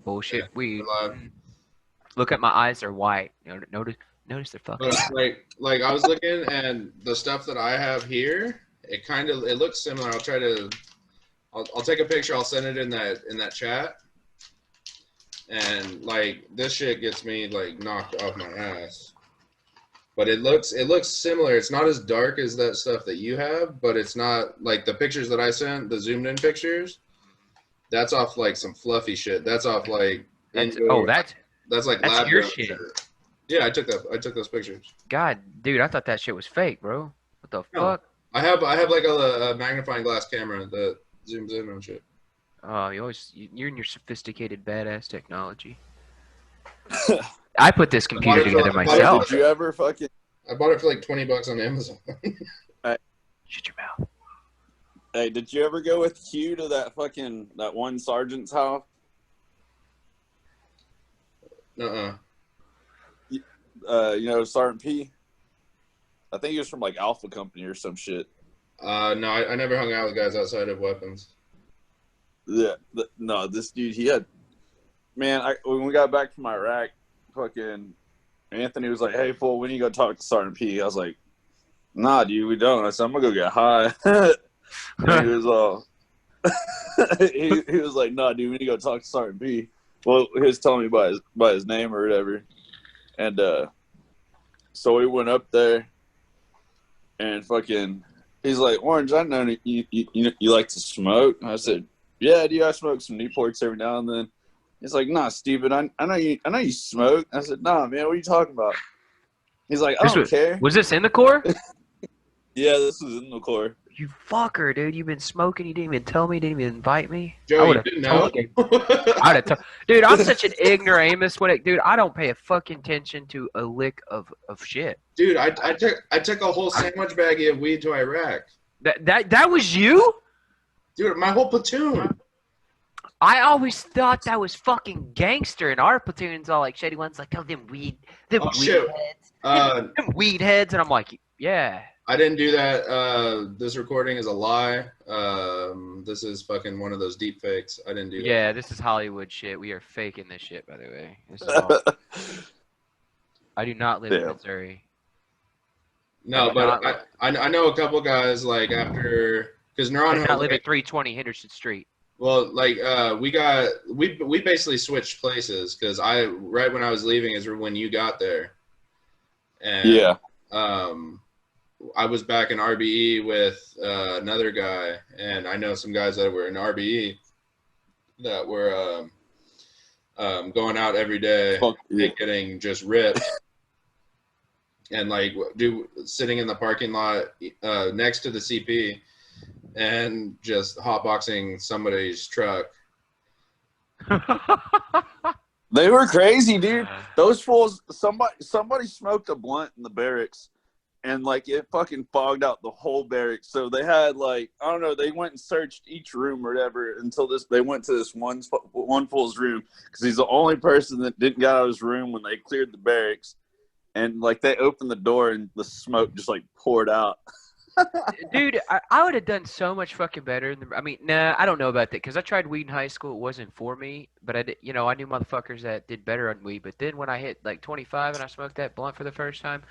bullshit Yeah, weed. we're live. Look at my eyes; they're white. Notice they're fucking. But like I was looking, and the stuff that I have here, it looks similar. I'll take a picture. I'll send it in that chat. And like this shit gets me like knocked off my ass. But it looks similar. It's not as dark as that stuff that you have, but it's not like the pictures that I sent, the zoomed in pictures. That's off like some fluffy shit. That's off like That's indoor. That's like that's lab your grown shit. shit. Yeah, I took those pictures. God, dude, I thought that shit was fake, bro. What the No, fuck? I have like a magnifying glass camera that zooms in on shit. Oh, you're in your sophisticated badass technology. I put this computer together myself. Did you ever fucking? I bought it for like $20 on Amazon. Shut your mouth. Hey, did you ever go with Q to that one sergeant's house? Uh-uh. Sergeant P. I think he was from like Alpha Company or some shit. No, I never hung out with guys outside of weapons. Yeah, no, this dude, he had, man. When we got back from Iraq, fucking Anthony was like, "Hey, fool, when you go talk to Sergeant P?" I was like, "Nah, dude, we don't." I said, "I'm gonna go get high." And he was all, he was like, "Nah, dude, we need to go talk to Sergeant P." Well, he was telling me by his name or whatever, and so we went up there, and fucking, he's like, "Orange, I know you like to smoke." And I said, "Yeah, dude, I smoke some Newports every now and then." He's like, "Nah, stupid. I know you smoke." I said, "Nah, man, what are you talking about?" He's like, "I don't care." Was this in the Corps? Yeah, this was in the Corps. You fucker, dude. You've been smoking. You didn't even tell me. Didn't even invite me. Joe, you didn't know? Dude, I'm such an ignoramus. Dude, I don't pay a fucking attention to a lick of shit. Dude, I took a whole sandwich baggie of weed to Iraq. That was you? Dude, my whole platoon. I always thought that was fucking gangster, and our platoon's all like shady ones, like, oh, them weed heads, them weed heads, and I'm like, yeah. I didn't do that. This recording is a lie. This is fucking one of those deep fakes. I didn't do that. Yeah, this is Hollywood shit. We are faking this shit, by the way. This is all. I do not live in Missouri. No, but I know a couple guys like after because Neuron. I do not live at 320 Henderson Street. Well, like we basically switched places because right when I was leaving is when you got there, and yeah, I was back in RBE with another guy, and I know some guys that were in RBE that were going out every day and getting just ripped, and like sitting in the parking lot next to the CP. And just hotboxing somebody's truck. They were crazy, dude. Those fools. Somebody smoked a blunt in the barracks, and like it fucking fogged out the whole barracks. So they had like I don't know. They went and searched each room or whatever until they went to this one fool's room because he's the only person that didn't get out of his room when they cleared the barracks, and like they opened the door and the smoke just like poured out. Dude, I would have done so much fucking better. I don't know about that because I tried weed in high school. It wasn't for me, but I knew motherfuckers that did better on weed. But then when I hit like 25 and I smoked that blunt for the first time,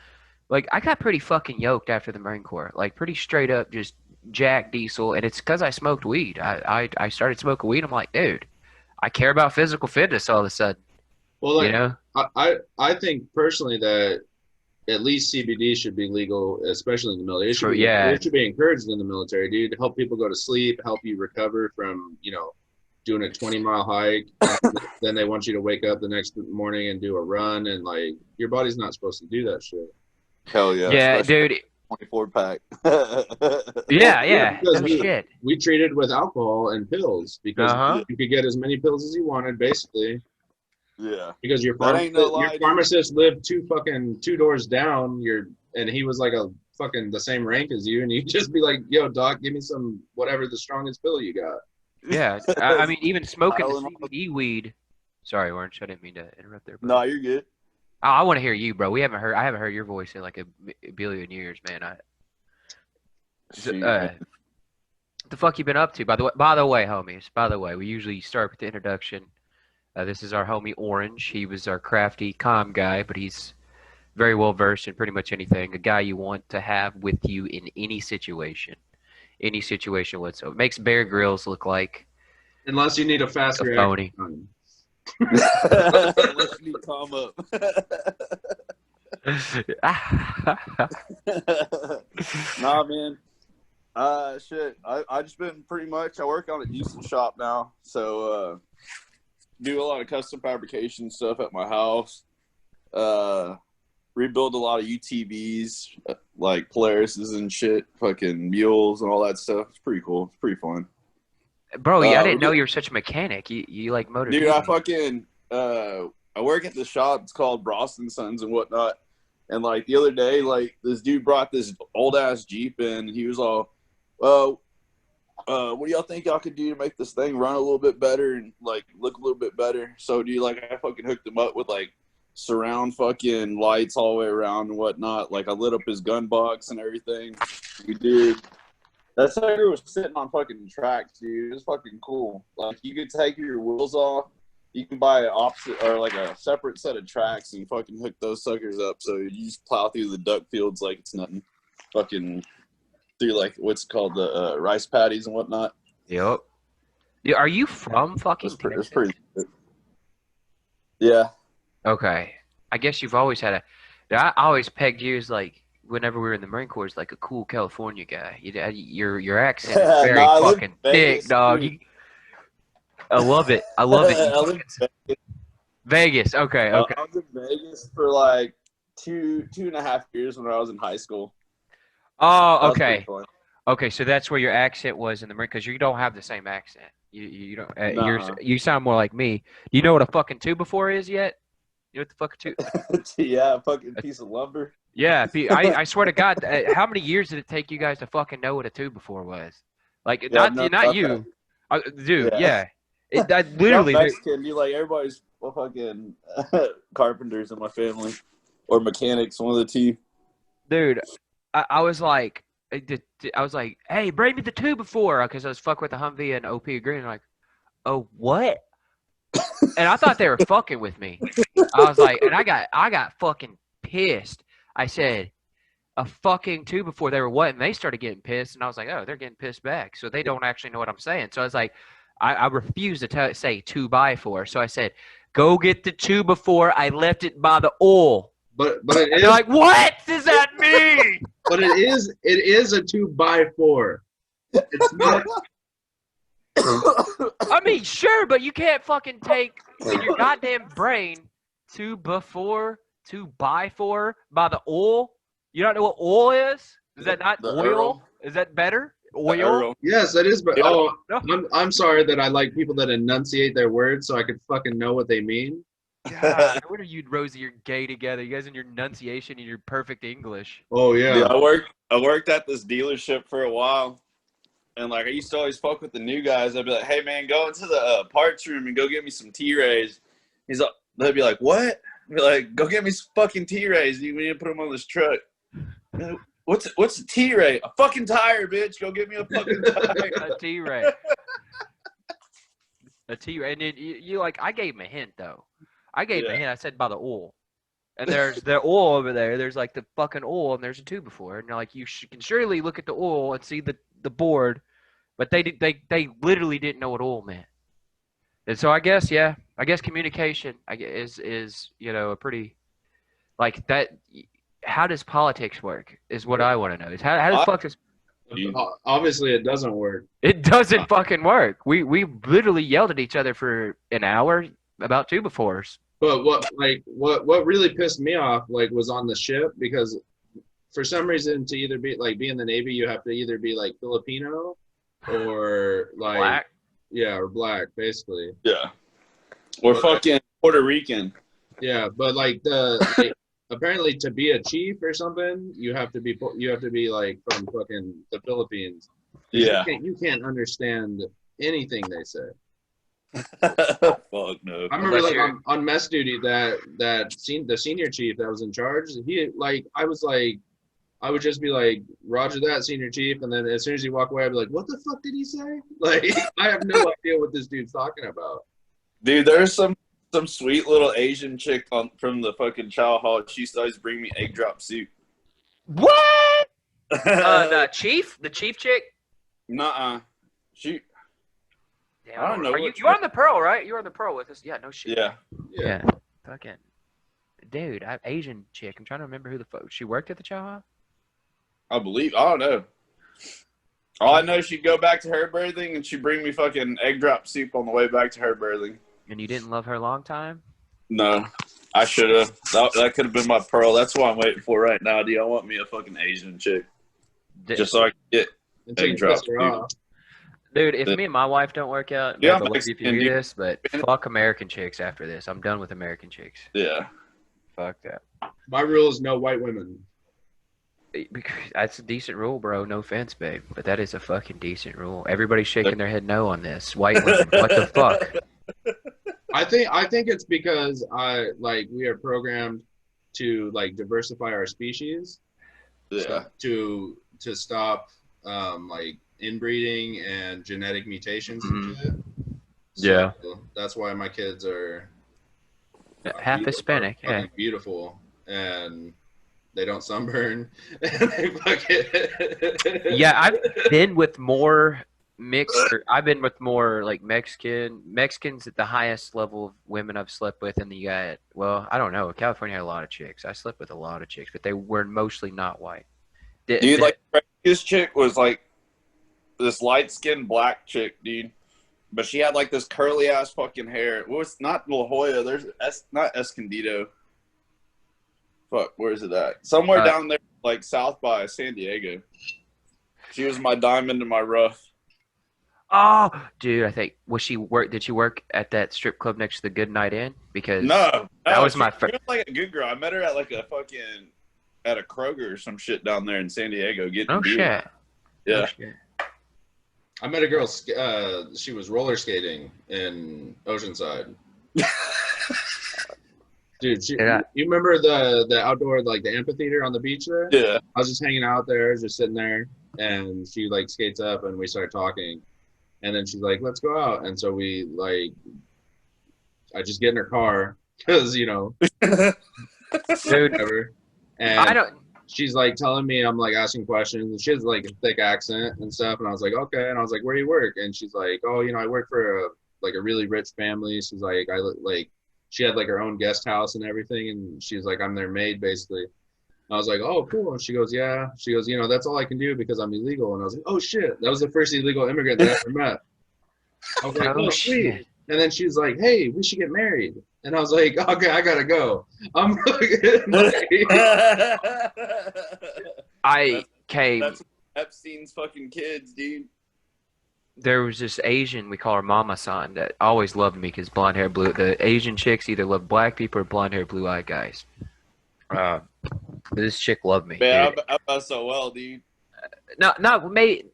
like I got pretty fucking yoked after the Marine Corps, like pretty straight up, just Jack Diesel. And it's because I smoked weed. I started smoking weed. I'm like, dude, I care about physical fitness all of a sudden. Well, like, I think personally that. At least CBD should be legal, especially in the military. It should be encouraged in the military, dude, to help people go to sleep, help you recover from, doing a 20-mile hike. Then they want you to wake up the next morning and do a run, and like your body's not supposed to do that shit. Hell yeah. Yeah, dude. 24-pack. Yeah. We treated with alcohol and pills because you could get as many pills as you wanted, basically. Yeah, because your pharmacist lived two doors down. And he was like a fucking the same rank as you, and you'd just be like, "Yo, doc, give me some whatever the strongest pill you got." Yeah, I mean, even smoking the CBD weed. Sorry, Orange, I didn't mean to interrupt there. No, you're good. I want to hear you, bro. I haven't heard your voice in like a billion years, man. What the fuck you been up to? By the way, homies. By the way, we usually start with the introduction. This is our homie Orange. He was our crafty comm guy, but he's very well versed in pretty much anything. A guy you want to have with you in any situation whatsoever. Makes Bear Grylls look like Unless you need a a faster phony. action time. Unless you need to calm up. Nah, man. Shit. I just been pretty much. I work on a diesel shop now, so do a lot of custom fabrication stuff at my house. Rebuild a lot of UTVs, like Polaris's and shit, fucking mules and all that stuff. It's pretty cool. It's pretty fun. Bro, I didn't know you were such a mechanic. You like motor. Dude, I fucking I work at the shop. It's called Brost and Sons and whatnot. And like the other day, like this dude brought this old ass Jeep in, and he was all, what do y'all think y'all could do to make this thing run a little bit better and like look a little bit better? So, dude, like I fucking hooked him up with like surround fucking lights all the way around and whatnot. Like I lit up his gun box and everything. We did. That sucker was sitting on fucking tracks, dude. It was fucking cool. Like you could take your wheels off. You can buy an opposite or like a separate set of tracks and fucking hook those suckers up. So you just plow through the duck fields like it's nothing. Fucking through like what's called the rice paddies and whatnot. Yep. Yeah, are you from fucking It's pretty good. Yeah. Okay. I guess you've always had I always pegged you as like whenever we were in the Marine Corps as like a cool California guy. Your accent is very fucking thick, dog. I love it. I love it. I lived in Vegas. Okay. I was in Vegas for like two and a half years when I was in high school. Oh, okay. Okay, so that's where your accent was in the Marine, because you don't have the same accent. You don't. You sound more like me. Do you know what a fucking 2x4 is yet? You know what the fuck a 2? Yeah, a fucking piece of lumber. Yeah, I swear to God, how many years did it take you guys to fucking know what a 2x4 was? Like, Yeah, not you, dude. Yeah, I literally. I'm Mexican, you like everybody's fucking carpenters in my family or mechanics, one of the two. Dude, I was like, hey, bring me the 2x4, because I was fucking with the Humvee and OP agreeing, like, oh, what? And I thought they were fucking with me. I was like, and I got fucking pissed. I said, a fucking 2x4. They were what? And they started getting pissed, and I was like, oh, they're getting pissed back. So they don't actually know what I'm saying. So I was like, I refused to say 2x4. So I said, go get the 2x4. I left it by the oil. But it is they're like, what does that mean? But it is a 2x4. It's not. I mean, sure, but you can't fucking take in your goddamn brain 2x4 by the oil. You don't know what oil is? Is that not The oil? Earl. Is that better? Oil? Yes, that is. But No. I'm sorry that I like people that enunciate their words so I could fucking know what they mean. God, what are you, Rosie? You're gay together. You guys in your enunciation and your perfect English. Oh yeah. Dude, I worked at this dealership for a while, and like I used to always fuck with the new guys. I'd be like, "Hey man, go into the parts room and go get me some T-rays." They'd be like, "What?" I'd be like, "Go get me some fucking T-rays. We need to put them on this truck." What's a T-ray? A fucking tire, bitch. Go get me a fucking tire. A T-ray. A T-ray. And then you like, I gave him a hint though. I gave him a hint. I said by the oil. And there's the oil over there. There's like the fucking oil, and there's a 2x4. And like, you can surely look at the oil and see the board, but they literally didn't know what oil meant. And so I guess communication is a pretty like that. How does politics work? Is what I want to know. Is how does fuck this? Obviously, it doesn't work. It doesn't fucking work. We literally yelled at each other for an hour about 2x4s. But what really pissed me off was on the ship, because for some reason to either be in the Navy, you have to either be like Filipino or like Black. Yeah, or black basically. Yeah. Or fucking Puerto Rican. Yeah, but apparently to be a chief or something, you have to be like from fucking the Philippines. Yeah. You can't understand anything they say. Fuck no. I remember on mess duty the senior chief that was in charge, I would just be like, Roger that, senior chief, and then as soon as he walked away, I'd be like, what the fuck did he say? Like, I have no idea what this dude's talking about. Dude, there's some some sweet little Asian chick from the fucking chow hall. She used to always bring me egg drop soup. What? The chief chick. Nuh-uh. She. Damn, I don't know. You're on the Pearl, right? You're on the Pearl with us. Yeah, no shit. Yeah. Yeah. Fucking. Dude, Asian chick. I'm trying to remember who the fuck. She worked at the chow hall? I believe. I don't know. All I know is she'd go back to her birthing and she'd bring me fucking egg drop soup on the way back to her birthing. And you didn't love her a long time? No. I should have. That could have been my Pearl. That's what I'm waiting for right now, dude. I want me a fucking Asian chick. Just so I can get egg drop soup. Dude, if me and my wife don't work out, Yeah, I'd love you if you hear this, but fuck American chicks after this. I'm done with American chicks. Yeah. Fuck that. My rule is no white women. That's a decent rule, bro. No offense, babe, but that is a fucking decent rule. Everybody's shaking their head no on this. White women, what the fuck? I think it's because we are programmed to like diversify our species. Yeah. To stop like inbreeding and genetic mutations and shit. So Yeah. That's why my kids are half Hispanic. Yeah. Beautiful, and they don't sunburn. And they fucking Yeah, I've been with more I've been with more like Mexicans at the highest level of women I've slept with, and you got, well, I don't know. California had a lot of chicks. I slept with a lot of chicks, but they were mostly not white. Dude, like, this chick was like this light-skinned black chick, dude. But she had like this curly ass fucking hair. Well, it's not La Jolla. Not Escondido. Fuck, where is it at? Somewhere down there, like south by San Diego. She was my diamond in my rough. Oh, dude, I think did she work at that strip club next to the Good Night Inn? Because that was my first. She was like a good girl. I met her at like a fucking at a Kroger or some shit down there in San Diego getting beer. Shit. Yeah. Oh, shit. I met a girl. She was roller skating in Oceanside. Dude, you remember the outdoor, like the amphitheater on the beach there? Yeah. I was just hanging out there, just sitting there, and she like skates up, and we start talking, and then she's like, "Let's go out," and so we like, I just get in her car because dude, whatever, and I don't. She's like telling me, I'm like asking questions, and she has like a thick accent and stuff, and I was like, okay, and I was like, where do you work? And she's like, oh, I work for a really rich family. She's like, she had like her own guest house and everything, and she's like, I'm their maid basically. I was like, oh, cool. And she goes, yeah. She goes, that's all I can do because I'm illegal. And I was like, oh shit, that was the first illegal immigrant that I ever met. I was like, oh sweet. Shit. And then she's like, hey, we should get married. And I was like, okay, I gotta go. I'm That's Epstein's fucking kids, dude. There was this Asian, we call her Mama San, that always loved me because blonde hair, blue. The Asian chicks either love black people or blonde hair, blue eyed guys. This chick loved me. Man, I felt so well, dude. No, maybe.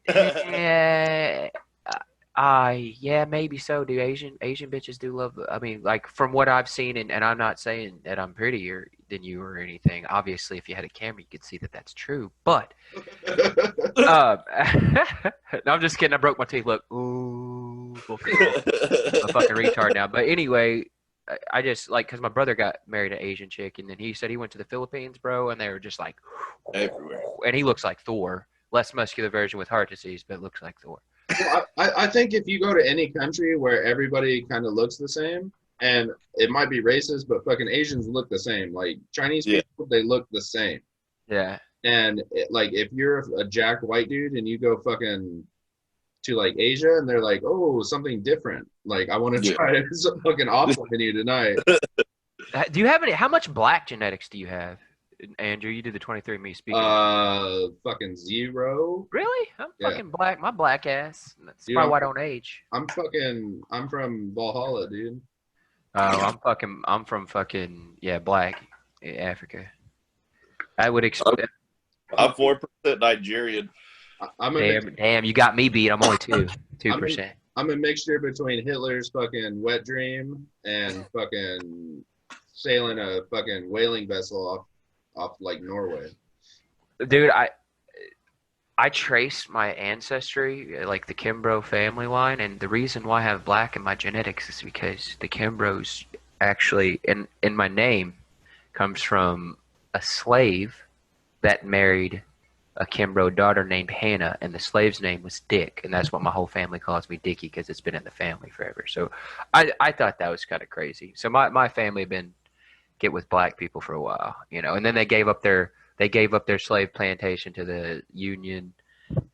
Yeah, maybe so. Do Asian bitches do love? I mean, like from what I've seen, and I'm not saying that I'm prettier than you or anything. Obviously, if you had a camera, you could see that that's true. But no, I'm just kidding. I broke my teeth. Look, ooh, I'm a fucking retard now. But anyway, I just like because my brother got married to an Asian chick, and then he said he went to the Philippines, bro, and they were just like everywhere. And he looks like Thor, less muscular version with heart disease, but looks like Thor. Well, I think if you go to any country where everybody kind of looks the same, and it might be racist, but fucking Asians look the same. Like Chinese people, they look the same. Yeah. And like if you're a jacked white dude and you go fucking to like Asia and they're like, oh, something different. Like I want to try some fucking awful menu tonight. Do you have any? How much black genetics do you have? Andrew, you did the 23andMe speaking. Fucking 0. Really? I'm fucking black. My black ass. That's my white on age. I'm from Valhalla, dude. Oh, I'm from fucking black Africa. I would expect. I'm 4% Nigerian. Damn, you got me beat. I'm only 2%. I'm a mixture between Hitler's fucking wet dream and fucking sailing a fucking whaling vessel off like Norway. Dude, I traced my ancestry, like the Kimbrough family line, and the reason why I have black in my genetics is because the Kimbroughs actually, in my name, comes from a slave that married a Kimbrough daughter named Hannah, and the slave's name was Dick, and that's what my whole family calls me, Dickie, because it's been in the family forever. So I thought that was kind of crazy. So my family had been get with black people for a while, and then they gave up their slave plantation to the Union,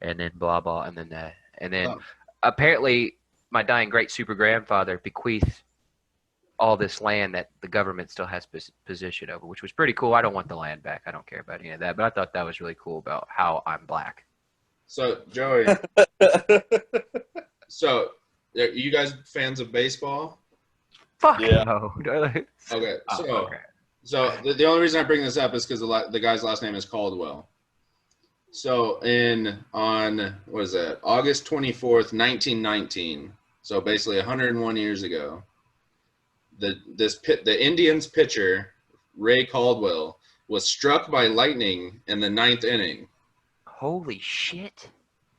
and then blah blah, and then Oh. apparently my dying great super grandfather bequeathed all this land that the government still has position over, which was pretty cool. I don't want the land back. I don't care about any of that, but I thought that was really cool about how I'm black. So Joey, so are you guys fans of baseball? Fuck Yeah. no. Okay, Oh, so okay. the only reason I bring this up is because the guy's last name is Caldwell. So on what is that, August 24th, 1919. So basically 101 years ago, the Indians pitcher Ray Caldwell was struck by lightning in the ninth inning. Holy shit.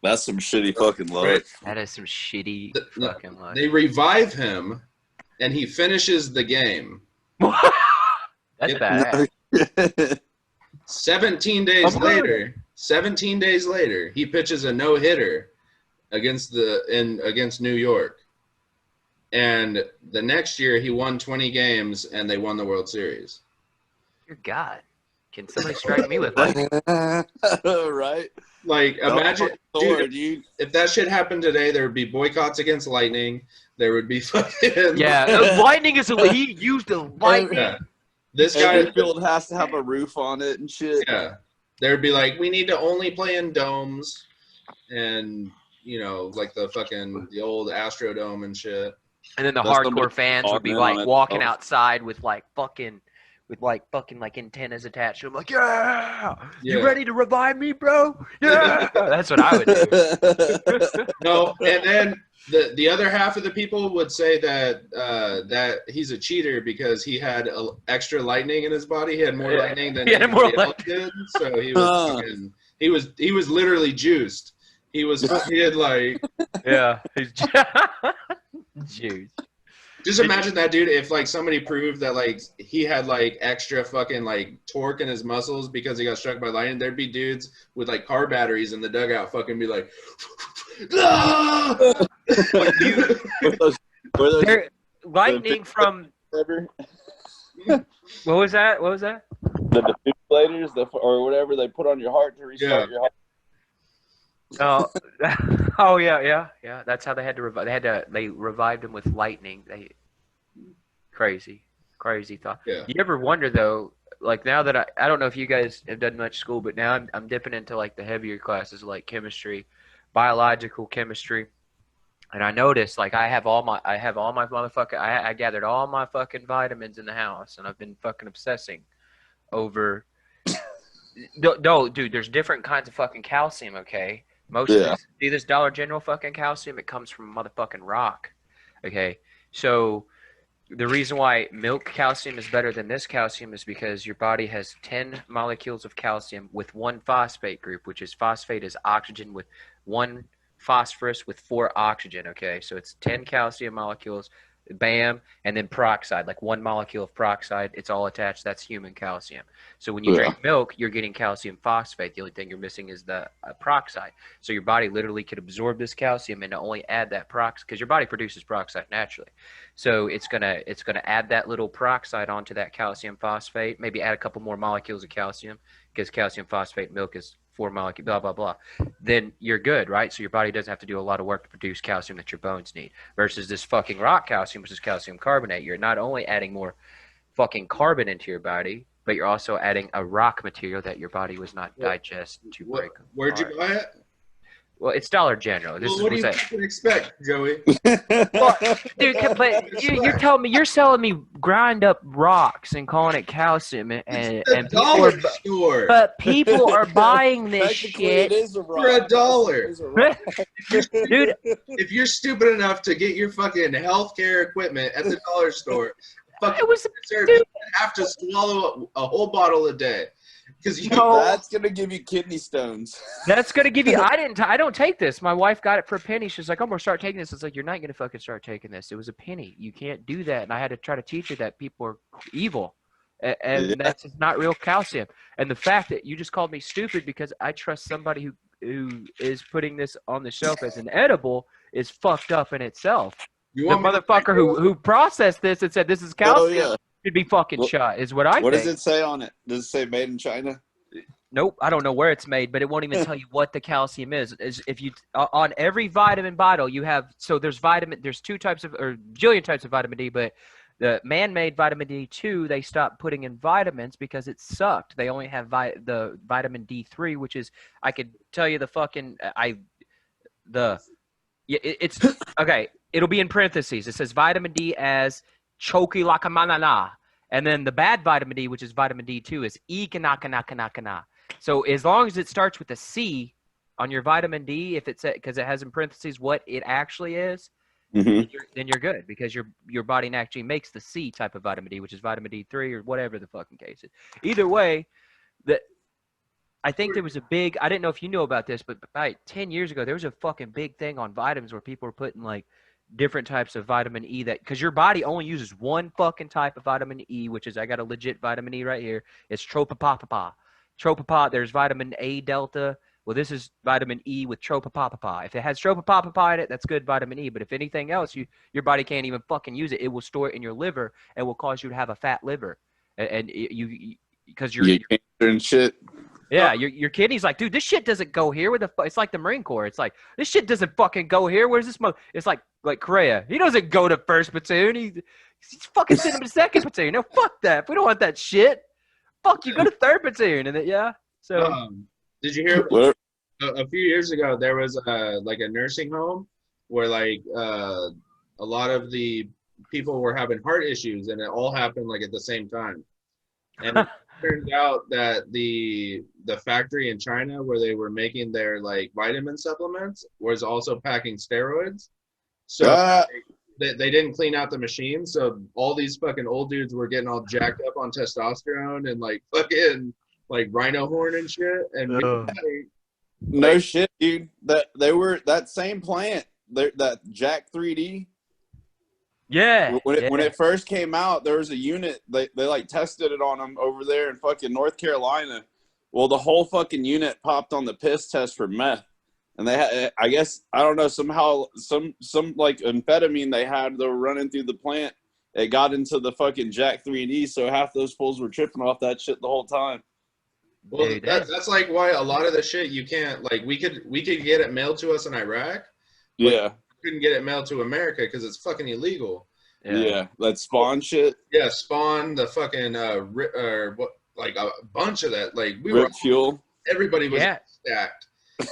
That's some shitty fucking luck. Right. That is some shitty No, fucking luck. They revive him, and he finishes the game. That's Yeah. badass. 17 days later, he pitches a no-hitter against New York. And the next year, he won 20 games, and they won the World Series. Dear God. Can somebody strike me with lightning? Right? Like, imagine, Thor, dude, if that shit happened today, there would be boycotts against lightning. There would be fucking... Yeah, lightning is he used the lightning. Yeah. This guy... Every field has to have a roof on it and shit. Yeah. There would be like, we need to only play in domes. And, like the old Astrodome and shit. And then the That's hardcore somebody fans would be talking like on it. walking Oh. outside with fucking antennas attached to them, like, yeah, you Yeah. ready to revive me, bro? Yeah, that's what I would do. No, and then the other half of the people would say that he's a cheater because he had extra lightning in his body. He had more lightning than He had more anybody else did. So he was he was literally juiced. He had like Yeah, he's juice. just imagine that, dude. If like somebody proved that like he had like extra fucking like torque in his muscles because he got struck by lightning, there'd be dudes with like car batteries in the dugout fucking be like, ah! Lightning from what was that? What was that? The defibrillators, or whatever they put on your heart to restart your heart. Oh yeah. That's how they had to revive. They revived him with lightning. Crazy thought. Yeah. You ever wonder though? Like now that I don't know if you guys have done much school, but now I'm dipping into like the heavier classes like chemistry, biological chemistry, and I noticed like I gathered all my fucking vitamins in the house, and I've been fucking obsessing over. No, dude, there's different kinds of fucking calcium. Okay. Most of this, see this Dollar General fucking calcium? It comes from motherfucking rock. Okay, so the reason why milk calcium is better than this calcium is because your body has 10 molecules of calcium with one phosphate group, which is phosphate is oxygen with one phosphorus with 4 oxygen. Okay, so it's 10 calcium molecules, bam, and then peroxide, like one molecule of peroxide, it's all attached. That's human calcium. So when you drink milk, you're getting calcium phosphate. The only thing you're missing is the peroxide. So your body literally could absorb this calcium and only add that peroxide, because your body produces peroxide naturally. So it's gonna add that little peroxide onto that calcium phosphate, maybe add a couple more molecules of calcium, because calcium phosphate milk is 4 molecules, blah, blah, blah. Then you're good, right? So your body doesn't have to do a lot of work to produce calcium that your bones need. Versus this fucking rock calcium, which is calcium carbonate. You're not only adding more fucking carbon into your body, but you're also adding a rock material that your body was not digest to break apart. Where'd you buy it? Well, it's Dollar General. What do you fucking expect, Joey? Well, dude, but you're telling me, you're selling me grind up rocks and calling it calcium, and Dollar store. But people are buying this shit for $1. dude. If you're stupid enough to get your fucking healthcare equipment at the dollar store, fucking It was you have to swallow a whole bottle a day. Because you. No. That's gonna give you kidney stones. That's gonna give you. I don't take this. My wife got it for a penny. She's like, I'm gonna start taking this. It's like, you're not gonna fucking start taking this. It was a penny. You can't do that. And I had to try to teach her that people are evil, Yeah. and that's not real calcium. And the fact that you just called me stupid because I trust somebody who is putting this on the shelf as an edible is fucked up in itself. You The want me to motherfucker who processed this and said this is Oh calcium yeah. should be fucking shot. Is what I What think. does it say on it? Does it say made in China? Nope, I don't know where it's made, but it won't even tell you what the calcium is. Is if you on every vitamin bottle you have, so there's two types of or jillion types of vitamin D, but the man-made vitamin D2 they stopped putting in vitamins because it sucked. They only have the vitamin D3, which is I could tell you the fucking it's okay. It'll be in parentheses. It says vitamin D as choki lakamanana. And then the bad vitamin D, which is vitamin D2, is E kana kana kana kana. So as long as it starts with a C on your vitamin D, if it's because it has in parentheses what it actually is, Mm-hmm. then you're good because your body actually makes the C type of vitamin D, which is vitamin D3 or whatever the fucking case is. Either way, I think there was a big. I didn't know if you know about this, but about 10 years ago, there was a fucking big thing on vitamins where people were putting like different types of vitamin E that because your body only uses one fucking type of vitamin E, which is I got a legit vitamin E right here. It's tropopapa. Tropopapa. There's vitamin A delta. Well, this is vitamin E with tropopapa. If it has tropopapa in it, that's good vitamin E. But if anything else, your body can't even fucking use it. It will store it in your liver and will cause you to have a fat liver. And you because you're You cancer and shit. yeah, your kidney's like, dude, this shit doesn't go here. Where the it's like the Marine Corps. It's like this shit doesn't fucking go here. Where's this? It's like Korea. He doesn't go to first platoon. He's fucking sending him to second platoon. No, fuck that. We don't want that shit. Fuck you. Go to third platoon. And then, yeah. So Did you hear? What? A few years ago, there was like a nursing home where like a lot of the people were having heart issues, and it all happened like at the same time. And it turned out that the factory in China where they were making their like vitamin supplements was also packing steroids. So they didn't clean out the machine. So all these fucking old dudes were getting all jacked up on testosterone and like fucking like rhino horn and shit. And No shit, dude. That same plant, that Jack 3D. yeah. When it first came out, there was a unit they like tested it on them over there in fucking North Carolina. Well, the whole fucking unit popped on the piss test for meth, and they had, I guess, I don't know, somehow some like amphetamine they were running through the plant. It got into the fucking Jack 3D, so half those fools were tripping off that shit the whole time. well, Dude, that's like why a lot of the shit you can't like we could get it mailed to us in Iraq. Yeah. Couldn't get it mailed to America because it's fucking illegal. Yeah, that Spawn shit. Yeah, Spawn, the fucking or what, like a bunch of that. Like we Rip were, Fuel. everybody was stacked.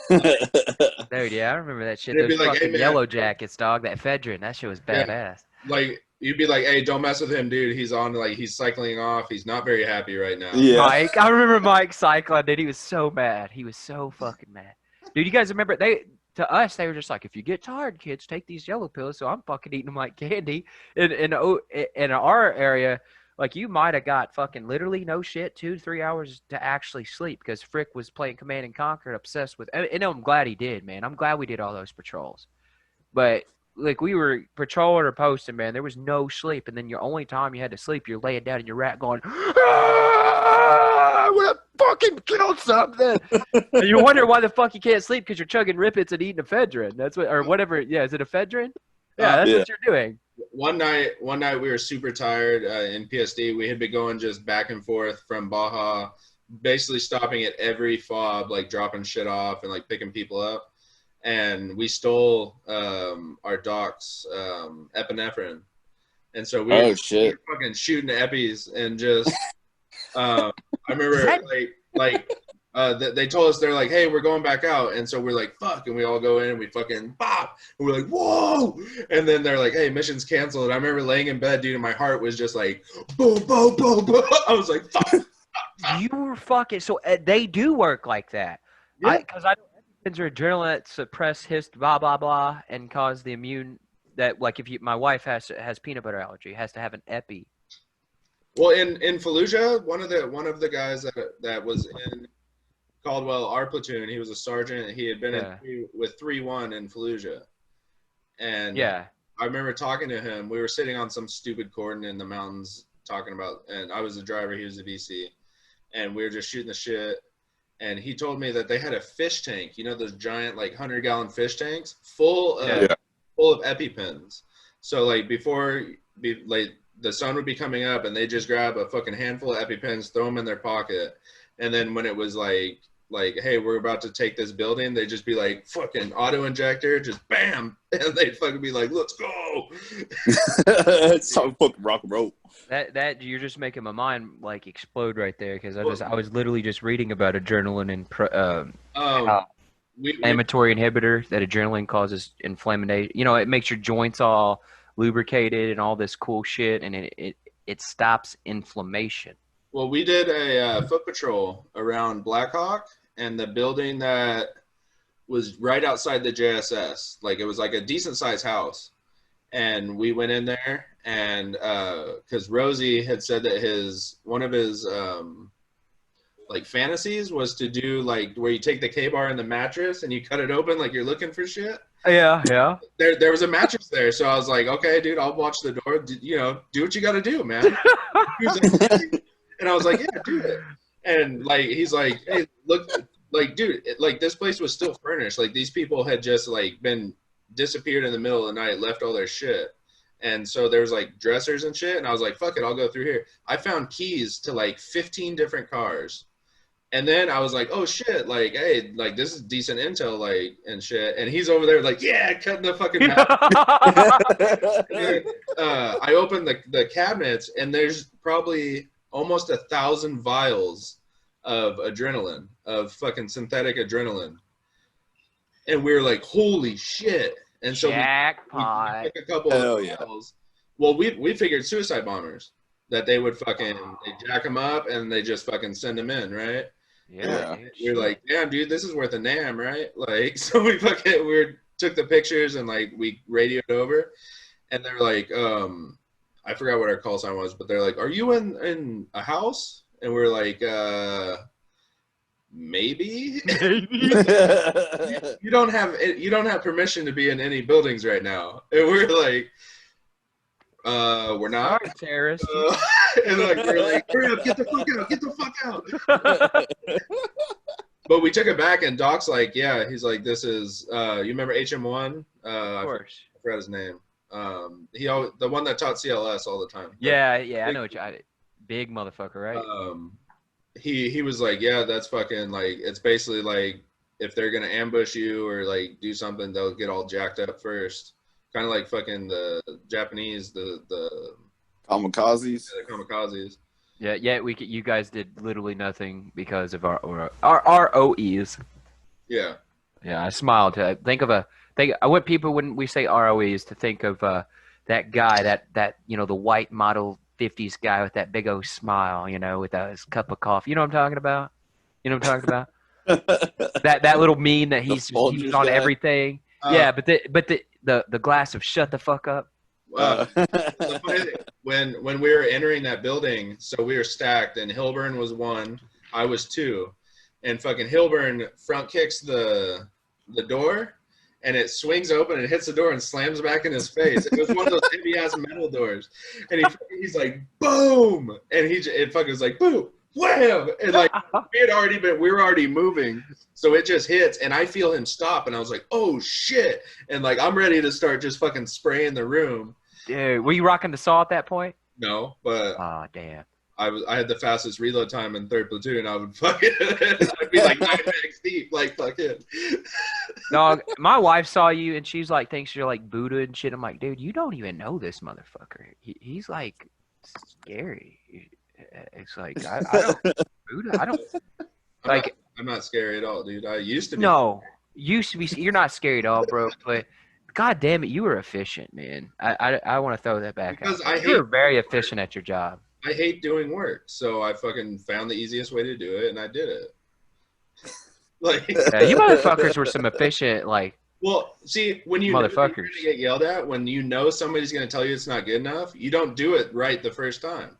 Dude, yeah, I remember that shit. They'd be Those like, fucking "Hey, man." yellow jackets, dog. That ephedrine, that shit was Yeah. badass. Like you'd be like, "Hey, don't mess with him, dude. He's on like he's cycling off. He's not very happy right now." Yeah. Mike, I remember Mike cycling, dude. He was so mad. He was so fucking mad. Dude, you guys remember to us, they were just like, if you get tired, kids, take these yellow pills. So I'm fucking eating them like candy. In our area, like you might have got fucking literally no shit 2 to 3 hours to actually sleep because Frick was playing Command and Conquer, obsessed with. And I'm glad he did, man. I'm glad we did all those patrols. But like we were patrolling or posting, man, there was no sleep. And then your only time you had to sleep, you're laying down in your rack going, I want to fucking kill something. And you wonder why the fuck you can't sleep because you're chugging Rippets and eating ephedrine. That's what, or whatever. Yeah, is it ephedrine? Yeah, that's what you're doing. One night we were super tired in PSD. We had been going just back and forth from Baja, basically stopping at every fob, like dropping shit off and like picking people up. And we stole our doc's epinephrine. And so we were fucking shooting eppies and just I remember they told us, they're like, hey, we're going back out. And so we're like, fuck. And we all go in and we fucking pop. And we're like, whoa. And then they're like, hey, mission's canceled. And I remember laying in bed, dude, and my heart was just like, boom, boom, boom, boom. I was like, fuck. You were fucking, so they do work like that. Yeah. Because I know epinephrines are adrenaline that suppress blah, blah, blah, and cause the immune, that like if my wife has peanut butter allergy, has to have an epi. Well, in Fallujah, one of the guys that was in Caldwell, our platoon, he was a sergeant. He had been Yeah. with 3-1 in Fallujah, and Yeah. I remember talking to him. We were sitting on some stupid cordon in the mountains talking about, and I was the driver, he was the VC, and we were just shooting the shit. And he told me that they had a fish tank, you know, those giant like 100-gallon fish tanks, full of Yeah. EpiPens. So like like the sun would be coming up, and they just grab a fucking handful of EpiPens, throw them in their pocket, and then when it was like, hey, we're about to take this building, they'd just be like, fucking auto injector, just bam, and they'd fucking be like, let's go. It's so fucking rock and roll. That you're just making my mind like explode right there because I was literally just reading about adrenaline and inflammatory inhibitor that adrenaline causes inflammation. You know, it makes your joints all lubricated and all this cool shit, and it stops inflammation. Well, we did a foot patrol around Blackhawk, and the building that was right outside the JSS, like it was like a decent sized house. And we went in there, and because Rosie had said that one of his like fantasies was to do like where you take the K-bar in the mattress and you cut it open like you're looking for shit. Yeah. There was a mattress there, so I was like, okay, dude, I'll watch the door. Do what you got to do, man. And I was like, yeah, do it. And like he's like, hey, look, like, dude, like this place was still furnished. Like these people had just like been disappeared in the middle of the night, left all their shit. And so there was like dressers and shit. And I was like, fuck it, I'll go through here. I found keys to like 15 different cars. And then I was like, oh shit, like, hey, like this is decent intel, like, and shit. And he's over there like, yeah, cutting the fucking mouth. I opened the cabinets, and there's probably almost 1,000 vials of adrenaline, of fucking synthetic adrenaline. And we were like, holy shit. And so Jackpot. we took a couple Hell of yeah. vials. Well, we figured suicide bombers, that they would fucking they jack them up and they just fucking send them in, right? Yeah. We were like, damn, dude, this is worth a NAM, right? Like, so we took the pictures and like we radioed over, and they're like, I forgot what our call sign was, but they're like, are you in a house? And we're like, maybe. you don't have permission to be in any buildings right now. And we're like, we're not. Sorry, terrorist. And like we're like, hurry up, get the fuck out. But we took it back, and Doc's like, yeah, he's like, this is you remember HM1? Of course. I forgot his name. The one that taught CLS all the time. Yeah, I know what big motherfucker, right? He was like, yeah, that's fucking like, it's basically like if they're gonna ambush you or like do something, they'll get all jacked up first. Kind of like fucking the Japanese, the kamikazes. The kamikazes. Yeah. You guys did literally nothing because of our ROEs. Yeah. Yeah, I smiled to think of I want people when we say ROEs to think of that guy, that the white model 50s guy with that big old smile, with his cup of coffee. You know what I'm talking about? that little meme that he's used on everything. Yeah, but the glass of shut the fuck up. When we were entering that building, so we were stacked, and Hilburn was 1, I was 2, and fucking Hilburn front kicks the door, and it swings open and hits the door and slams back in his face. It was one of those heavy ass metal doors, and he's like boom, and it fucking was like boom, wham, and like we were already moving, so it just hits, and I feel him stop, and I was like, oh shit, and like I'm ready to start just fucking spraying the room. Dude, were you rocking the saw at that point? No, but oh damn, I had the fastest reload time in 3rd platoon. I would fucking I'd be like 9 bags deep, like fucking. Dog, my wife saw you and she's like thinks you're like Buddha and shit. I'm like, dude, you don't even know this motherfucker. He's like scary. It's like I don't Buddha. I don't like. I'm not scary at all, dude. I used to be. No, used to be. You're not scary at all, bro. But God damn it, you were efficient, man. I want to throw that back. Because you were very efficient at your job. I hate doing work, so I fucking found the easiest way to do it, and I did it. Like, yeah, you motherfuckers were some efficient, like. Well, see, when you motherfuckers know you're gonna get yelled at, when you know somebody's gonna tell you it's not good enough, you don't do it right the first time.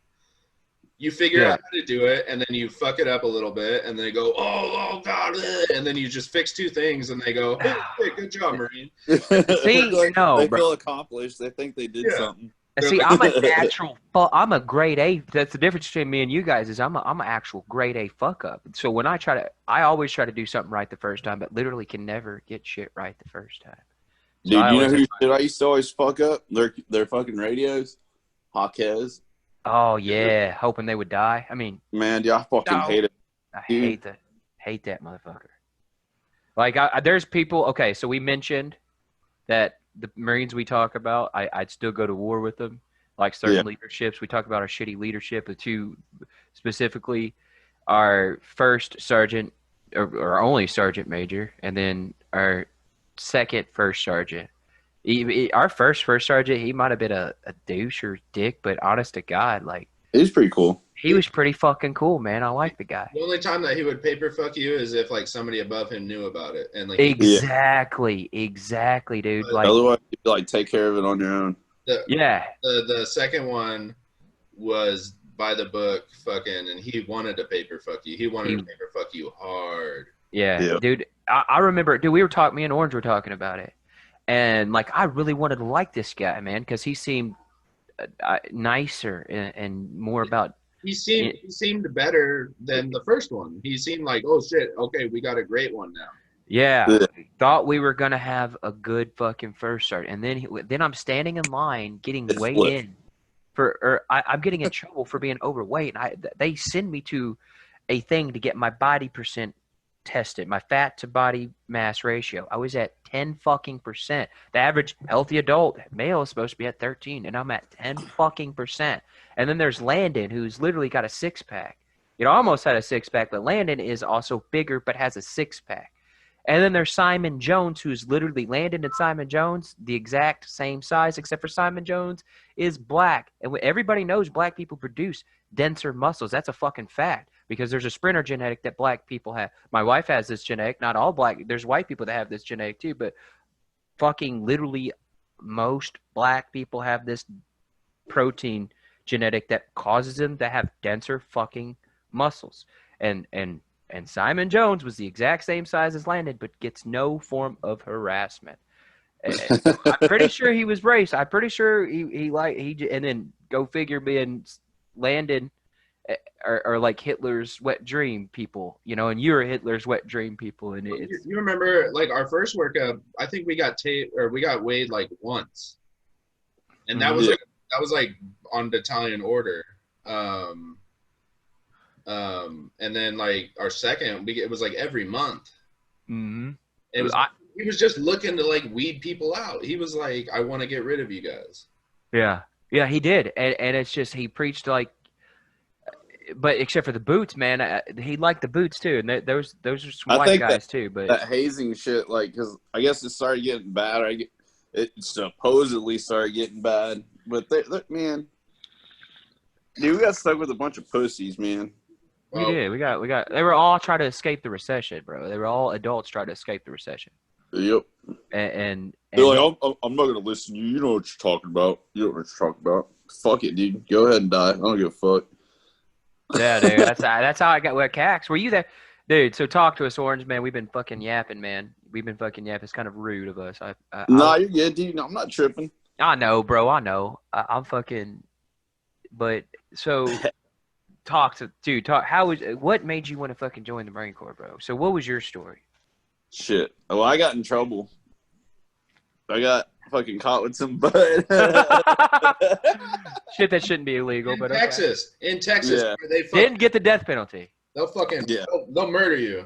You figure out how to do it, and then you fuck it up a little bit, and they go, oh God, and then you just fix 2 things, and they go, hey, good job, Marine. See, like, no, they bro. feel accomplished. They think they did something. See, I'm a natural. I'm a grade A. That's the difference between me and you guys. Is I'm an actual grade A fuck up. So when I always try to do something right the first time, but literally can never get shit right the first time. So Dude, you know who shit I used to always fuck up? Their fucking radios, Hawkes. Oh yeah, hoping they would die. I mean, man, dude, I fucking hate it. I hate that motherfucker. Like, there's people. Okay, so we mentioned that the Marines we talk about, I'd still go to war with them. Like certain leaderships, we talk about our shitty leadership. The 2 specifically, our first sergeant or only sergeant major, and then our second first sergeant. Our first sergeant, he might have been a douche or dick, but honest to God, like, he was pretty cool. He was pretty fucking cool, man. I like the guy. The only time that he would paper fuck you is if like somebody above him knew about it, and like exactly, dude. But like, otherwise, you like take care of it on your own. The second one was by the book, fucking, and he wanted to paper fuck you. He wanted to paper fuck you hard. Yeah. Dude. I remember, dude. Me and Orange were talking about it, and like, I really wanted to like this guy, man, because he seemed nicer and more about. He seemed better than the first one. He seemed like, oh shit, okay, we got a great one now. Yeah, thought we were gonna have a good fucking first start, and then I'm standing in line getting weighed in I'm getting in trouble for being overweight, and they send me to a thing to get my body percent tested, my fat to body mass ratio. I was at 10 fucking percent. The average healthy adult male is supposed to be at 13, and I'm at 10 fucking percent. And then there's Landon, who's literally got a 6-pack. Almost had a 6-pack, but Landon is also bigger, but has a 6-pack. And then there's Simon Jones, who's literally Landon and Simon Jones, the exact same size, except for Simon Jones is black. And everybody knows black people produce denser muscles. That's a fucking fact, because there's a sprinter genetic that black people have. My wife has this genetic. Not all black. There's white people that have this genetic too, but fucking literally most black people have this protein genetic that causes them to have denser fucking muscles. And Simon Jones was the exact same size as Landon, but gets no form of harassment. I'm pretty sure he was racist. I'm pretty sure he and then go figure, being Landon are like Hitler's wet dream people, and you're Hitler's wet dream people. And you remember, like, our first workup, I think we got weighed like once, and that was like on battalion order. And then like our second, it was like every month. Mm-hmm. He was just looking to like weed people out. He was like, I want to get rid of you guys. Yeah, he did, and it's just, he preached like, but except for the boots, man, he liked the boots too, and those are some white guys too. But that hazing shit, like, because I guess it started getting bad. It supposedly started getting bad, but man, dude, we got stuck with a bunch of pussies, man. We did. We got. They were all trying to escape the recession, bro. They were all adults trying to escape the recession. Yep. And they're like, I'm not gonna listen to you. You know what you're talking about. You know what you're talking about. Fuck it, dude. Go ahead and die. I don't give a fuck. Yeah, dude. That's how I got with Cax. Were you there, dude? So talk to us, Orange, man. We've been fucking yapping, man. We've been fucking yapping. It's kind of rude of us. Nah, you're good, dude. No, I'm not tripping. I know, bro. I know. I'm fucking. But so. Talk. What made you want to fucking join the Marine Corps, bro? So what was your story? Shit. Well, I got in trouble. I got fucking caught with some bud. Shit that shouldn't be illegal. In Texas, yeah. They didn't get the death penalty. They'll fucking they'll murder you.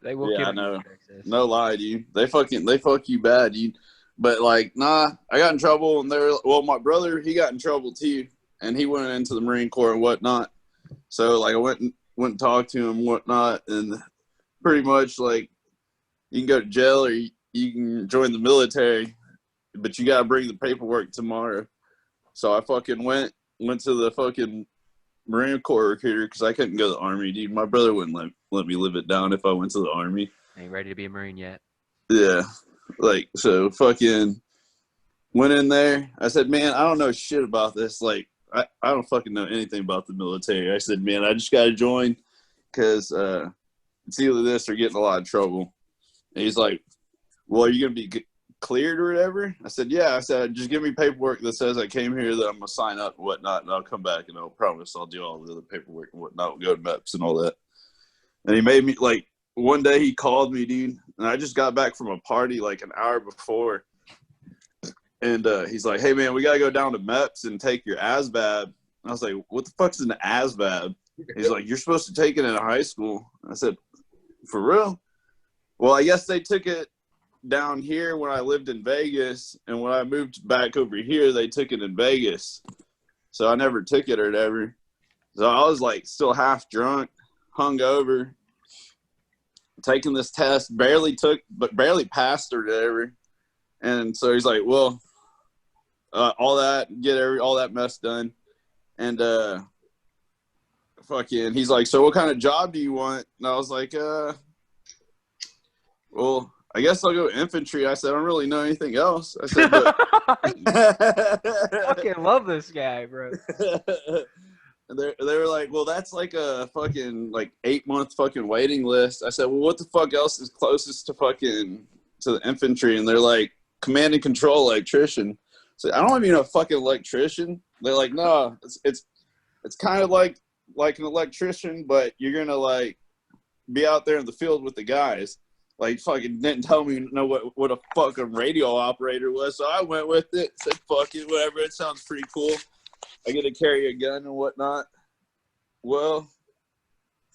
They will. Yeah, I know. No lie, dude. They fuck you bad, dude. But like, nah, I got in trouble, and my brother, he got in trouble too, and he went into the Marine Corps and whatnot. So like, I went and talked to him and whatnot, and pretty much like, you can go to jail or you can join the military, but you gotta bring the paperwork tomorrow. So I fucking went to the fucking Marine Corps recruiter because I couldn't go to the Army, dude. My brother wouldn't let me live it down if I went to the Army. Ain't ready to be a Marine yet. Yeah, so fucking went in there. I said, man, I don't know shit about this. Like, I don't fucking know anything about the military. I said, man, I just got to join because it's either this or getting a lot of trouble. And he's like, well, are you going to be cleared or whatever? I said, yeah. I said, just give me paperwork that says I came here, that I'm going to sign up and whatnot, and I'll come back and I'll promise I'll do all the other paperwork and whatnot, go to MEPS and all that. And he made me, like, one day he called me, dude, and I just got back from a party like an hour before. And he's like, hey, man, we got to go down to MEPS and take your ASVAB. And I was like, what the fuck's an ASVAB? He's like, you're supposed to take it in high school. I said, for real? Well, I guess they took it down here when I lived in Vegas. And when I moved back over here, they took it in Vegas. So I never took it or whatever. So I was like still half drunk, hungover, taking this test, barely passed or whatever. And so he's like, well, all that mess done. And fucking, he's like, so what kind of job do you want? And I was like, well, I guess I'll go infantry. I said, I don't really know anything else. I said, but Fucking love this guy, bro. And they were like, well, that's like a fucking like 8-month fucking waiting list. I said, well, what the fuck else is closest to the infantry? And they're like, command and control electrician. So I don't want to be a fucking electrician. They're like, no, it's kind of like an electrician, but you're gonna like be out there in the field with the guys. Like fucking didn't tell me what a fucking radio operator was, so I went with it. Said fuck it, whatever. It sounds pretty cool. I get to carry a gun and whatnot. Well,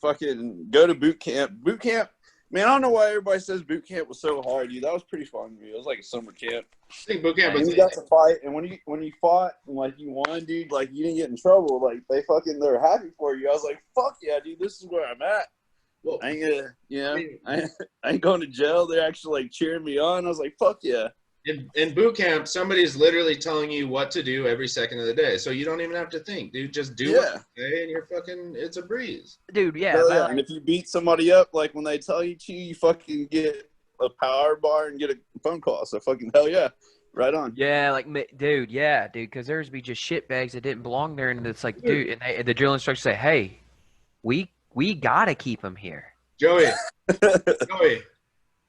fucking go to boot camp. Boot camp, man, I don't know why everybody says boot camp was so hard, dude. That was pretty fun to me. It was like a summer camp. I think boot camp was. You got to fight, and when you fought and like you won, dude, like you didn't get in trouble. Like they're happy for you. I was like, fuck yeah, dude, this is where I'm at. Well, I ain't gonna, I ain't going to jail. They're actually like cheering me on. I was like, fuck yeah. In boot camp, somebody's literally telling you what to do every second of the day, so you don't even have to think, dude. Just do it, okay, and you're fucking. It's a breeze, dude. Yeah, yeah. And if you beat somebody up, like when they tell you to, you fucking get a power bar and get a phone call. So fucking hell yeah, right on. Yeah, like dude, yeah, dude. Because there's be just shit bags that didn't belong there, and it's like, dude, and the drill instructor say, hey, we gotta keep him here. Joey.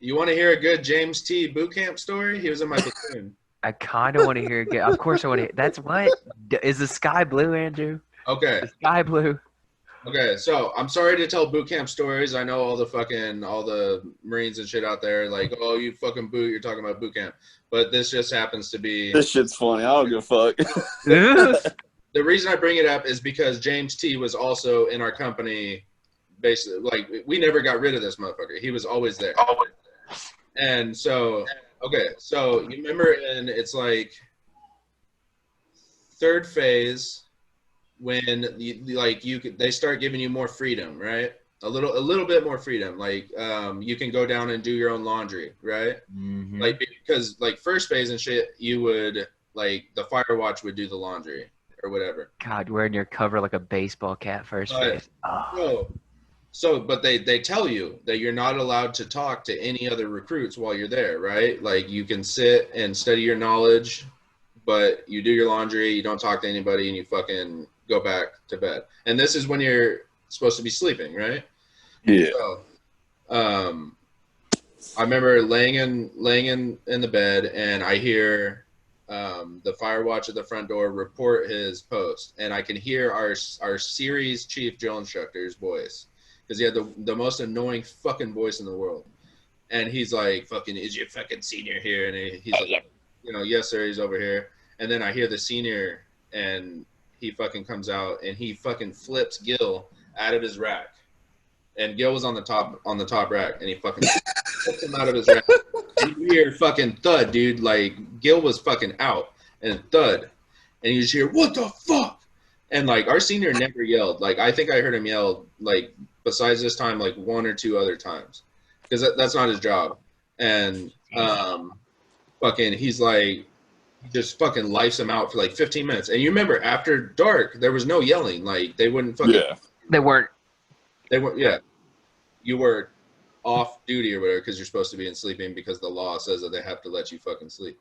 You want to hear a good James T. boot camp story? He was in my platoon. I kind of want to hear it. Of course I want to hear. That's what? Is the sky blue, Andrew? Okay. The sky blue. Okay, so I'm sorry to tell boot camp stories. I know all the Marines and shit out there, like, oh, you fucking boot, you're talking about boot camp. But this just happens to be... This shit's funny. I don't give a fuck. The reason I bring it up is because James T. was also in our company, basically. Like, we never got rid of this motherfucker. He was always there. And so, okay, so you remember, and it's like third phase when they start giving you more freedom, right? A little bit more freedom. Like you can go down and do your own laundry, right? Mm-hmm. Like because like first phase and shit, you would like the fire watch would do the laundry or whatever. God, wearing your cover like a baseball cap first phase. Oh. So, but they tell you that you're not allowed to talk to any other recruits while you're there, right? Like you can sit and study your knowledge, but you do your laundry, you don't talk to anybody, and you fucking go back to bed. And this is when you're supposed to be sleeping, right? Yeah. So, I remember laying in the bed, and I hear the fire watch at the front door report his post, and I can hear our series chief drill instructor's voice. Because he had the most annoying fucking voice in the world. And he's like, fucking, is your fucking senior here? And he's like, yes, sir, he's over here. And then I hear the senior, and he fucking comes out, and he fucking flips Gil out of his rack. And Gil was on the top rack, and he fucking flips him out of his rack. And you hear fucking thud, dude. Like, Gil was fucking out, and thud. And you just hear, what the fuck? And, like, our senior never yelled. Like, I think I heard him yell, like, besides this time, like one or two other times, because that's not his job. And fucking, he's like, just fucking lifes him out for like 15 minutes. And you remember after dark, there was no yelling. Like they wouldn't fucking. Yeah. They weren't. Yeah. You were off duty or whatever because you're supposed to be in sleeping because the law says that they have to let you fucking sleep.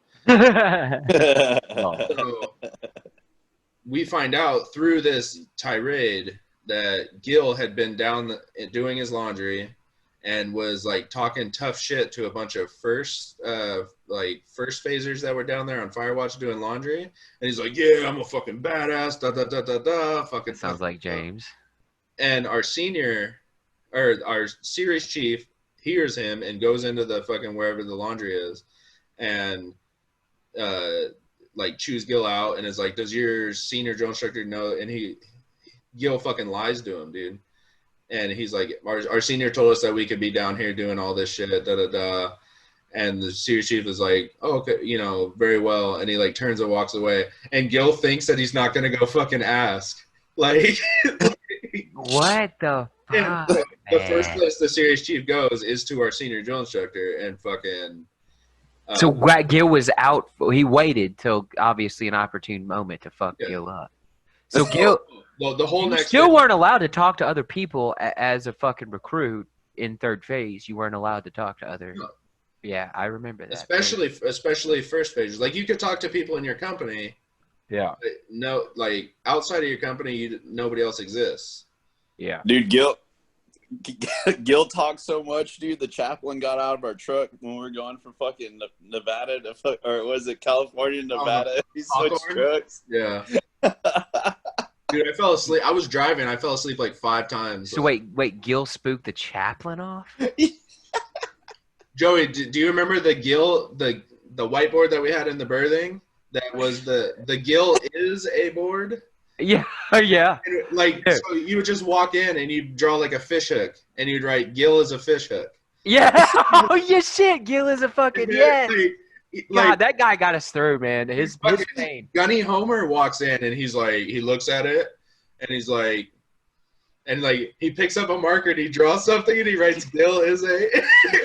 we find out through this tirade that Gil had been down doing his laundry and was like talking tough shit to a bunch of first phasers that were down there on Firewatch doing laundry. And he's like, yeah, I'm a fucking badass, da da da da da. Fucking Sounds like James. And our senior, or our series chief, hears him and goes into the fucking wherever the laundry is, and like chews Gil out and is like, does your senior drill instructor know? And Gil fucking lies to him, dude. And he's like, our senior told us that we could be down here doing all this shit, da da da. And the series chief is like, oh, okay, you know, very well. And he like turns and walks away. And Gil thinks that he's not gonna go fucking ask. Like, What the fuck? the first place the series chief goes is to our senior drill instructor, and fucking. So Gil was out. He waited till obviously an opportune moment to fuck Gil up. So Gil, the whole you next still day, weren't allowed to talk to other people as a fucking recruit in third phase. You weren't allowed to talk to other. No. Yeah, I remember that. especially first pages. Like, you could talk to people in your company. Yeah. But no, like outside of your company, nobody else exists. Yeah. Dude, Gil talked so much, dude. The chaplain got out of our truck when we were going from fucking Nevada to, or was it California, Nevada? He switched trucks. Yeah. Dude, I fell asleep. I was driving. I fell asleep like 5 times. So wait, Gil spooked the chaplain off? Joey, do you remember the Gil, the whiteboard that we had in the birthing? That was the Gil is a board. Yeah, yeah. And like, so you would just walk in and you'd draw like a fish hook, and you'd write Gil is a fish hook. Yeah. Oh yeah, shit. Gil is a fucking yeah. God, that guy got us through, man. His pain. Gunny Homer walks in and he's like, he looks at it and he's like, and like he picks up a marker and he draws something and he writes Gil is a.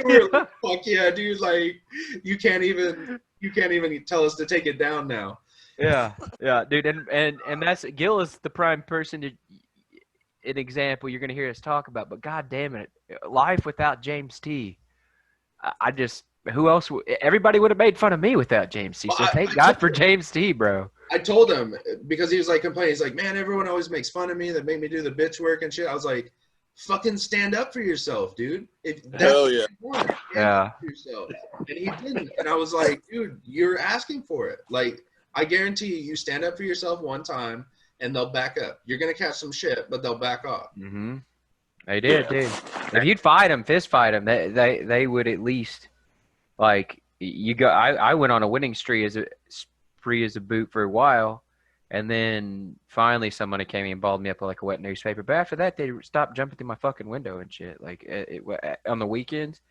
We're like, fuck yeah, dude! Like, you can't even tell us to take it down now. Yeah, yeah, dude, and that's Gil is the prime person to an example you're gonna hear us talk about. But god damn it, life without James T. I just who else? Everybody would have made fun of me without James T. So thank God for James T, bro. I told him because he was like complaining. He's like, man, everyone always makes fun of me that make me do the bitch work and shit. I was like, fucking stand up for yourself, dude. Hell yeah. Yeah. Yourself. And he didn't. And I was like, dude, you're asking for it. Like, I guarantee you stand up for yourself one time and they'll back up. You're going to catch some shit, but they'll back off. Mm-hmm. They did, dude. If you'd fight them, fist fight them, they would at least, like, you go. I went on a winning spree as a boot for a while, and then finally somebody came in and balled me up like a wet newspaper. But after that, they stopped jumping through my fucking window and shit. Like, on the weekends,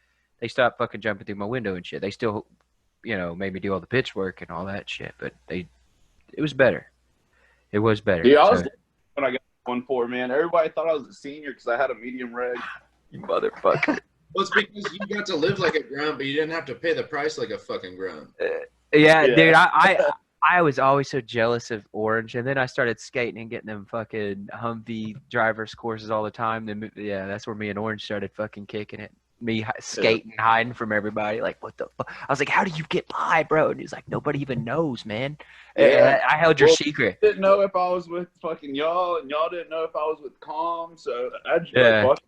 they stopped fucking jumping through my window and shit. They still, made me do all the pitch work and all that shit, but it was better. It was better. Yeah, I was when I got 1-4, man. Everybody thought I was a senior because I had a medium reg. You motherfucker. Well, it's because you got to live like a grunt, but you didn't have to pay the price like a fucking grunt. Yeah, dude, I was always so jealous of Orange, and then I started skating and getting them fucking Humvee drivers courses all the time. Then, yeah, that's where me and Orange started fucking kicking it. Me skating, hiding from everybody. Like, what the fuck? I was like, how do you get by, bro? And he's like, nobody even knows, man. Yeah. I held your secret. I didn't know if I was with fucking y'all, and y'all didn't know if I was with Calm, so I just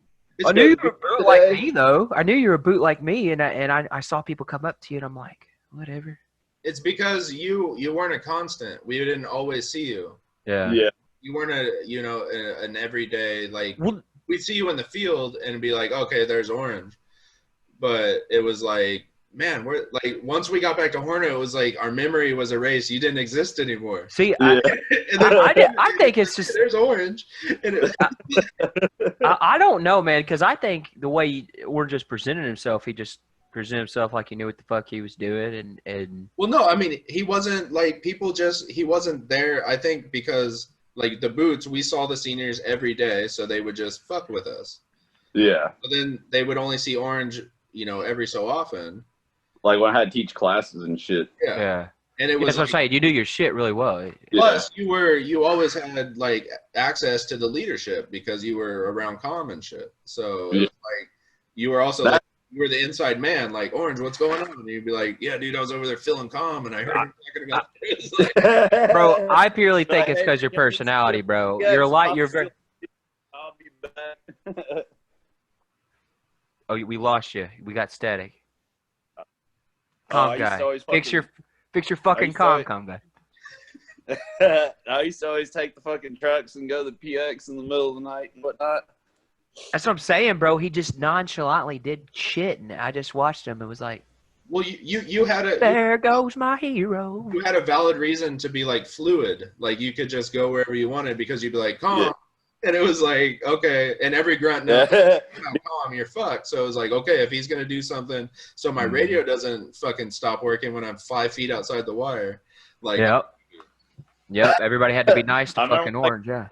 I knew you were a boot like me, though. I knew you were a boot like me, and I saw people come up to you, and I'm like, whatever. It's because you weren't a constant. We didn't always see you. Yeah. You weren't an everyday, like, we'd see you in the field and be like, okay, there's Orange. But it was like, man, we're like, once we got back to Hornet, it was like our memory was erased. You didn't exist anymore. See, I think it's just there's Orange. And I don't know, man, because I think the way Orange just presented himself, he just presented himself like he knew what the fuck he was doing, and well, no, I mean, he wasn't like he wasn't there. I think because like the boots, we saw the seniors every day, so they would just fuck with us. Yeah. But then they would only see Orange, every so often. Like when I had to teach classes and shit. Yeah. And it was that's what I'm saying. You do your shit really well. Plus, you always had like access to the leadership because you were around Calm and shit. So it was like you were also like you were the inside man, like, Orange, what's going on? And you'd be like, yeah, dude, I was over there feeling calm, and I heard him talking about this. Like, Bro, I purely think it's because your personality, bro. You're a lot. You're very. I'll be back. Oh, we lost you. We got static. I Calm used to guy. always Fix your I fucking used to always- calm guy. I used to always take the fucking trucks and go to the PX in the middle of the night and whatnot. That's what I'm saying, bro. He just nonchalantly did shit, and I just watched him. It was like, well, you had there goes my hero. you had a valid reason to be like fluid, like you could just go wherever you wanted because you'd be like calm, Yeah. and it was like okay, and every grunt now calm, you're fucked. So it was like okay, if he's gonna do something, so my radio doesn't fucking stop working when I'm 5 feet outside the wire, like Yep. Everybody had to be nice to I remember, fucking Orange. Yeah.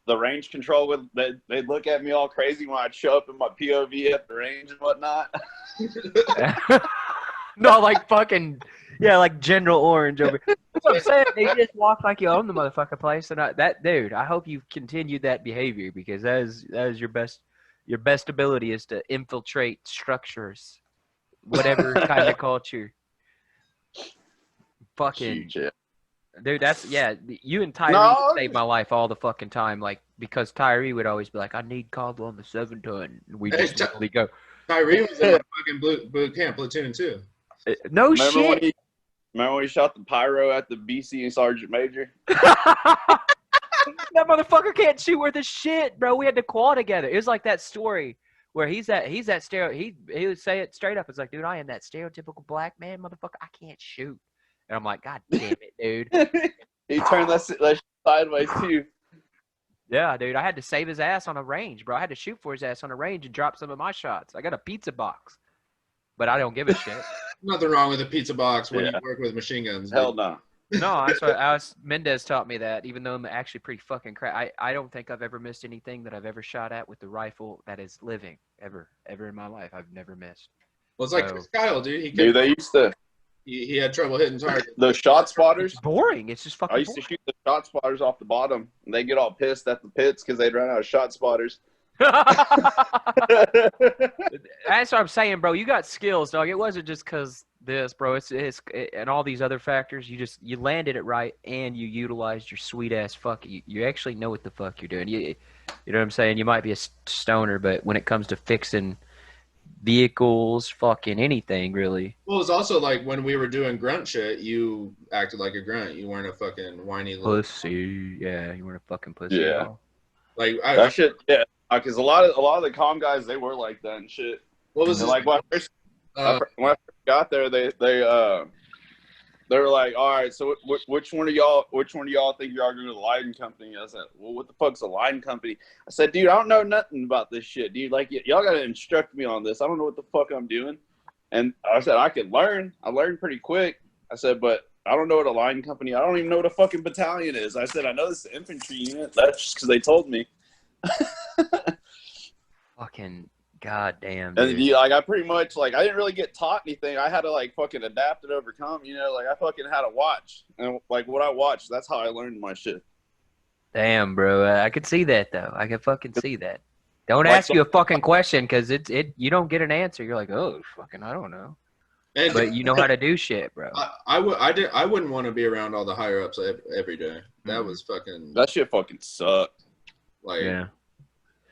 The range control they'd look at me all crazy when I'd show up in my POV at the range and whatnot. No, like fucking, yeah, like General Orange over. That's what I'm saying. They just walk like you own the motherfucking place, and that dude. I hope you continued that behavior because that is your best ability is to infiltrate structures, whatever kind of culture. Fucking Huge, yeah. dude, you and Tyree No. saved my life all the fucking time. Like because Tyree would always be like, "I need Caldwell on the 7-ton." We Hey, just literally go, Tyree was in my fucking boot camp platoon too. "No Remember shit." when he shot the pyro at the BC and Sergeant Major? That motherfucker can't shoot worth a shit, bro. We had to quad together. It was like that story where he's that he would say it straight up. It's like, dude, I am that stereotypical black man, motherfucker. I can't shoot. And I'm like, God damn it, dude. He turned that shit sideways too. Yeah, dude. I had to save his ass on a range, bro. I had to shoot for his ass on a range and drop some of my shots. I got a pizza box, but I don't give a shit. Nothing wrong with a pizza box when Yeah. you work with machine guns. Hell no. No, that's what Mendez taught me that. Even though I'm actually pretty fucking crap, I don't think I've ever missed anything that I've ever shot at with the rifle that is living ever in my life. I've never missed. Well, it's like So- Chris Kyle, dude. Dude, they used to He had trouble hitting targets. the shot spotters. It's boring. It's just fucking. I used to shoot the shot spotters off the bottom, and they get all pissed at the pits because they'd run out of shot spotters. That's what I'm saying, bro. You got skills, dog. It wasn't just because this, bro. It's and all these other factors. You landed it right, and you utilized your sweet ass fuck. You actually know what the fuck you're doing. You know what I'm saying? You might be a stoner, but when it comes to fixing vehicles, fucking anything, really. Well, it's also like when we were doing grunt shit, you acted like a grunt. You weren't a fucking whiny little Pussy. Yeah, you weren't a fucking pussy. Yeah. At all. like. That shit, yeah. Because a lot of the comm guys, they were like that and shit. What was And this? like when I first got there, they were like, all right, so which one of y'all think y'all going to the lighting company? I said, well, what the fuck's a lighting company? I said, dude, I don't know nothing about this shit, dude. Like, y'all got to instruct me on this. I don't know what the fuck I'm doing. And I said, I can learn. I learned pretty quick. I said, but I don't know what a lighting company. I don't even know what a fucking battalion is. I said, I know this is an infantry unit. That's just because they told me. Fucking goddamn. And Dude. yeah, like I pretty much like I didn't really get taught anything. I had to like fucking adapt and overcome. You know, like I fucking had to watch, and like what I watched, that's how I learned my shit. Damn, bro. I could see that though. I could fucking see that. Don't Like ask you a fucking question because you don't get an answer. You're like, oh, fucking, I don't know. And But you know how to do shit, bro. I wouldn't want to be around all the higher ups every day. That was fucking That shit fucking sucked. like. Yeah.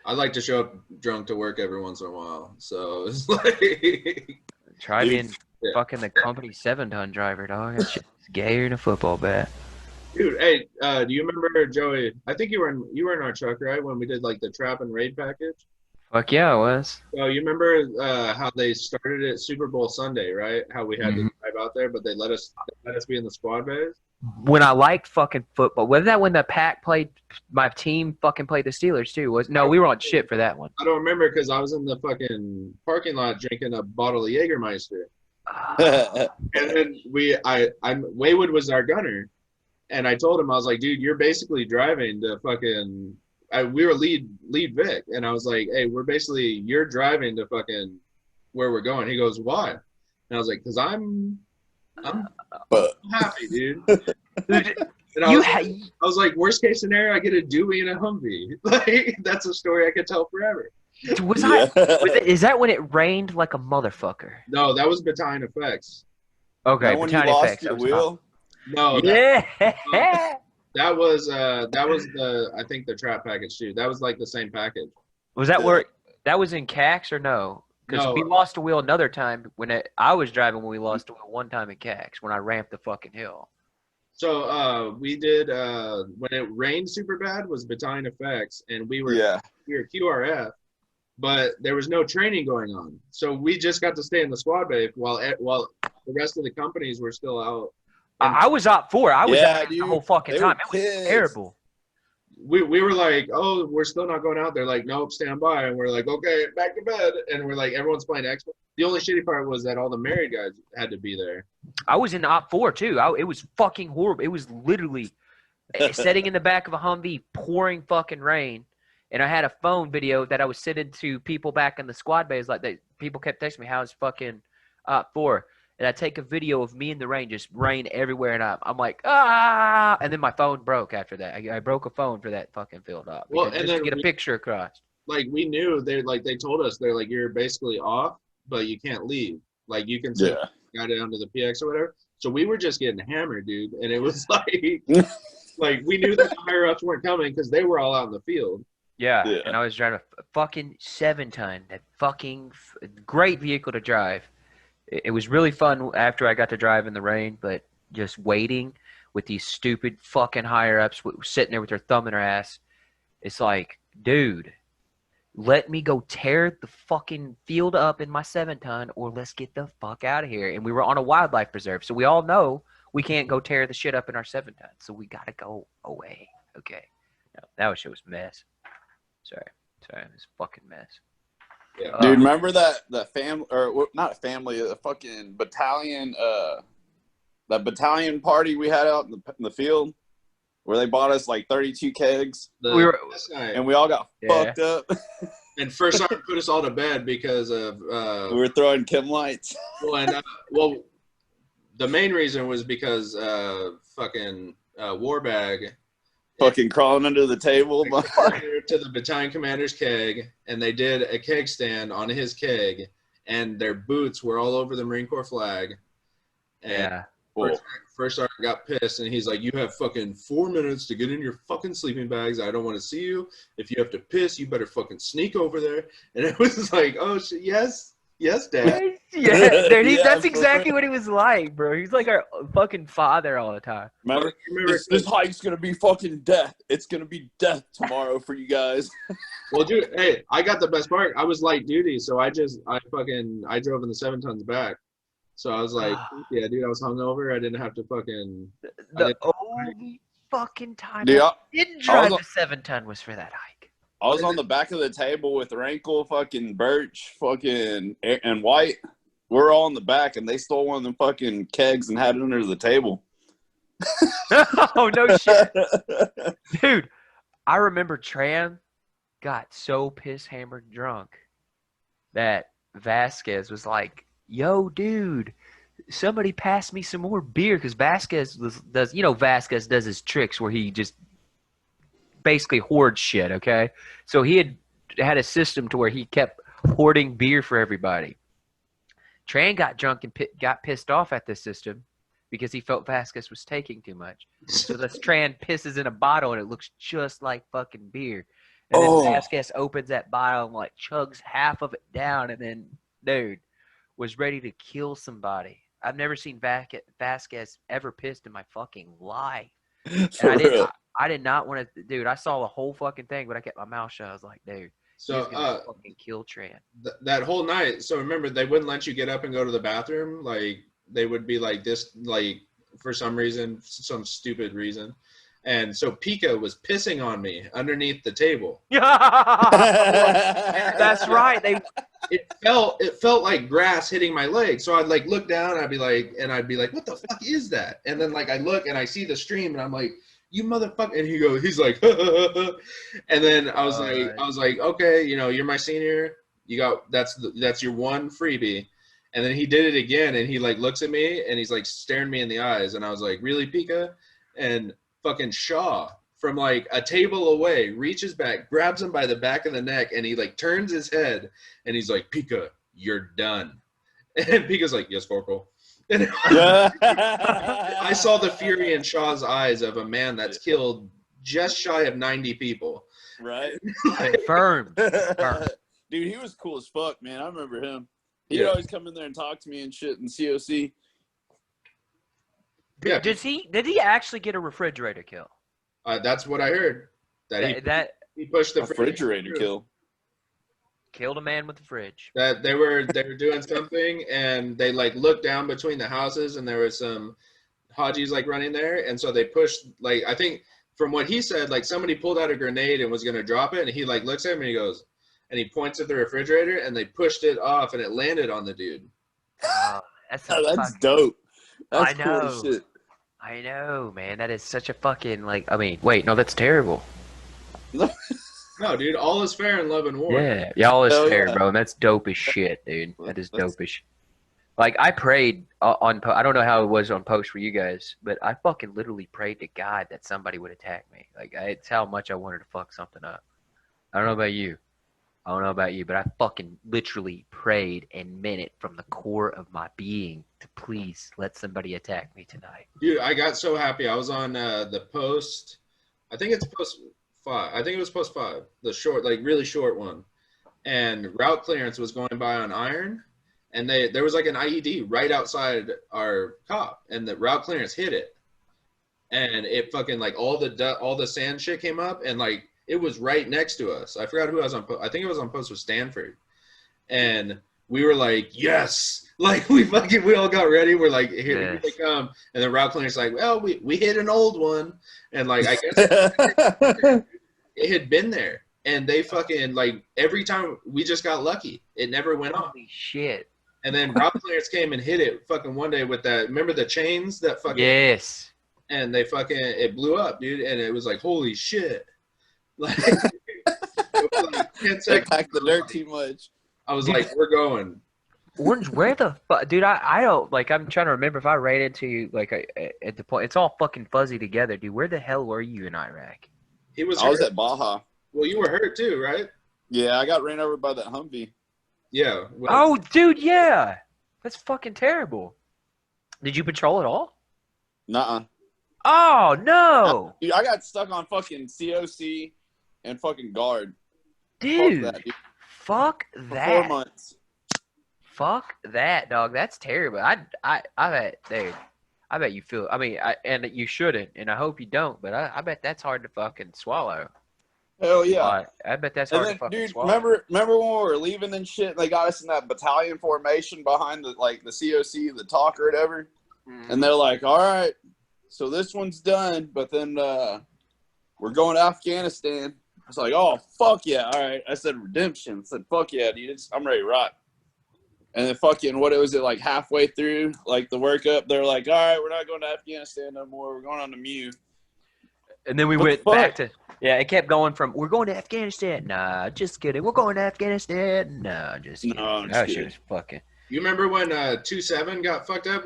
I like to show up drunk to work every once in a while, so it's like. Try being Yeah. fucking the company 7-ton driver, dog. That shit's gayer than a football bat. Dude, hey, do you remember Joey? I think you were in our truck, right? When we did like the trap and raid package. Fuck yeah, it was. So you remember how they started it Super Bowl Sunday, right? How we had to drive out there, but they let us be in the squad bays. When I liked fucking football, wasn't that when the Pack played? My team fucking played the Steelers too. No, we were on shit for that one. I don't remember because I was in the fucking parking lot drinking a bottle of Jägermeister, and then Waywood was our gunner, and I told him I was like, dude, you're basically driving to fucking. We were lead Vic, and I was like, hey, you're driving to fucking where we're going. He goes, why? And I was like, because I'm happy, dude. And I was like, worst case scenario, I get a Dewey and a Humvee. Like that's a story I could tell forever. Was Yeah. is that when it rained like a motherfucker? No, that was Battalion Effects. Okay, That when you Battalion lost Effects. your That was hot. wheel? No, Yeah. uh, that was the I think the trap package too. That was like the same package. Was that Yeah. where that was in Cax or no? Because we No, lost a wheel another time I was driving when we lost a wheel one time in Cax when I ramped the fucking hill. so we did when it rained super bad was Battalion Effects, and Yeah. we were QRF, but there was no training going on. So we just got to stay in the squad bay while the rest of the companies were still out. And I was op 4. I was Yeah, out the dude. whole fucking They were time. It was pissed. terrible. we were like, oh, we're still not going out. They're like, nope, stand by. And we're like, okay, back to bed. And we're like, everyone's playing Xbox. The only shitty part was that all the married guys had to be there. I was in op 4 too. It was fucking horrible. It was literally sitting in the back of a Humvee, pouring fucking rain, and I had a phone video that I was sending to people back in the squad base. Like people kept texting me, "How's fucking op 4?" And I take a video of me in the rain, just rain everywhere, and I'm like, ah! And then my phone broke after that. I broke a phone for that fucking field up. Well, and just then to get a picture across. like we knew they told us they're like, you're basically off, but you can't leave. Like you can send got it onto the PX or whatever. So we were just getting hammered, dude, and it was like we knew that the higher ups weren't coming because they were all out in the field. Yeah, Yeah. and I was driving a fucking 7-ton. That fucking great vehicle to drive. It was really fun after I got to drive in the rain, but just waiting with these stupid fucking higher ups sitting there with their thumb in their ass. It's like, dude, let me go tear the fucking field up in my 7-ton, or let's get the fuck out of here. And we were on a wildlife preserve, so we all know we can't go tear the shit up in our 7-ton, so we gotta go away. Okay, no, that shit was a mess. Sorry, it was a fucking mess. Yeah. Dude, remember that family, or not a family, a fucking battalion, that battalion party we had out in the field where they bought us like 32 kegs and we all got fucked up. And first sergeant put us all to bed because of we were throwing chem lights. Well, the main reason was because fucking Warbag fucking crawling under the table to the battalion commander's keg, and they did a keg stand on his keg, and their boots were all over the Marine Corps flag. And first sergeant got pissed, and he's like, you have fucking 4 minutes to get in your fucking sleeping bags. I don't want to see you. If you have to piss, you better fucking sneak over there. And it was like, oh shit, yes, Dad. That's exactly what he was like, bro. He's like our fucking father all the time. Remember this hike's gonna be fucking death. It's gonna be death tomorrow for you guys. Well, dude, hey, I got the best part. I was light duty, so I drove in the 7-tons back. So I was like, yeah, dude, I was hungover. I didn't have to fucking. The only fucking time dude, I didn't drive the 7-ton was for that hike. I was on the back of the table with Rankle, fucking Birch, fucking and White. We're all in the back, and they stole one of them fucking kegs and had it under the table. Oh, no shit. Dude, I remember Tran got so piss-hammered drunk that Vasquez was like, yo, dude, somebody pass me some more beer, because Vasquez does his tricks where he just basically hoards shit, okay? So he had a system to where he kept hoarding beer for everybody. Tran got drunk and got pissed off at this system because he felt Vasquez was taking too much. So this Tran pisses in a bottle, and it looks just like fucking beer. And then Vasquez opens that bottle and like chugs half of it down, and then, dude, was ready to kill somebody. I've never seen Vasquez ever pissed in my fucking life. And I did not want to, dude. I saw the whole fucking thing, but I kept my mouth shut. I was like, dude, so he's gonna fucking kill Tran. That whole night. So remember, they wouldn't let you get up and go to the bathroom. Like they would be like this, like for some reason, some stupid reason. And so Pika was pissing on me underneath the table. That's right. It felt like grass hitting my leg. So I'd like look down, and I'd be like, what the fuck is that? And then like I look and I see the stream, and I'm like, you motherfucker. And he's like, and then I was like, okay, you're my senior. You got that's your one freebie. And then he did it again, and he like looks at me, and he's like staring me in the eyes, and I was like, really, Pika? And fucking Shaw from like a table away, reaches back, grabs him by the back of the neck, and he like turns his head and he's like, Pika, you're done. And Pika's like, yes, Corporal. And I saw the fury in Shaw's eyes of a man that's killed just shy of 90 people. Right? Confirmed. Dude, he was cool as fuck, man. I remember him. He'd always come in there and talk to me and shit in COC. Yeah. Did he actually get a refrigerator kill? That's what I heard. That he pushed the refrigerator kill. Killed a man with the fridge. That they were doing something, and they like looked down between the houses, and there was some Hajis like running there, and so they pushed, like, I think from what he said, like somebody pulled out a grenade and was gonna drop it, and he like looks at him and he goes, and he points at the refrigerator, and they pushed it off, and it landed on the dude. Oh, that's dope. That's I know. Cool as shit. I know, man. That is such a fucking, like, I mean, wait, no, that's terrible. No, dude, all is fair in love and war. Yeah, y'all is fair, bro. And that's dope as shit, dude. That is dope as shit. Like, I prayed on, I don't know how it was on post for you guys, but I fucking literally prayed to God that somebody would attack me. Like, it's how much I wanted to fuck something up. I don't know about you. But I fucking literally prayed and meant it from the core of my being to please let somebody attack me tonight. Dude, I got so happy. I was on the post. I think it's post 5. I think it was post 5, the short, like really short one. And route clearance was going by on Iron, and there was like an IED right outside our cop, and the route clearance hit it, and it fucking like all the sand shit came up, and like it was right next to us. I forgot who I was on post. I think it was on post with Stanford, and we were like, yes, like we all got ready. We're like, here they come, and then route clearance like, well, we hit an old one, and like I guess it had been there. And they fucking, like, every time we just got lucky. It never went off. Holy shit. And then route clearance came and hit it fucking one day with that. Remember the chains that fucking. Yes. And they fucking, it blew up, dude. And it was like, holy shit. Like, it was like 10 seconds. They packed the dirt too much. I was like, we're going. Orange, where the fuck, dude? I don't, like, I'm trying to remember if I ran into you, like, at the point. It's all fucking fuzzy together, dude. Where the hell were you in Iraq? I was at Baja. Well, you were hurt too, right? Yeah, I got ran over by that Humvee. Yeah. Well, Oh, dude, yeah. That's fucking terrible. Did you patrol at all? Nuh-uh. Oh, no. Dude, I got stuck on fucking COC and fucking guard. Dude, Fuck that, dude. Fuck For that. 4 months. Fuck that, dog. That's terrible. I bet, dude. I bet you feel, I mean, and you shouldn't, and I hope you don't, but I bet that's hard to fucking swallow. Hell yeah. I bet that's hard to fucking dude, swallow. remember when we were leaving and shit, they got us in that battalion formation behind the COC, the talk or whatever, and they're like, all right, so this one's done, but then we're going to Afghanistan. I was like, oh, fuck yeah, all right. I said redemption. I said, fuck yeah, dude, I'm ready to rock. And then fucking, like halfway through, like the workup, they're like, all right, we're not going to Afghanistan no more. We're going on to Mew. And then we went back to, it kept going from, we're going to Afghanistan. Nah, just kidding. We're going to Afghanistan. Nah, just kidding. No, That shit was fucking. You remember when 2-7 got fucked up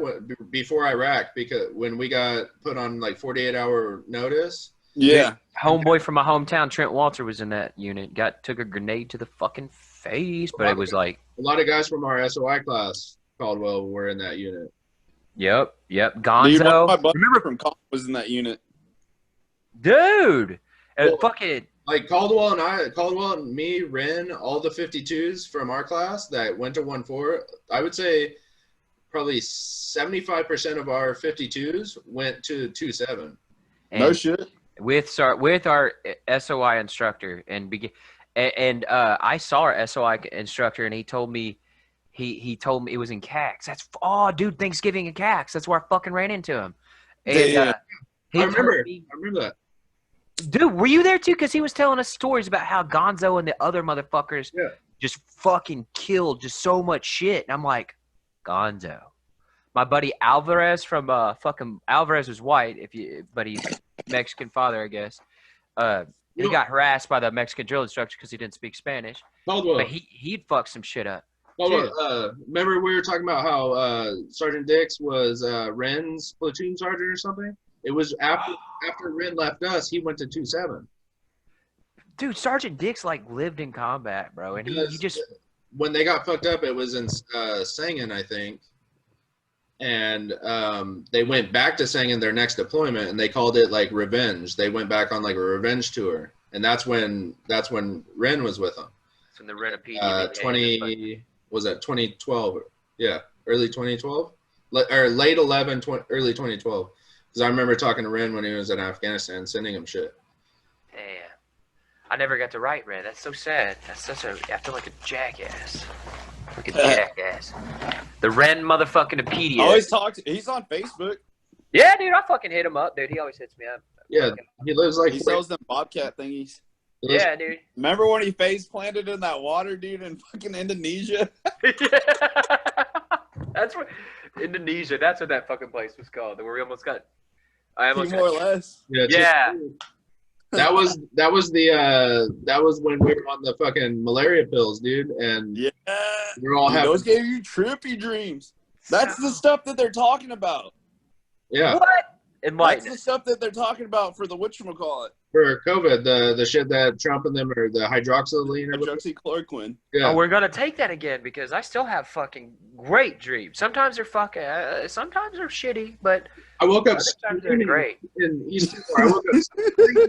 before Iraq, because when we got put on like 48-hour notice? Yeah. Homeboy from my hometown, Trent Walter, was in that unit. Took a grenade to the fucking face, but it was like. A lot of guys from our SOI class, Caldwell, were in that unit. Yep. Gonzo. Dude, my buddy from Colin was in that unit. Dude. Well, fucking. Like Caldwell and me, Ren, all the 52s from our class that went to 1-4, I would say probably 75% of our 52s went to 2-7. No shit. With our SOI instructor and I saw our SOI instructor and he told me he told me it was in CAX. Dude, Thanksgiving in CAX. That's where I fucking ran into him. And I remember that. Dude, were you there too? Because he was telling us stories about how Gonzo and the other motherfuckers just fucking killed just so much shit. And I'm like, Gonzo. My buddy Alvarez from Alvarez was white, but he's Mexican father, I guess. He got harassed by the Mexican drill instructor because he didn't speak Spanish. Caldwell. But he'd fuck some shit up. Caldwell, remember we were talking about how Sergeant Dix was Ren's platoon sergeant or something? It was after Ren left us, he went to 2-7. Dude, Sergeant Dix like lived in combat, bro, and he Because just when they got fucked up, it was in Sangin, I think, and they went back to Sangin their next deployment, and they called it like revenge. They went back on like a revenge tour, and that's when Ren was with them. it's when the Renopedia 20 was that 2012? Yeah, early 2012, or late 11, early 2012. Because I remember talking to Ren when he was in Afghanistan, sending him shit. Damn. I never got to write Ren. That's so sad. That's such a. I feel like a jackass. Like a jackass. The Ren motherfucking Apedia. Always talk to. He's on Facebook. Yeah, dude. I fucking hit him up, dude. He always hits me up. Yeah, he lives like. He sells them bobcat thingies. Yeah, dude. Remember when he face planted in that water, dude, in fucking Indonesia? That's what Indonesia. That's what that fucking place was called. Where we almost got. I almost More or less. Yeah. That was when we were on the fucking malaria pills, dude, and Yeah. we're all Dude, having. those gave you trippy dreams. That's the stuff that they're talking about. Yeah, What? And like, That's the stuff that they're talking about for the whatchamacallit. for COVID, the shit that Trump and them are the hydroxyline. Or whatever. Hydroxychloroquine. Yeah, oh, we're gonna take that again because I still have fucking great dreams. Sometimes they're fucking, sometimes they're shitty, but I woke up other times they're screaming great. in East Timor. I woke up screaming,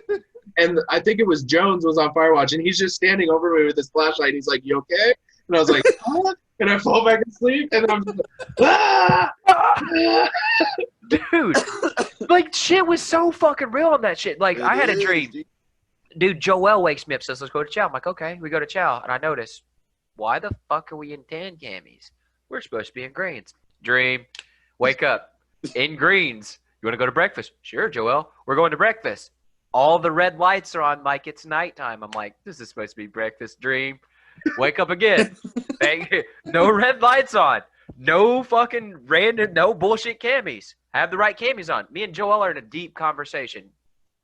and I think it was Jones was on Firewatch, and he's just standing over me with his flashlight. He's like, "You okay?" And I was like, "What?" And I fall back asleep, and I'm just like, "Ah!" Dude, like shit was so fucking real on that shit. Like I had a dream. Dude, Joel wakes me up, says, "Let's go to chow." I'm like, okay, we go to chow. And I notice, why the fuck are we in tan camis? We're supposed to be in greens. Dream. Wake up. In greens. You want to go to breakfast? Sure, Joel. We're going to breakfast. All the red lights are on like it's nighttime. I'm like, this is supposed to be breakfast. Dream. Wake up again. Bang. No red lights on. No fucking random, no bullshit camis. Have the right camis on. Me and Joel are in a deep conversation.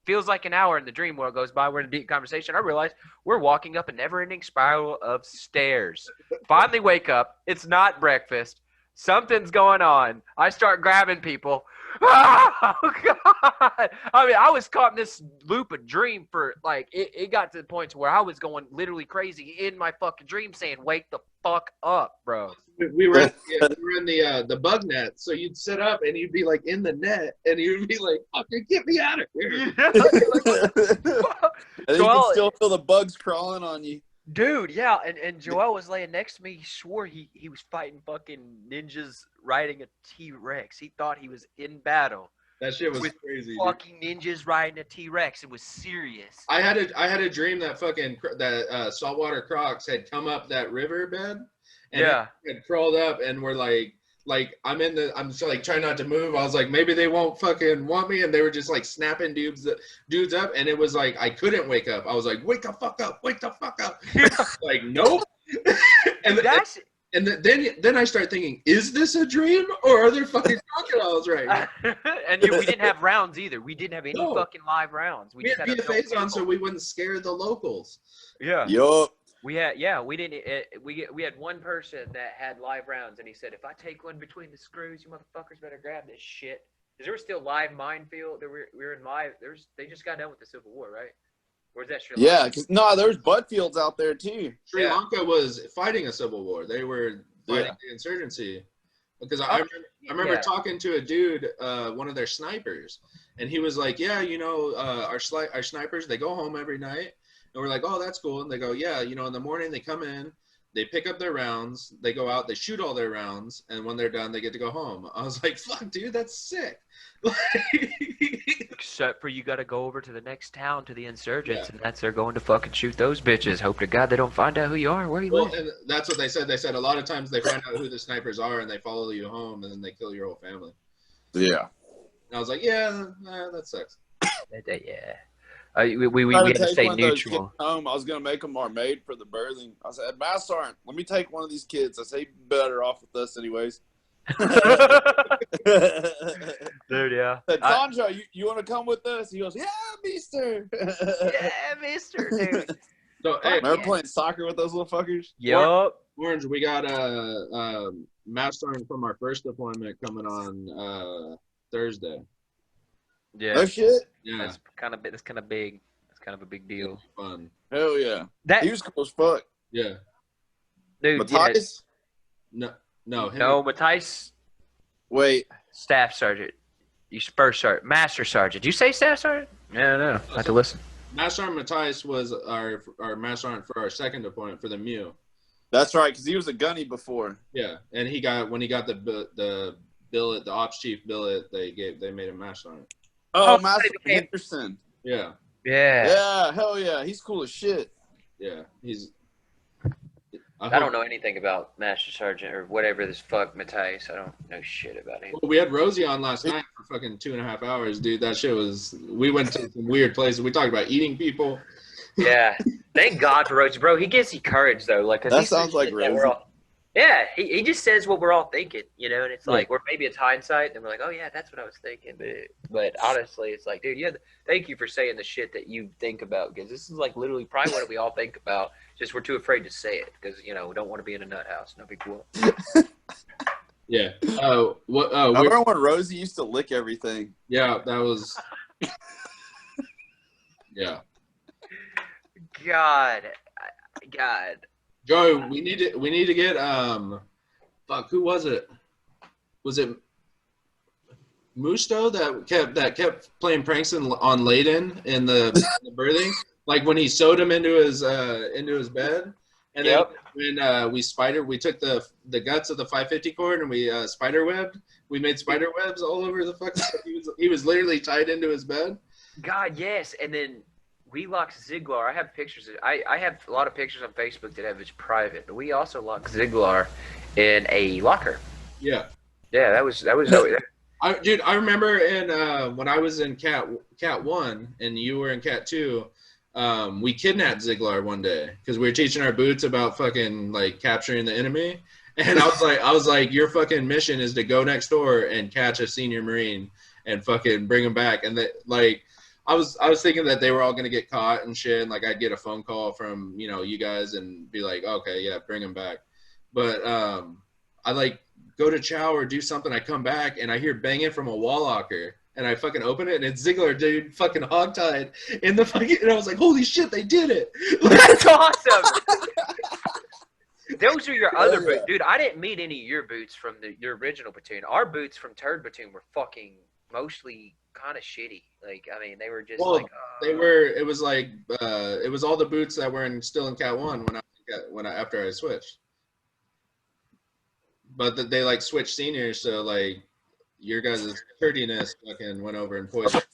Feels like an hour in the dream world goes by. We're in a deep conversation. I realize we're walking up a never-ending spiral of stairs. Finally wake up. It's not breakfast. Something's going on. I start grabbing people. Oh, God. I mean, I was caught in this loop of dream for, like, it got to the point where I was going literally crazy in my fucking dream saying, wake the fuck up, bro. We were in the bug net, so you'd sit up and you'd be like in the net, and you'd be like, "Fucking get me out of here!" And you can still feel the bugs crawling on you. Dude, yeah, and Joel was laying next to me. He swore he was fighting fucking ninjas riding a T-Rex. He thought he was in battle. That shit was with crazy. Fucking ninjas riding a T-Rex. It was serious. I had a dream that saltwater crocs had come up that riverbed, and had crawled up, and were like I'm so like trying not to move. I was like, maybe they won't fucking want me, and they were just like snapping dudes up, and it was like I couldn't wake up. I was like, wake the fuck up, wake the fuck up. Like, nope. And then I start thinking, is this a dream or are there fucking crocodiles right now? And we didn't have rounds either. We didn't have any fucking live rounds. We had BFAs on so we wouldn't scare the locals. Yeah. Yup. We had we had one person that had live rounds, and he said, if I take one between the screws, you motherfuckers better grab this shit. Because there was still live minefield. We were in live. They just got done with the Civil War, right? Or is that Sri Lanka? Yeah, because there's butt fields out there too. Sri Lanka was fighting a civil war. They were fighting the insurgency. Because I remember talking to a dude, one of their snipers, and he was like, "Yeah, our snipers, they go home every night." And we're like, "Oh, that's cool." And they go, "Yeah, in the morning they come in, they pick up their rounds, they go out, they shoot all their rounds, and when they're done, they get to go home." I was like, "Fuck, dude, that's sick." Except for you got to go over to the next town to the insurgents, and they're going to fucking shoot those bitches. Hope to God they don't find out who you are, where you live. And that's what they said. They said a lot of times they find out who the snipers are, and they follow you home, and then they kill your whole family. Yeah. And I was like, yeah, that sucks. Yeah. We had to stay neutral. Home. I was gonna make them our maid for the birthing. I said, Mass Sergeant, let me take one of these kids. I say, you'd be better off with us anyways. Dude, yeah. I said, Conjo, you want to come with us? He goes, yeah, mister. Yeah, mister, dude. So, hey, remember playing soccer with those little fuckers? Yup. Orange, we got a Mass Sergeant from our first deployment coming on Thursday. Yeah, No shit. Yeah, that's kind of big. That's kind of big. That's kind of a big deal. fun. Hell yeah. That He was cool as fuck. Yeah. dude, yeah, Matthias? No, no, him. no, Matthias, Wait. staff sergeant. You first sergeant, master sergeant. Did you say staff sergeant? Yeah, no. I have to listen. Master Sergeant Matthias was our Master Sergeant for our second deployment for the MEU. That's right, because he was a gunny before. Yeah, and when he got the billet, the ops chief billet, they made him Master Sergeant. Oh, Oh, Master he became- Henderson. Yeah, Yeah. Yeah, hell yeah. He's cool as shit. yeah, he's. I don't know anything about Master Sergeant or whatever this fuck Matthias. I don't know shit about him. We had Rosie on last night for fucking 2.5 hours, dude. That shit was. We went to some weird places. We talked about eating people. Yeah. Thank God for Rosie, bro. He gives you courage though. Like 'cause That he says sounds like shit that Rosie. we're all- yeah, he just says what we're all thinking, you know, and it's Yeah. like, or maybe it's hindsight, and we're like, oh yeah, that's what I was thinking. But honestly, it's like, dude, yeah, thank you for saying the shit that you think about, because this is like literally probably what we all think about. Just we're too afraid to say it because we don't want to be in a nut house. No big deal. Yeah. What? I remember when Rosie used to lick everything. Yeah, that was. Yeah. God. Joe, we need to get fuck, who was it? Was it Musto that kept playing pranks on Layden in the birthing? Like when he sewed him into his bed, and then when we took the guts of the 550 cord and we spider webbed. We made spider webs all over the fuck. He was literally tied into his bed. God, yes. And then we locked Ziglar. I have pictures. I have a lot of pictures on Facebook that have it's private, but we also locked Ziglar in a locker. Yeah. Yeah, that was. I remember when I was in Cat 1 and you were in Cat 2, we kidnapped Ziglar one day because we were teaching our boots about fucking like capturing the enemy. And I was like, your fucking mission is to go next door and catch a senior Marine and fucking bring him back. And I was thinking that they were all gonna get caught and shit. And like I'd get a phone call from you guys and be like, okay, yeah, bring him back. But I like go to chow or do something. I come back and I hear banging from a wall locker. And I fucking open it and it's Ziggler, dude, fucking hogtied in the fucking. And I was like, holy shit, they did it. That's awesome. Those are your other boots, dude. I didn't meet any of your boots from your original platoon. Our boots from Third Platoon were fucking mostly kind of shitty. Like, I mean, they were just they were. It was like it was all the boots that were still in Cat 1 after I switched. But they like switched seniors, so like your guys' turdiness fucking went over and poisoned.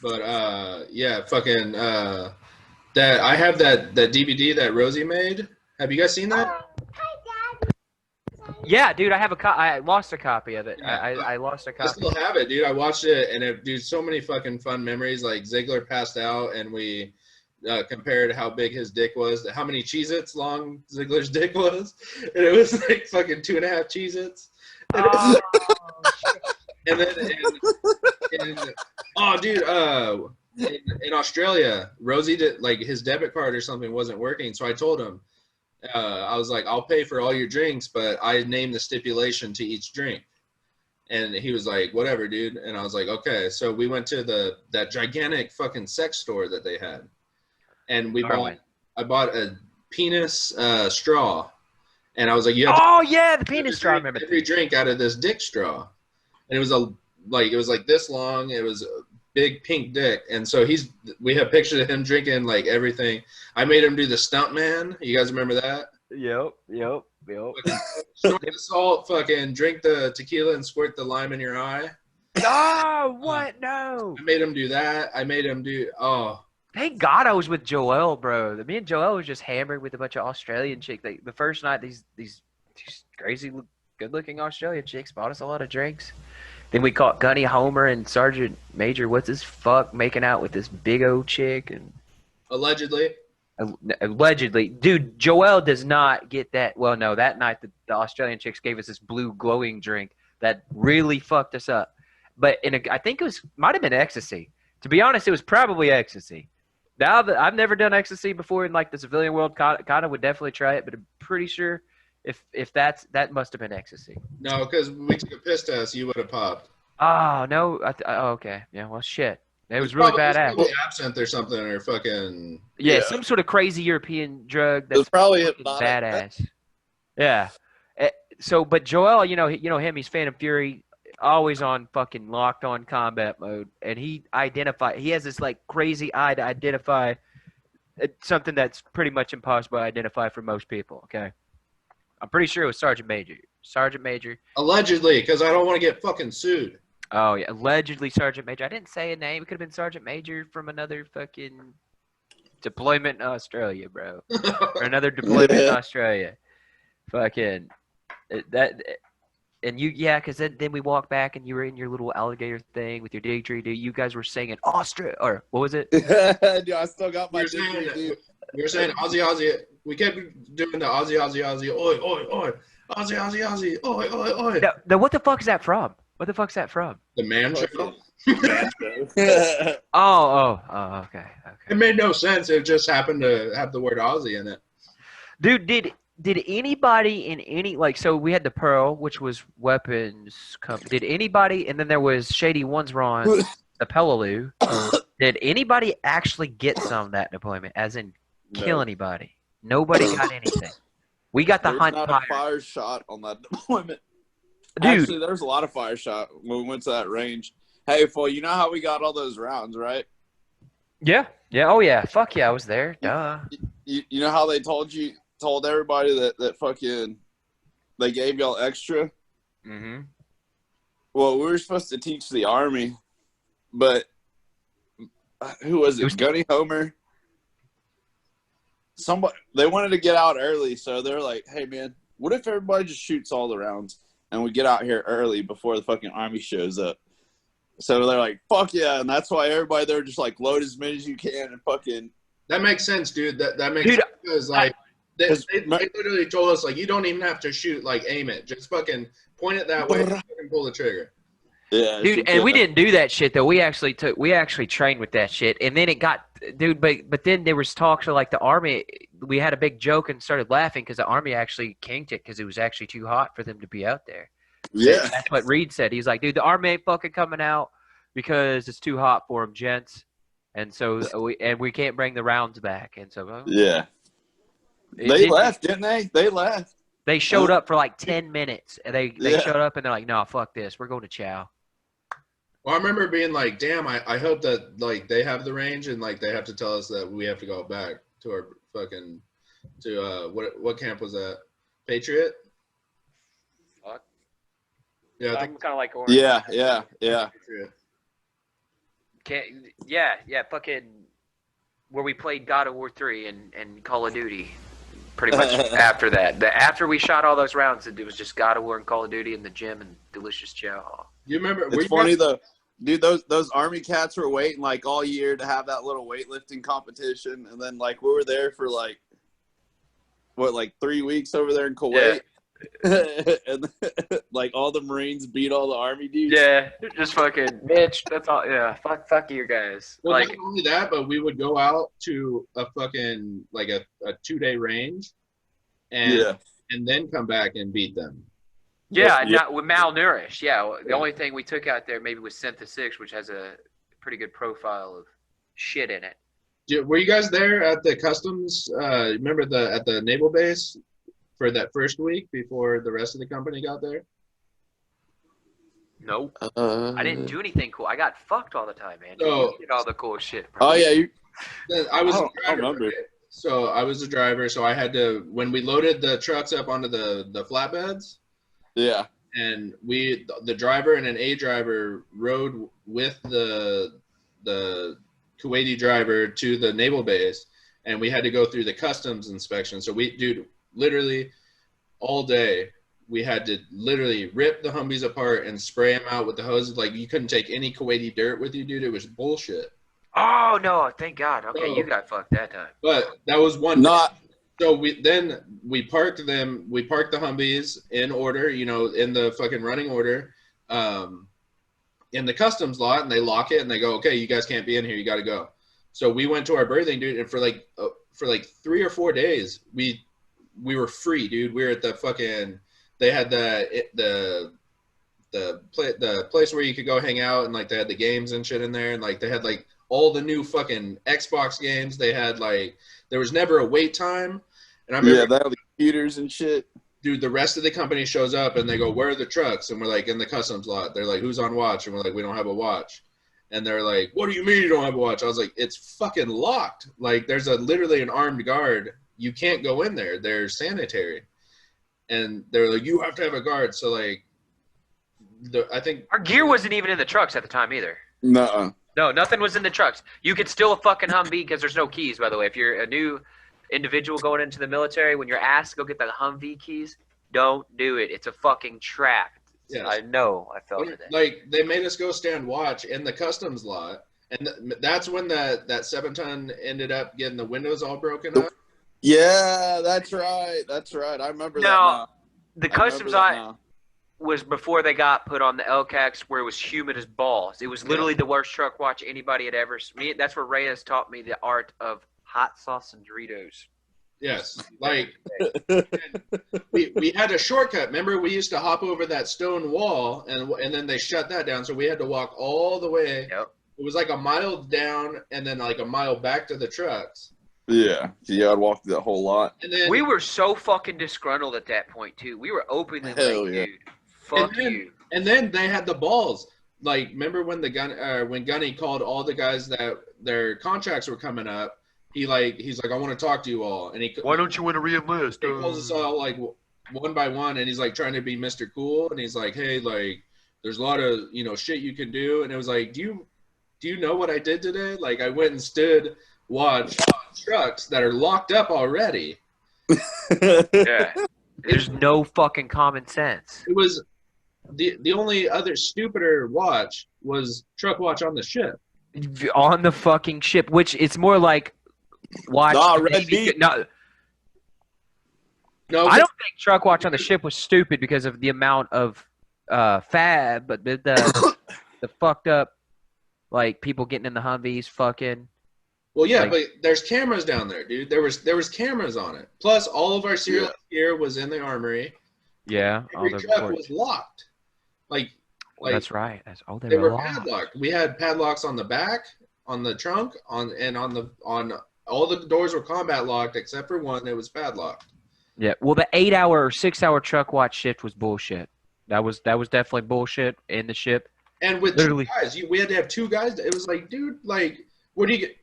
But yeah, fucking that I have that DVD that Rosie made. Have you guys seen that? yeah, dude. I lost a copy of it. Yeah. I lost a I copy. still have it, dude. I watched it and dude, so many fucking fun memories. Like Ziggler passed out and we compared how big his dick was, how many Cheez-Its long Ziggler's dick was, and it was like fucking 2.5 Cheez-Its. And, and then, oh, dude, in Australia, Rosie did like his debit card or something wasn't working, so I told him, I was like, I'll pay for all your drinks, but I named the stipulation to each drink. And he was like, whatever, dude. And I was like, okay. So we went to that gigantic fucking sex store that they had. And I bought a penis straw. And I was like, yeah, the penis straw. I remember every drink out of this dick straw. And it was like this long. It was a big pink dick. And so we have pictures of him drinking like everything. I made him do the stunt man. You guys remember that? Yep. Snort the salt, fucking drink the tequila and squirt the lime in your eye. Oh, what? No. I made him do that. I made him do, Thank God I was with Joel, bro. Me and Joel was just hammered with a bunch of Australian chicks. The first night, these crazy, good-looking Australian chicks bought us a lot of drinks. Then we caught Gunny Homer and Sergeant Major making out with this big old chick. And allegedly. Allegedly. Dude, Joel does not get that. Well, no, that night the Australian chicks gave us this blue glowing drink that really fucked us up. But I think might have been ecstasy. To be honest, it was probably ecstasy. Now that I've never done ecstasy before in like the civilian world, kind of would definitely try it, but I'm pretty sure If that must have been ecstasy. No, because we took a piss test, you would have popped. Oh no. Oh, okay. Yeah. Well, shit. It was really It's badass. probably absinthe or something, or fucking. Yeah, Yeah. some sort of crazy European drug It was that's probably fucking hypnotic. badass. Yeah. So, but Joel, you know him. He's Phantom Fury, always on fucking locked on combat mode, and he has this like crazy eye to identify something that's pretty much impossible to identify for most people. Okay, I'm pretty sure it was Sergeant Major. Sergeant Major. Allegedly, because I don't want to get fucking sued. Oh yeah, allegedly Sergeant Major. I didn't say a name. It could have been Sergeant Major from another fucking deployment in Australia, bro, or another deployment in Australia. Fucking that. And yeah, because then we walked back and you were in your little alligator thing with your dig tree, dude. You guys were singing Austria, or what was it? Dude, I still got my We were saying Aussie, Aussie. We kept doing the Aussie, Aussie, Aussie. Oi, oi, oi. Aussie, Aussie, Aussie. Oi, oi, oi. Now, what the fuck is that from? What the fuck's that from? The man show. Oh, okay. It made no sense. It just happened to have the word Aussie in it. Dude, did anybody in any so we had the Pearl, which was weapons company. Did anybody, and then there was Shady Ones Ron, the Pellaloo. Did anybody actually get some of that deployment? As in kill anybody? Nobody got anything. We got the There's hunt not fire. a fire shot on that deployment. Dude. Actually, there's a lot of fire shot when we went to that range. Hey, fool, you know how we got all those rounds, right? Yeah. Oh yeah. Fuck yeah, I was there. Duh. You know how they told everybody that fucking they gave y'all extra? Mm-hmm. Well, we were supposed to teach the Army, but who was it? Gunny Homer. Somebody, they wanted to get out early, so they're like, hey man, what if everybody just shoots all the rounds and we get out here early before the fucking Army shows up? So they're like, fuck yeah, and that's why everybody there just like load as many as you can and fucking. That makes sense, dude. That makes sense because like they literally told us like you don't even have to shoot, like aim it, just fucking point it that way and fucking pull the trigger. Yeah, dude, and we didn't do that shit though. We actually trained with that shit, and then it got, dude. But then there was talks of like the Army. We had a big joke and started laughing because the Army actually kinked it because it was actually too hot for them to be out there. Yeah, that's what Reed said. He's like, dude, the Army ain't fucking coming out because it's too hot for them, gents. And so we can't bring the rounds back. And so yeah, they left, didn't they? They left. They showed up for like 10 minutes. And they showed up and they're like, no, fuck this. We're going to chow. Well, I remember being like, damn, I hope that like they have the range and like they have to tell us that we have to go back to our fucking what camp was that? Patriot? Fuck. Yeah, I I'm think kind of like Orange. Yeah. Patriot. Yeah, fucking where we played God of War 3 and Call of Duty. Pretty much after that. After we shot all those rounds, it was just God of War and Call of Duty in the gym and delicious chow. You remember? It's funny though, dude. Those Army cats were waiting like all year to have that little weightlifting competition, and then like we were there for like 3 weeks over there in Kuwait, and like all the Marines beat all the Army dudes. Yeah, just fucking Mitch. That's all. Yeah, fuck you guys. Well, like not only that, but we would go out to a fucking like a 2-day range, and then come back and beat them. Yeah, not with malnourished. Yeah, the only thing we took out there maybe was Syntha 6, which has a pretty good profile of shit in it. Were you guys there at the customs? Remember at the naval base for that first week before the rest of the company got there? Nope. I didn't do anything cool. I got fucked all the time, man. So, you did all the cool shit. Bro. Oh yeah, I was. I remember. Right? So I was the driver. So I had to, when we loaded the trucks up onto the flatbeds. Yeah. And the driver and an A driver rode with the Kuwaiti driver to the naval base, and we had to go through the customs inspection. So literally all day we had to literally rip the Humvees apart and spray them out with the hoses. Like you couldn't take any Kuwaiti dirt with you, dude. It was bullshit. Oh no! Thank God. Okay, you got fucked that time. But that was one. So we parked them. We parked the Humvees in order, in the fucking running order, in the customs lot, and they lock it and they go, okay, you guys can't be in here. You got to go. So we went to our berthing, dude, and for like 3 or 4 days, we we were free, dude. We were at the fucking. They had the place where you could go hang out, and like they had the games and shit in there, and like they had like all the new fucking Xbox games. They had like there was never a wait time, and I remember they had the computers and shit. Dude, the rest of the company shows up and they go, "Where are the trucks?" And we're like, "In the customs lot." They're like, "Who's on watch?" And we're like, "We don't have a watch." And they're like, "What do you mean you don't have a watch?" I was like, "It's fucking locked. Like there's literally an armed guard. You can't go in there. They're sanitary." And they're like, "You have to have a guard." So like I think our gear wasn't even in the trucks at the time either. Nuh-uh. No, nothing was in the trucks. You could steal a fucking Humvee because there's no keys, by the way. If you're a new individual going into the military, when you're asked to go get the Humvee keys, don't do it. It's a fucking trap. Yes. I know. I felt it. Like they made us go stand watch in the customs lot, and that's when that 7-ton ended up getting the windows all broken up. Yeah, that's right. That's right. I remember that now. The customs lot was before they got put on the LCAX, where it was humid as balls. It was literally the worst truck watch anybody had ever seen. That's where Reyes taught me the art of hot sauce and Doritos. Yes, like we had a shortcut. Remember, we used to hop over that stone wall, and then they shut that down, so we had to walk all the way. Yep. It was like a mile down, and then like a mile back to the trucks. Yeah, I'd walk that whole lot. And then we were so fucking disgruntled at that point too. We were openly like, dude, fuck you. And then they had the balls. Like, remember when when Gunny called all the guys that their contracts were coming up? He's like, I want to talk to you all. And why don't you want to re-enlist? He calls us all like one by one, and he's like trying to be Mr. Cool, and he's like, hey, like, there's a lot of shit you can do. And it was like, do you know what I did today? Like, I went and stood watch trucks that are locked up already. Yeah, there's no fucking common sense. It was the only other stupider watch was truck watch on the ship. On the fucking ship, which it's more like watch. No, I don't think truck watch on the ship was stupid because of the amount of fab, but the fucked up like people getting in the Humvees, fucking. Well, yeah, but there's cameras down there, dude. There was cameras on it. Plus, all of our serial gear was in the armory. Yeah, every truck was locked. Like that's right. They were padlocked. We had padlocks on the back, on the trunk, on all the doors were combat locked except for one that was padlocked. Yeah. Well, the 8-hour or 6-hour truck watch shift was bullshit. That was definitely bullshit in the ship. And with literally 2 guys, we had to have 2 guys. It was like, dude, like, what do you get?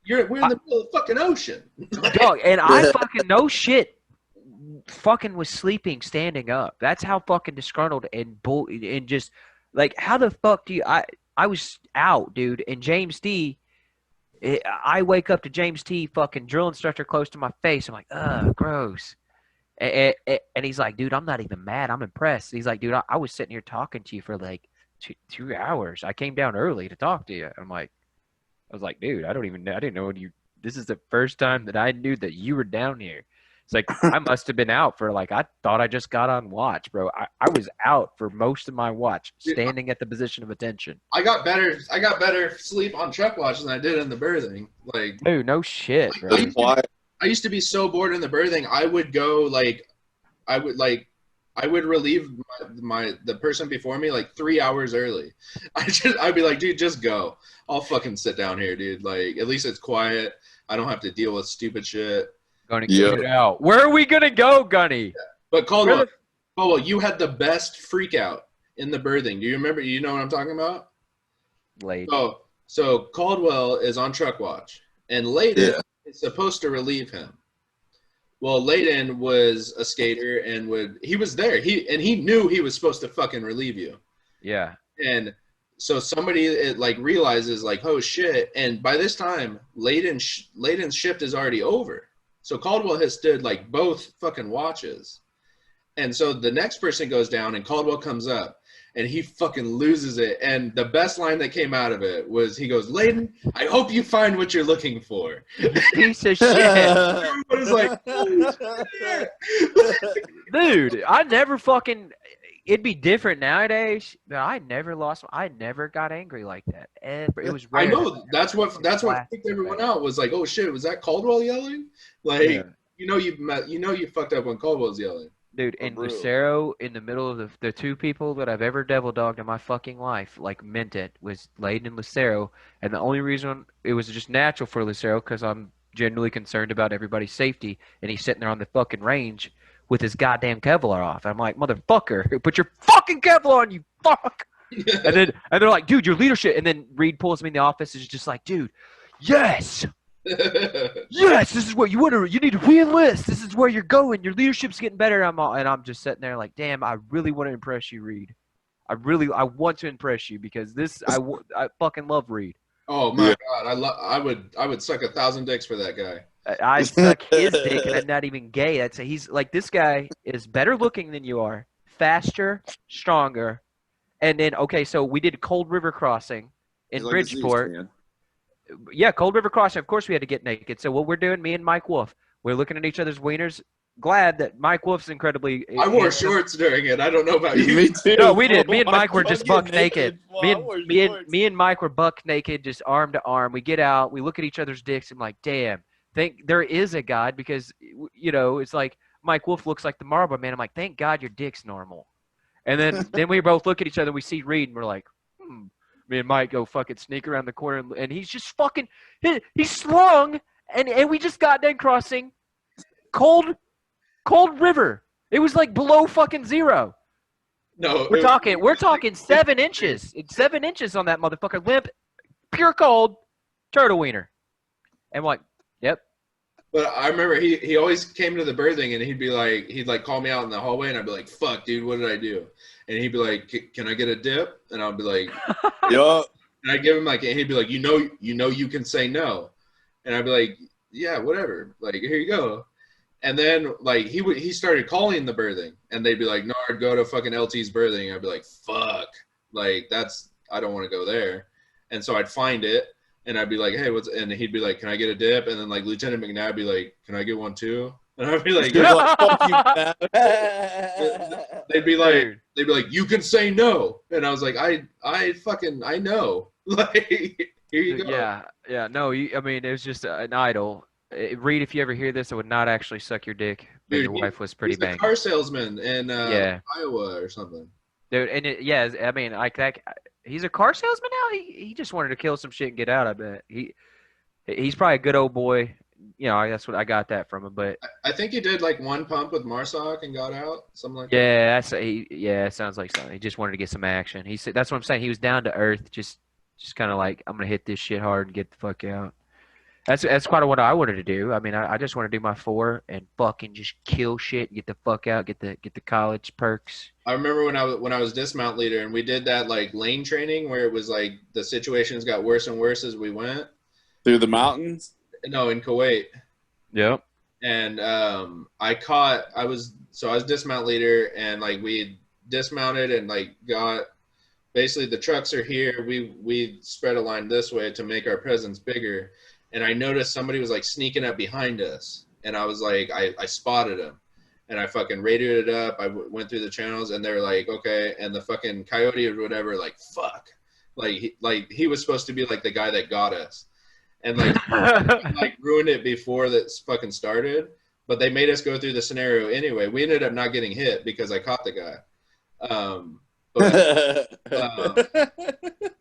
We're in the middle of the fucking ocean. Dog, and I fucking no shit. Fucking was sleeping standing up. That's how fucking disgruntled and just like how the fuck do you? I was out, dude. And James D. I wake up to James T. fucking drill instructor close to my face. I'm like, ugh, gross. And he's like, dude, I'm not even mad. I'm impressed. He's like, dude, I was sitting here talking to you for like 2 hours. I came down early to talk to you. I was like, dude, I didn't know this is the first time that I knew that you were down here. It's like, I must have been out for I thought I just got on watch, bro. I was out for most of my watch, standing at the position of attention. I got better sleep on truck watch than I did in the berthing. Like, dude, no shit, bro. I used to be so bored in the berthing. I would go I would relieve the person before me 3 hours early. I'd be like, dude, just go. I'll fucking sit down here, dude. Like, at least it's quiet. I don't have to deal with stupid shit. Gonna get it out. Where are we gonna go, Gunny? Yeah. But Caldwell, you had the best freak out in the berthing. Do you remember? You know what I'm talking about? Late. So Caldwell is on truck watch, and Layden is supposed to relieve him. Well, Layden was a skater and he was there. He knew he was supposed to fucking relieve you. Yeah. And so somebody realizes oh shit. And by this time, Layden's shift is already over. So Caldwell has stood both fucking watches. And so the next person goes down and Caldwell comes up and he fucking loses it. And the best line that came out of it was he goes, Layden, I hope you find what you're looking for. Piece of shit. Everybody's like, oh, shit. Dude, I never fucking – it'd be different nowadays, but I never got angry like that. Ever. It was rare. I know. That's what picked everyone out was oh, shit, was that Caldwell yelling? you fucked up when Colwell's yelling. Dude, Or in brew. Lucero, in the middle of the two people that I've ever devil dogged in my fucking life, like meant it, was Layden and Lucero. And the only reason it was just natural for Lucero, because I'm genuinely concerned about everybody's safety. And he's sitting there on the fucking range with his goddamn Kevlar off. I'm like, motherfucker, put your fucking Kevlar on, you fuck. And they're like, dude, your leadership. And then Reed pulls me in the office and is just like, dude, yes. Yes, this is what you want to. You need to re-enlist. This is where you're going. Your leadership's getting better. I'm just sitting there like, damn, I really want to impress you, Reed. I want to impress you because I fucking love Reed. Oh my god, I would suck 1,000 dicks for that guy. I suck his dick, and I'm not even gay. He's like, this guy is better looking than you are, faster, stronger, and then okay, so we did Cold River Crossing in He's Bridgeport. Like Yeah, Cold River Crossing. Of course, we had to get naked. So what we're doing, me and Mike Wolf, we're looking at each other's wieners. Glad that Mike Wolf's incredibly. I wore shorts during it. I don't know about you. Me too. No, we did. Me and Mike were just buck Fucking naked. naked. Me and Mike were buck naked, just arm to arm. We get out. We look at each other's dicks. I'm like, damn. Think there is a God because it's like Mike Wolf looks like the Marlboro Man. I'm like, thank God your dick's normal. And then we both look at each other. We see Reed, and we're like, Me and Mike go fucking sneak around the corner, and he's just fucking he's slung, and we just got done crossing cold river. It was like below fucking zero. No, We're talking 7 inches. It's 7 inches on that motherfucker. Limp, pure cold, turtle wiener. And I'm like, yep. But I remember he always came to the birthing and he'd like call me out in the hallway and I'd be like, fuck, dude, what did I do? And he'd be like, can I get a dip? And I'd be like, Yup. and I'd give him like, and he'd be like, you can say no. And I'd be like, yeah, whatever. Like, here you go. And then like he started calling the birthing and they'd be like, no, I'd go to fucking LT's birthing. I'd be like, fuck, like I don't want to go there. And so I'd find it and I'd be like, hey, and he'd be like, can I get a dip? And then like Lieutenant McNabb would be like, can I get one too? And I'd be like, Fuck they'd be like, you can say no. And I was like, I know. Like, here you go. Yeah. No, I mean, it was just an idol. Reed, if you ever hear this, I would not actually suck your dick. But Dude, your wife was pretty he's the banging. car salesman in Yeah. Iowa or something. Dude, and I mean, like that. He's a car salesman now. He just wanted to kill some shit and get out. I bet he's probably a good old boy. That's what I got that from him. But I think he did like one pump with Marsoc and got out, something like that. yeah, it sounds like something. He just wanted to get some action. He said that's what I'm saying. He was down to earth, just kind of like, I'm gonna hit this shit hard and get the fuck out. That's quite what I wanted to do. I mean, I just want to do my 4 and fucking just kill shit, get the fuck out, get the college perks. I remember when I was dismount leader and we did that like lane training where it was like the situations got worse and worse as we went through the mountains. No, in Kuwait. Yep. And I was dismount leader and like we dismounted and like got basically the trucks are here. We spread a line this way to make our presence bigger. And I noticed somebody was like sneaking up behind us. And I was like, I spotted him. And I fucking radioed it up. I went through the channels and they're like, okay. And the fucking coyote or whatever, like, fuck. Like he was supposed to be like the guy that got us. And like ruined it before that fucking started. But they made us go through the scenario anyway. We ended up not getting hit because I caught the guy.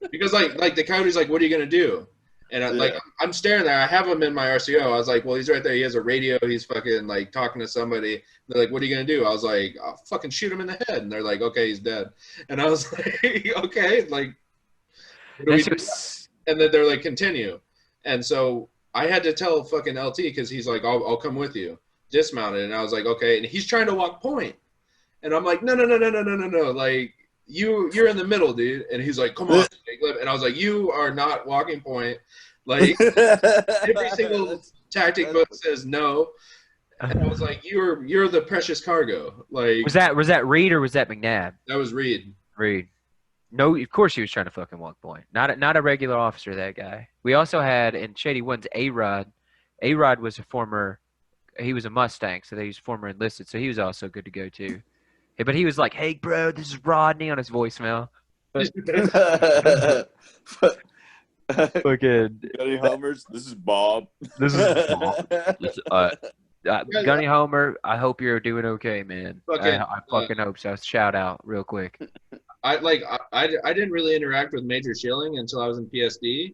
Because like the coyote's like, what are you going to do? And I'm staring there. I have him in my RCO. I was like, well, he's right there. He has a radio. He's fucking like talking to somebody. They're like, what are you going to do? I was like, I'll fucking shoot him in the head. And they're like, okay, he's dead. And I was like, okay, like, and then they're like, continue. And so I had to tell fucking LT because he's like, I'll come with you. Dismounted. And I was like, okay. And he's trying to walk point. And I'm like, no. Like, you're in the middle, dude. And he's like, come on. And I was like, you are not walking point. Like, every single tactic book says no. And I was like, you're the precious cargo. Like, was that Reed or was that McNabb? That was Reed. Reed. No, of course he was trying to fucking walk point. Not a regular officer, that guy. We also had in Shady One's A-Rod. A-Rod was he was a Mustang, so he was former enlisted, so he was also good to go too. Yeah, but he was like, hey, bro, this is Rodney on his voicemail. Fucking Hummers. This is Bob. This is Bob. Yeah, Gunny Homer, I hope you're doing okay, man. fucking. I fucking hope so. Shout out real quick. I didn't really interact with Major Schilling until I was in PSD.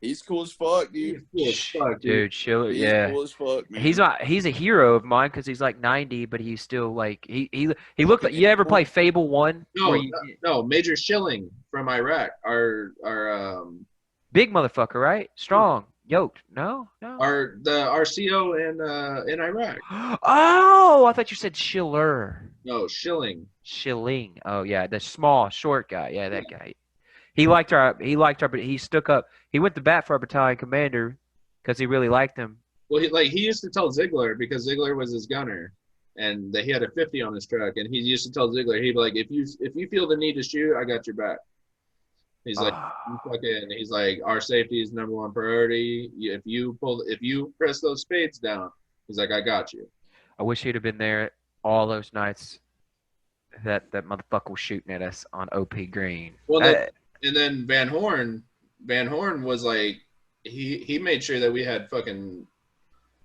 He's cool as fuck, He's dude. cool as fuck, dude. Dude, Schiller, He's yeah. cool as fuck, He's man. not. He's a hero of mine because he's like 90, but he's still like he looked Fucking like. You ever play animal. Fable 1 where No, you no, Major Schilling from Iraq. big motherfucker, right? Strong, yoked. No, no. Our CO in Iraq. Oh, I thought you said Schiller. No, Schilling. Schilling. Oh yeah, the small, short guy. Yeah, Yeah. that guy. He liked our. He liked our. But he stuck up. He went to bat for our battalion commander because he really liked him. Well, he used to tell Ziegler because Ziegler was his gunner, and he had a 50 on his truck, and he used to tell Ziegler, he'd be like, if you feel the need to shoot, I got your back. He's like, you fucking. He's like, our safety is number one priority. If you press those spades down, he's like, I got you. I wish he'd have been there all those nights that motherfucker was shooting at us on OP Green. Well, and then Van Horn was like, he made sure that we had fucking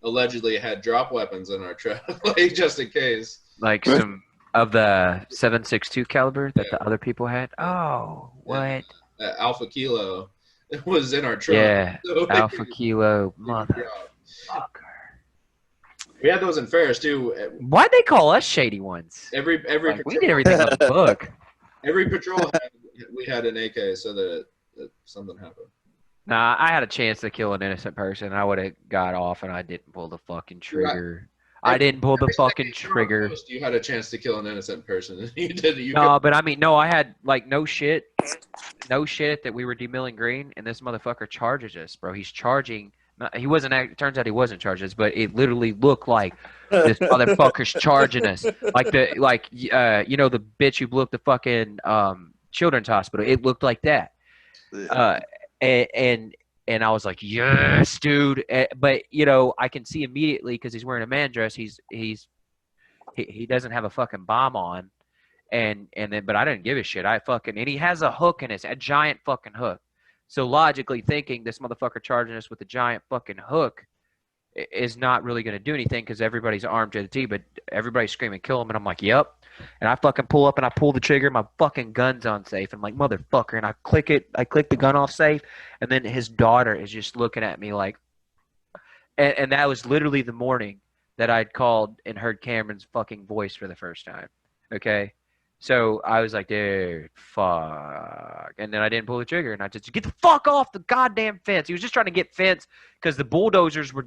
allegedly had drop weapons in our truck, like just in case. Like some of the 7.62 caliber that Yeah. the other people had. Oh, what? Alpha Kilo was in our truck. Yeah, So Alpha Kilo, drop. motherfucker. We had those in Ferris too. Why'd they call us shady ones? Every Like, we patrol, did everything on the book. every patrol we had an AK so that something happened. Nah, I had a chance to kill an innocent person. I would have got off, and I didn't pull the fucking trigger. I didn't pull the Every fucking second you were on trigger. post, you had a chance to kill an innocent person. You did. No, but I mean, no, I had like no shit that we were demilling green, and this motherfucker charges us, bro. He's charging. He wasn't. It turns out he wasn't charging us, but it literally looked like this motherfucker's charging us, like you know the bitch who blew up the fucking children's hospital. It looked like that. And I was like, yes, dude. But you know, I can see immediately because he's wearing a man dress. He doesn't have a fucking bomb on, and then but I didn't give a shit. And he has a hook in a giant fucking hook. So logically thinking, this motherfucker charging us with a giant fucking hook is not really going to do anything because everybody's armed to the T, but everybody's screaming, kill him. And I'm like, yep. And I fucking pull up and I pull the trigger. My fucking gun's on safe. I'm like, motherfucker. And I click it. I click the gun off safe. And then his daughter is just looking at me like, and that was literally the morning that I'd called and heard Cameron's fucking voice for the first time. Okay. So I was like, dude, fuck. And then I didn't pull the trigger, and I just get the fuck off the goddamn fence. He was just trying to get fence because the bulldozers were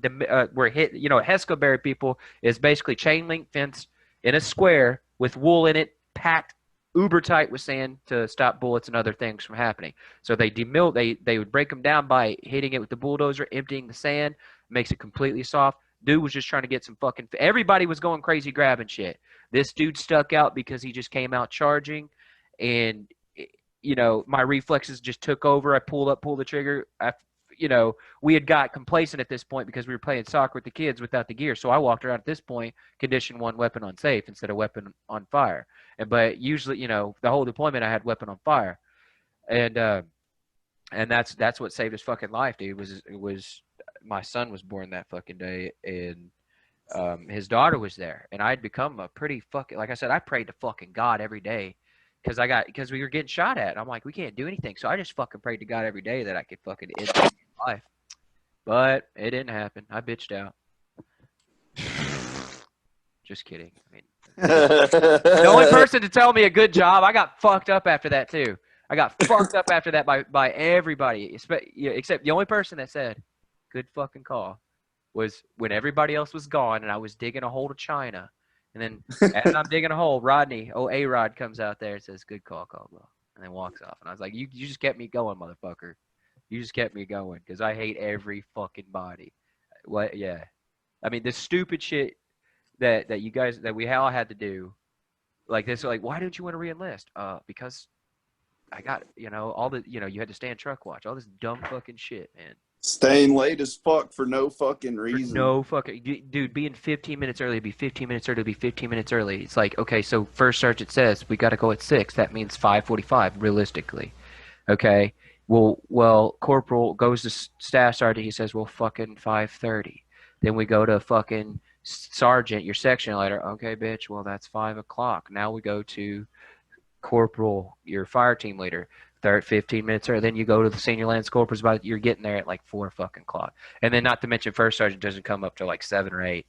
hit. You know, Hescoberry people is basically chain link fence in a square with wool in it, packed uber tight with sand to stop bullets and other things from happening. So they they would break them down by hitting it with the bulldozer, emptying the sand, makes it completely soft. Dude was just trying to get some fucking. Everybody was going crazy grabbing shit. This dude stuck out because he just came out charging, and you know my reflexes just took over. I pulled the trigger. We had got complacent at this point because we were playing soccer with the kids without the gear. So I walked around at this point, condition one weapon on safe instead of weapon on fire. But usually, the whole deployment I had weapon on fire, and that's what saved his fucking life, dude. Was my son was born that fucking day, and his daughter was there, and I'd become a pretty fucking, like I said, I prayed to fucking God every day because we were getting shot at. I'm like, we can't do anything, so I just fucking prayed to God every day that I could fucking end his life. But it didn't happen. I bitched out. Just kidding. I mean, the only person to tell me a good job, I got fucked up after that too. I got fucked up after that by everybody, except the only person that said, good fucking call, was when everybody else was gone and I was digging a hole to China. And then as I'm digging a hole, Rodney, A-Rod comes out there and says, good call, Caldwell. And then walks off. And I was like, you just kept me going, motherfucker. You just kept me going because I hate every fucking body. What? Yeah. I mean, the stupid shit that you guys, that we all had to do, like this, like, why didn't you want to re-enlist? Because I got, all the, you had to stand truck watch, all this dumb fucking shit, man. Staying late as fuck for no fucking reason. For no fucking, dude, being 15 minutes early, be 15 minutes early, be 15 minutes early. It's like, okay, so first sergeant says we got to go at 6. That means 5:45 realistically. Okay. Well, corporal goes to staff sergeant. He says, well, fucking 5:30. Then we go to fucking sergeant, your section leader. Okay, bitch. Well, that's 5 o'clock. Now we go to corporal, your fire team leader. 15 minutes early. Then you go to the senior lance corporals. About you're getting there at like 4 o'clock. And then not to mention first sergeant doesn't come up till like 7 or 8.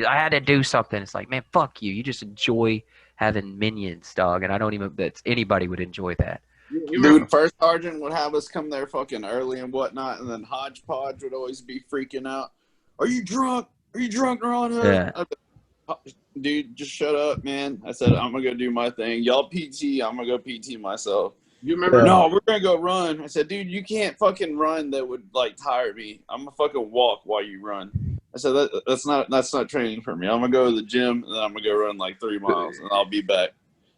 I had to do something. It's like, man, fuck you. You just enjoy having minions, dog. And I don't even bet anybody would enjoy that. Dude, first sergeant would have us come there fucking early and whatnot, and then Hodgepodge would always be freaking out. Are you drunk? Are you drunk, Ron? Dude, just shut up, man. I said, I'm going to go do my thing. Y'all PT, I'm going to go PT myself. You remember? No, we're going to go run. I said, dude, you can't fucking run. That would, like, tire me. I'm going to fucking walk while you run. I said, that's not training for me. I'm going to go to the gym, and then I'm going to go run, like, 3 miles, and I'll be back.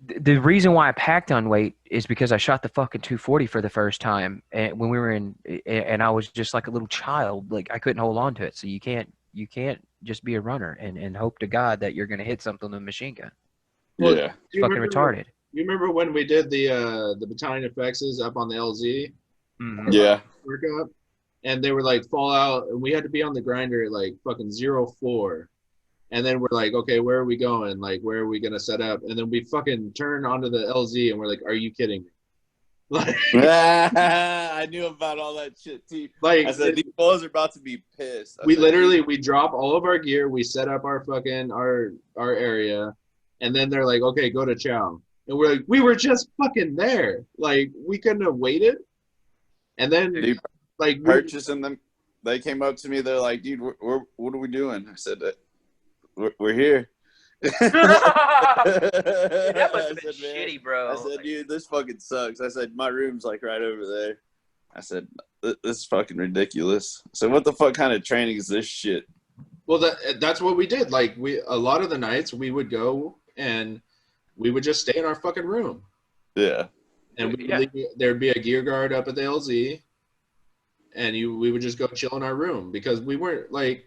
The reason why I packed on weight is because I shot the fucking 240 for the first time, and when we were and I was just like a little child. Like, I couldn't hold on to it. So you can't just be a runner and hope to God that you're going to hit something with a machine gun. Well, yeah. It's fucking retarded. You remember when we did the battalion effects up on the LZ? Mm-hmm. Yeah. Workup, and they were like Fallout, and we had to be on the grinder at like fucking 04. And then we're like, okay, where are we going? Like, where are we going to set up? And then we fucking turn onto the LZ, and we're like, are you kidding me? Like, I knew about all that shit, too. Like, I said, these boys are about to be pissed. We drop all of our gear. We set up our fucking, our area. And then they're like, okay, go to chow. And we're like, we were just fucking there. Like, we couldn't have waited. And then, dude, like, purchasing them, they came up to me. They're like, dude, what are we doing? I said, we're here. That must have been shitty, bro. I said, dude, this fucking sucks. I said, my room's like right over there. I said, this is fucking ridiculous. So what the fuck kind of training is this shit? Well, that's what we did. Like, a lot of the nights we would go and we would just stay in our fucking room. Yeah. And there'd be a gear guard up at the LZ, and we would just go chill in our room because we weren't like,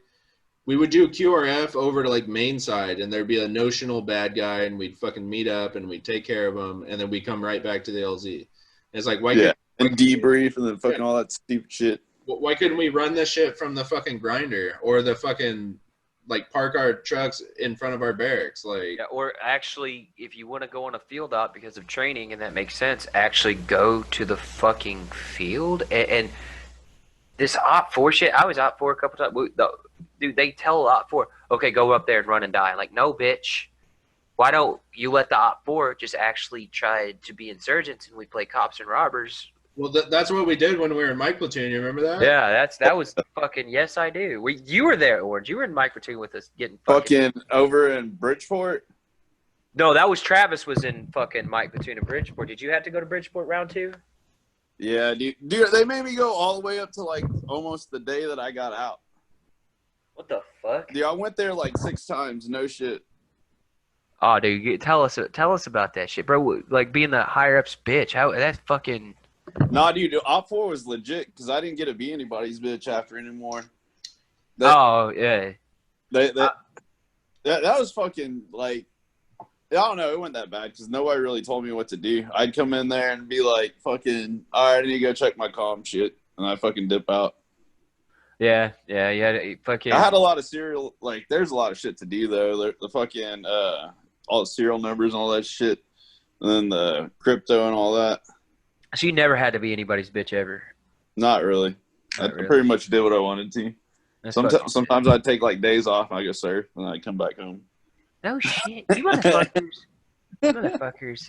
we would do QRF over to like main side, and there'd be a notional bad guy, and we'd fucking meet up and we'd take care of him, and then we come right back to the LZ. And it's like, and debrief and then fucking all that stupid shit. Why couldn't we run this shit from the fucking grinder or the fucking like park our trucks in front of our barracks? Like, yeah, or actually, if you want to go on a field op because of training, and that makes sense, actually go to the fucking field. And this op 4 shit, I was op 4 a couple times. Dude, they tell op 4, okay, go up there and run and die. Like, no, bitch. Why don't you let the op 4 just actually try to be insurgents and we play cops and robbers? Well, that's what we did when we were in Mike Platoon. You remember that? Yeah, that was fucking, yes, I do. You were there, Orange. You were in Mike Platoon with us getting fucking over in Bridgeport? No, that was Travis was in fucking Mike Platoon in Bridgeport. Did you have to go to Bridgeport round 2? Yeah, dude, they made me go all the way up to like almost the day that I got out. What the fuck? Dude, I went there like 6 times. No shit. Oh, dude, tell us about that shit, bro. Like being the higher ups bitch. How that's fucking. Nah, dude, op 4 was legit because I didn't get to be anybody's bitch after anymore. Yeah. That was fucking like, I don't know, it wasn't that bad because nobody really told me what to do. I'd come in there and be like, fucking, all right, I need to go check my comm shit, and I fucking dip out. Yeah, fucking. I had a lot of serial, like, there's a lot of shit to do though. The fucking all the serial numbers and all that shit, and then the crypto and all that. So you never had to be anybody's bitch ever? Not really. I pretty much did what I wanted to. Sometimes I'd take like days off and I go surf and then I'd come back home. No shit. You motherfuckers.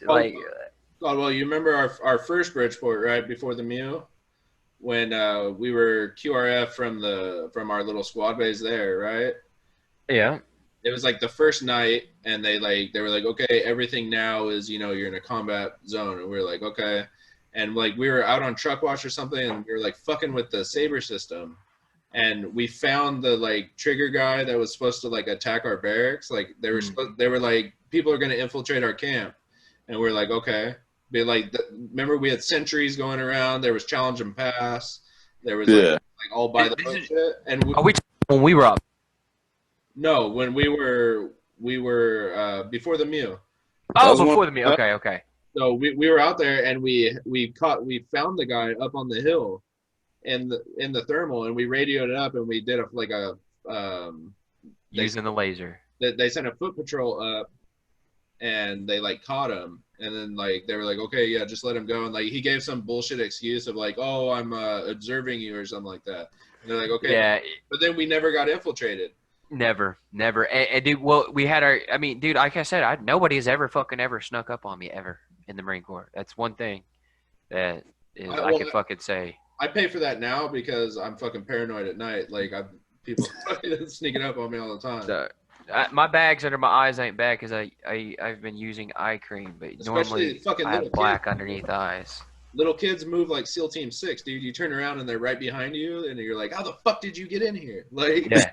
Like. God, well, you remember our first Bridgeport, right, before the Mew? When we were QRF from our little squad base there, right? Yeah. It was like the first night, and they were like, okay, everything now is, you're in a combat zone, and we were like, okay. And like we were out on truck watch or something, and we were like fucking with the saber system, and we found the like trigger guy that was supposed to like attack our barracks. Like they were like, people are gonna infiltrate our camp, and we're like, okay. Be like, remember we had sentries going around. There was challenge and pass. There was like all by the book shit. And when we were up? No, when we were before the Mew. Oh, before the Mew. Okay. So we were out there and we found the guy up on the hill in the thermal, and we radioed it up and we did Using the laser. they sent a foot patrol up, and they like caught him, and then like they were like, okay, yeah, just let him go, and like he gave some bullshit excuse of like, oh, I'm observing you or something like that, and they're like, okay, Yeah, but then we never got infiltrated. never. And dude, well, we had our. I mean, dude, like I said, nobody's ever fucking ever snuck up on me ever in the Marine Corps. That's one thing that is I Well, could fucking say. I pay for that now because I'm fucking paranoid at night. Like people sneaking up on me all the time. My bags under my eyes ain't bad because I've been using eye cream, but Especially normally fucking I little have black kids. underneath eyes. Little kids move like SEAL Team 6, dude. You turn around and they're right behind you, and you're like, how the fuck did you get in here? Like, Yeah.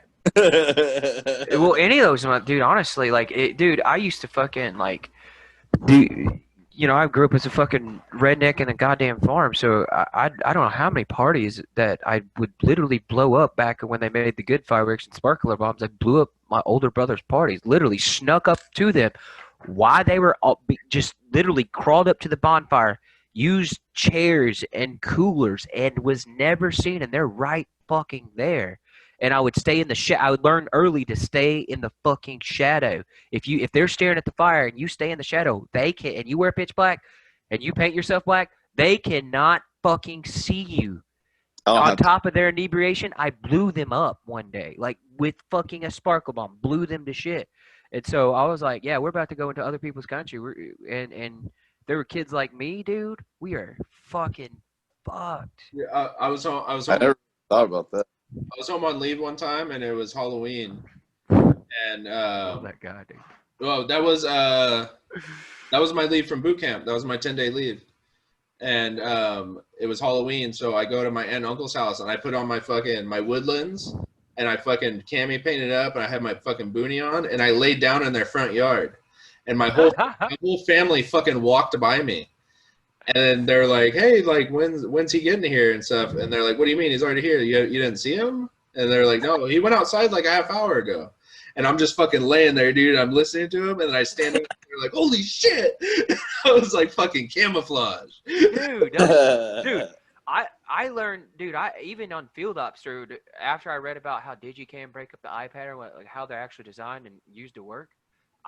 Well, any of those, dude. Honestly, like, dude, I used to fucking like, dude. You know, I grew up as a fucking redneck in a goddamn farm, so I don't know how many parties that I would literally blow up back when they made the good fireworks and sparkler bombs. I blew up my older brother's parties, literally snuck up to them while they were just literally crawled up to the bonfire, used chairs and coolers, and was never seen, and they're right fucking there. And I would stay in the I would learn early to stay in the fucking shadow. If they're staring at the fire and you stay in the shadow, they can, and you wear pitch black and you paint yourself black, they cannot fucking see you. On top of their inebriation, I blew them up one day, like with fucking a sparkle bomb, blew them to shit. And so I was like, yeah, we're about to go into other people's country. And there were kids like me, dude. We are fucking fucked. yeah, I was home. I never thought about that. I was home on leave one time, and it was Halloween, and Love that guy, dude. well, that was my leave from boot camp. That was my 10-day leave, and it was Halloween, so I go to my aunt and uncle's house, and I put on my woodlands, and I fucking cami painted up, and I had my fucking boonie on, and I laid down in their front yard, and my whole family fucking walked by me. And then they're like, hey, like, when's he getting here and stuff? And they're like, what do you mean? He's already here. You didn't see him? And they're like, no, he went outside like a half hour ago. And I'm just fucking laying there, dude. I'm listening to him, and then I stand up, and they're like, holy shit. I was like fucking camouflage. Dude, I learned, dude, even on field ops, dude, after I read about how Digicam break up the eye pattern, like how they're actually designed and used to work,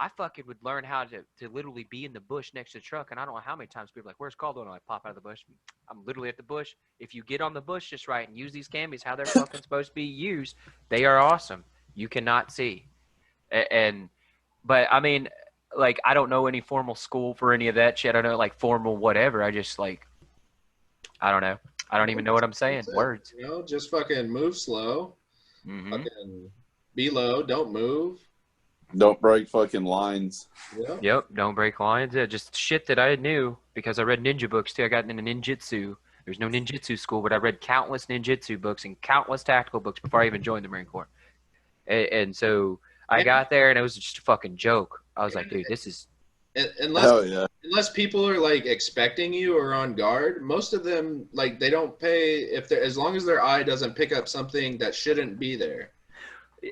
I fucking would learn how to literally be in the bush next to the truck. And I don't know how many times people are like, where's Caldo? And I pop out of the bush. I'm literally at the bush. If you get on the bush just right and use these camis how they're fucking supposed to be used, they are awesome. You cannot see. But I mean, like, I don't know any formal school for any of that shit. I don't know, like, formal whatever. I just, like, I don't know. I don't even know what I'm saying. Words. You know, just fucking move slow. Mm-hmm. Fucking be low. Don't move. Don't break fucking lines. Yeah. Yep, don't break lines. Yeah, just shit that I knew because I read ninja books too. I got into ninjutsu. There's no ninjutsu school, but I read countless ninjutsu books and countless tactical books before I even joined the Marine Corps. And so I got there, and it was just a fucking joke. I was like, dude, this is... Unless people are like expecting you or on guard, most of them, like, they don't pay as long as their eye doesn't pick up something that shouldn't be there.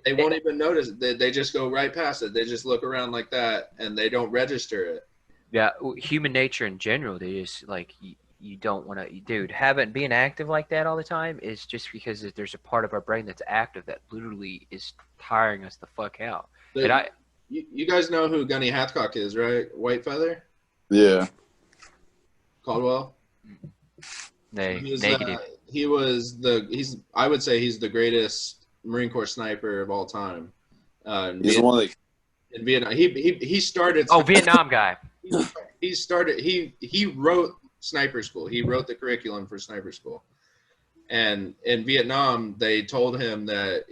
They won't even notice it. They just go right past it. They just look around like that, and they don't register it. Yeah, human nature in general, they just, like, you don't want to... Dude, being active like that all the time is just because there's a part of our brain that's active that literally is tiring us the fuck out. You guys know who Gunny Hathcock is, right? White Feather? Yeah. Caldwell? Negative. I would say he's the greatest Marine Corps sniper of all time. He's the one that in Vietnam. He started. Oh, Vietnam guy. He wrote sniper school. He wrote the curriculum for sniper school. And in Vietnam, they told him that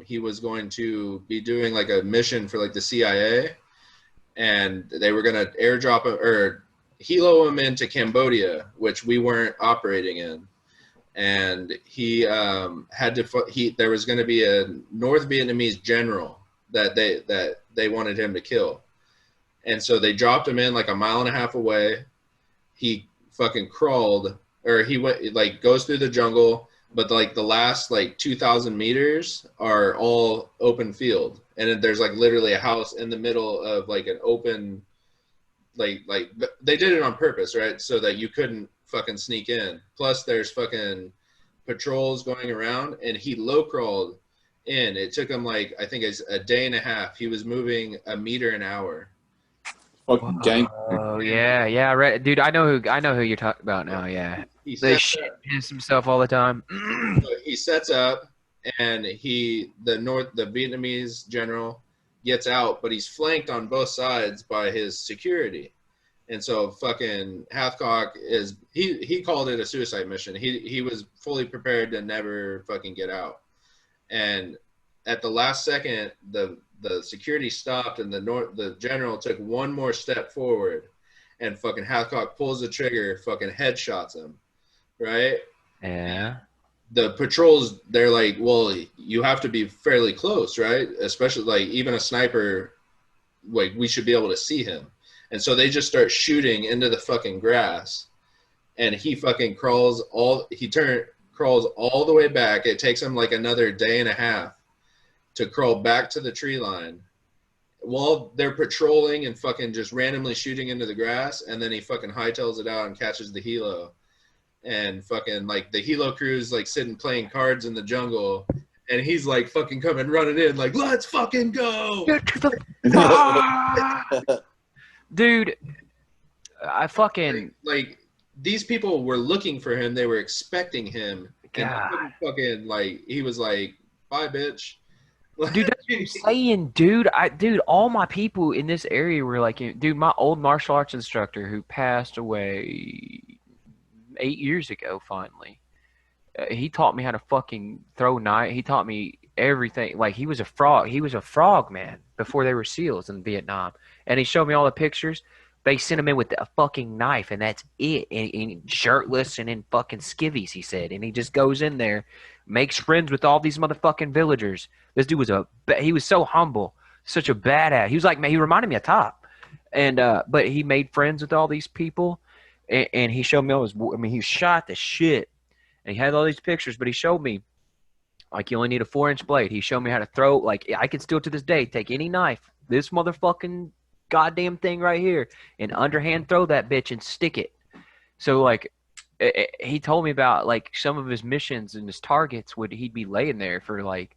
he was going to be doing like a mission for like the CIA, and they were going to airdrop him or helo him into Cambodia, which we weren't operating in. And he there was going to be a North Vietnamese general that they wanted him to kill. And so they dropped him in like a mile and a half away. He fucking crawled, or he went, like, goes through the jungle, but like the last like 2,000 meters are all open field. And there's like literally a house in the middle of like an open, like they did it on purpose, right? So that you couldn't fucking sneak in. Plus there's fucking patrols going around, and he low crawled in. It took him like, I think it's a day and a half. He was moving a meter an hour. Fucking gang. Oh yeah, yeah, dude. I know who you're talking about now. Yeah, He they sets shit up, piss himself all the time. he sets up, and the Vietnamese general gets out, but he's flanked on both sides by his security. And so fucking Hathcock he called it a suicide mission. He was fully prepared to never fucking get out. And at the last second, the security stopped, and the general took one more step forward, and fucking Hathcock pulls the trigger, fucking headshots him, right? Yeah. The patrols, they're like, well, you have to be fairly close, right? Especially like even a sniper, like we should be able to see him. And so they just start shooting into the fucking grass, and he fucking crawls all the way back. It takes him like another day and a half to crawl back to the tree line while they're patrolling and fucking just randomly shooting into the grass. And then he fucking hightails it out and catches the helo. And fucking like the helo crew's like sitting playing cards in the jungle, and he's like fucking coming running in like, let's fucking go. Get to the dude. I fucking like these people were looking for him. They were expecting him. And God. fucking like he was like, bye bitch. Dude, that's what I'm saying, dude. Dude, all my people in this area were like, dude, my old martial arts instructor who passed away 8 years ago, finally. He taught me how to fucking throw knife. He taught me everything. Like he was a frog. He was a frog man before they were SEALs in Vietnam. And he showed me all the pictures. They sent him in with a fucking knife, and that's it. And shirtless and in fucking skivvies, he said. And he just goes in there, makes friends with all these motherfucking villagers. This dude was he was so humble, such a badass. He was like, man, he reminded me of Top. And but he made friends with all these people, and he showed me all his. I mean, he shot the shit, and he had all these pictures. But he showed me, like, you only need a 4-inch blade. He showed me how to throw. Like, I can still to this day take any knife, this motherfucking goddamn thing right here, and underhand throw that bitch and stick it. So like he told me about like some of his missions and his targets he'd be laying there for like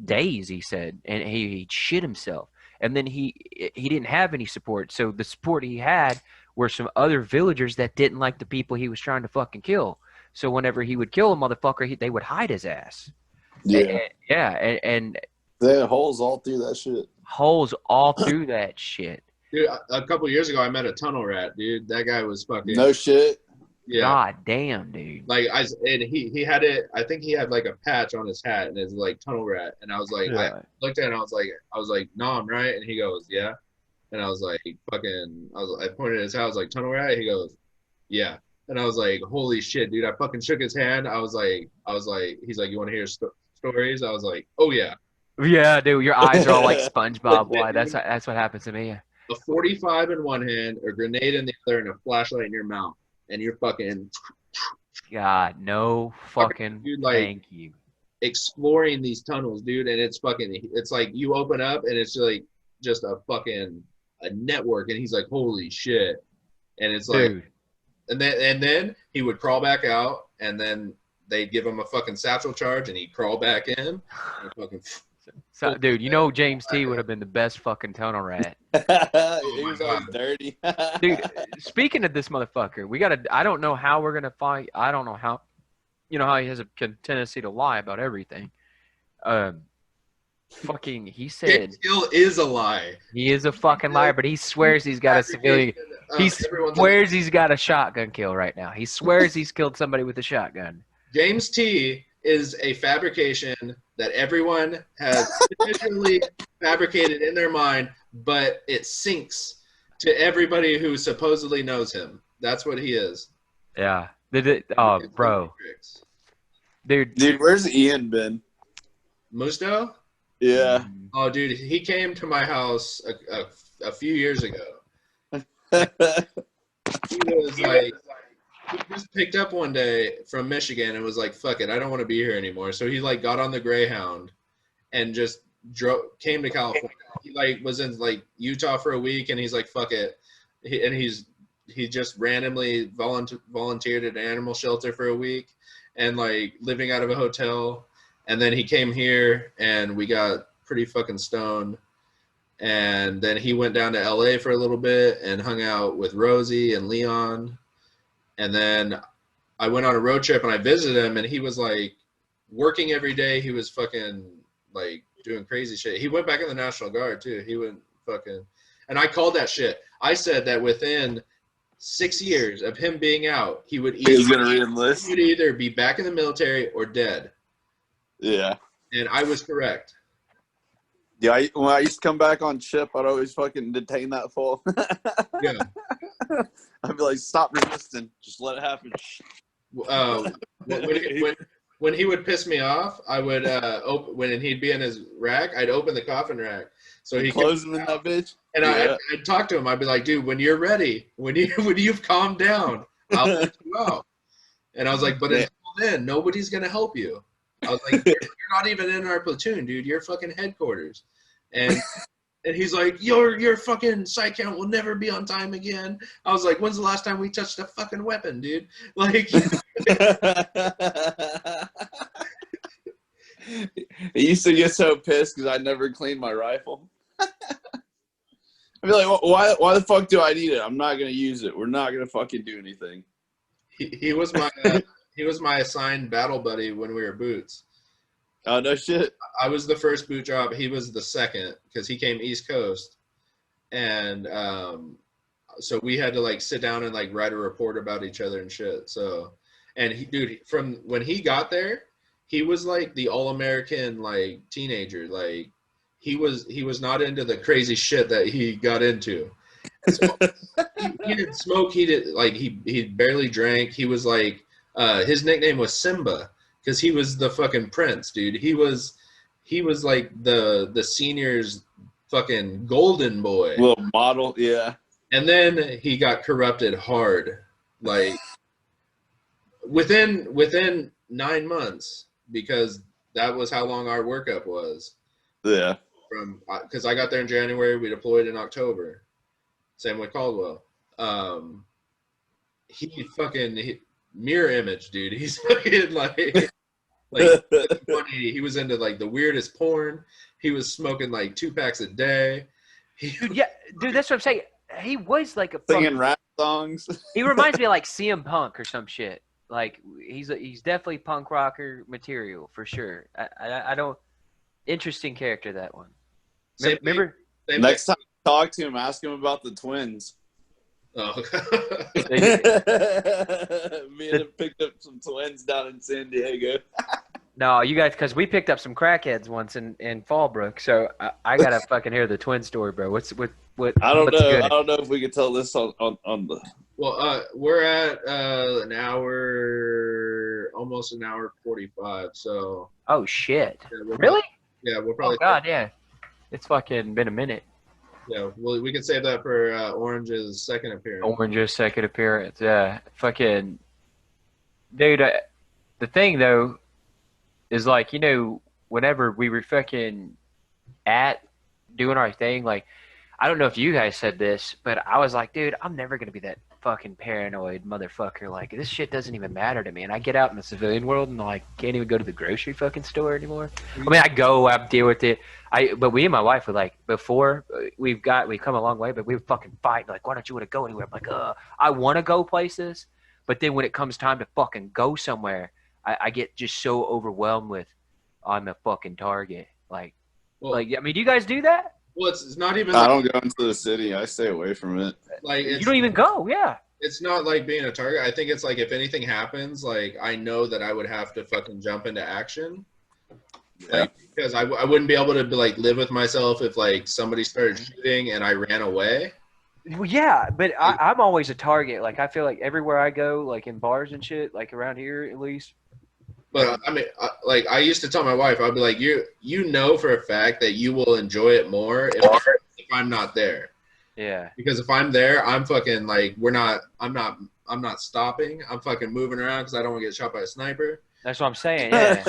days, he said, and he'd shit himself. And then he didn't have any support, so the support he had were some other villagers that didn't like the people he was trying to fucking kill. So whenever he would kill a motherfucker, they would hide his ass. Yeah. And they had holes all through that shit. Holes all through that shit. Dude, a couple years ago, I met a tunnel rat, dude. That guy was fucking. No shit. Yeah. God damn, dude. Like he had it. I think he had like a patch on his hat, and it's like tunnel rat. And I was like, I looked at it, and I was like, no, I'm right. And he goes, yeah. And I was like, I pointed at his hat. I was like, tunnel rat. He goes, yeah. And I was like, holy shit, dude. I fucking shook his hand. I was like, he's like, you want to hear stories? I was like, oh yeah. Yeah, dude, your eyes are all like SpongeBob. Why? That's what happens to me. A 45 in one hand, a grenade in the other, and a flashlight in your mouth, and you're fucking. God, no fucking dude, like, thank you. Exploring these tunnels, dude, and it's like you open up and it's like just a network, and he's like, holy shit, and it's like, dude. and then he would crawl back out, and then they'd give him a fucking satchel charge, and he'd crawl back in, and fucking. So, dude, you know James T would have been the best fucking tunnel rat. He was always dirty. Dude, speaking of this motherfucker, I don't know how we're gonna find. I don't know how. You know how he has a tendency to lie about everything. Fucking, he said Still is a lie. he is a fucking liar, but he swears he's got a civilian. He swears he's got a shotgun kill right now. He swears he's killed somebody with a shotgun. James T is a fabrication that everyone has individually fabricated in their mind, but it sinks to everybody who supposedly knows him. That's what he is. Yeah. Oh, bro. Dude, where's Ian been? Musto? Yeah. Oh, dude, he came to my house a few years ago. He was like, he just picked up one day from Michigan and was like, fuck it, I don't want to be here anymore. So he like got on the Greyhound and just came to California. He like was in like Utah for a week, and he's like, fuck it. He just randomly volunteered at an animal shelter for a week, and like living out of a hotel. And then he came here, and we got pretty fucking stoned. And then he went down to LA for a little bit and hung out with Rosie and Leon. And then I went on a road trip and I visited him, and he was like working every day. He was fucking like doing crazy shit. He went back in the National Guard too. He went fucking, and I called that shit. I said that within 6 years of him being out, he would either be back in the military or dead. Yeah. And I was correct. Yeah, when I used to come back on ship, I'd always fucking detain that fool. Yeah. I'd be like, stop resisting. Just let it happen. When he would piss me off, I would open when he'd be in his rack. I'd open the coffin rack so he close him in that bitch. And I'd talk to him. I'd be like, dude, when you're ready, when you've calmed down, I'll let you out. And I was like, but until then, nobody's gonna help you. I was like, you're not even in our platoon, dude. You're fucking headquarters. And he's like, your fucking site count will never be on time again. I was like, when's the last time we touched a fucking weapon, dude? Like, he used to get so pissed because I never cleaned my rifle. I'd be like, why the fuck do I need it? I'm not gonna use it. We're not gonna fucking do anything. He was my assigned battle buddy when we were boots. Oh, no shit. I was the first boot job. He was the second because he came East Coast. And so we had to like sit down and like write a report about each other and shit. So, and from when he got there, he was like the all-American like teenager. Like he was not into the crazy shit that he got into. So he didn't smoke. He barely drank. He was like, his nickname was Simba. Because he was the fucking prince, dude. He was like the seniors' fucking golden boy. Little model, yeah. And then he got corrupted hard, like within 9 months, because that was how long our workup was. Yeah. Because I got there in January, we deployed in October. Same with Caldwell. He mirror image, dude. He's fucking like 180. He was into like the weirdest porn. He was smoking like 2 packs a day. Dude, that's what I'm saying. He was like singing rap songs. He reminds me of like CM Punk or some shit. Like he's definitely punk rocker material for sure. I don't. Interesting character, that one. Remember? Next time you talk to him, ask him about the twins. Oh. Me and him picked up some twins down in San Diego. No, you guys, because we picked up some crackheads once in Fallbrook, so I gotta fucking hear the twin story, bro. What? I don't know. Good? I don't know if we could tell this on the. Well, we're at an hour, almost an hour 45. So. Oh shit! Yeah, really? We'll probably. Oh god, yeah. It's fucking been a minute. Yeah, well, we can save that for Orange's second appearance. Yeah. Fucking, dude. The thing though is like, whenever we were fucking at doing our thing, like, I don't know if you guys said this, but I was like, dude, I'm never gonna be that fucking paranoid motherfucker. Like, this shit doesn't even matter to me. And I get out in the civilian world and like can't even go to the grocery fucking store anymore. I mean, I go, I deal with it. But we and my wife were like, before we've come a long way, but we would fucking fight. Like, why don't you want to go anywhere? I'm like, I want to go places, but then when it comes time to fucking go somewhere, I get just so overwhelmed with, I'm a fucking target. Like, I mean, do you guys do that? Well, it's not even. I don't go into the city. I stay away from it. Like, you don't even go. Yeah. It's not like being a target. I think it's like if anything happens, like I know that I would have to fucking jump into action. Yeah. Like, because I wouldn't be able to like live with myself if like somebody started shooting and I ran away. Well, yeah, but I'm always a target. Like, I feel like everywhere I go, like in bars and shit, like around here at least. But I mean, like I used to tell my wife, I'd be like, you know for a fact that you will enjoy it more if I'm not there. Yeah. Because if I'm there, I'm fucking like I'm not stopping. I'm fucking moving around because I don't want to get shot by a sniper. That's what I'm saying. Yeah.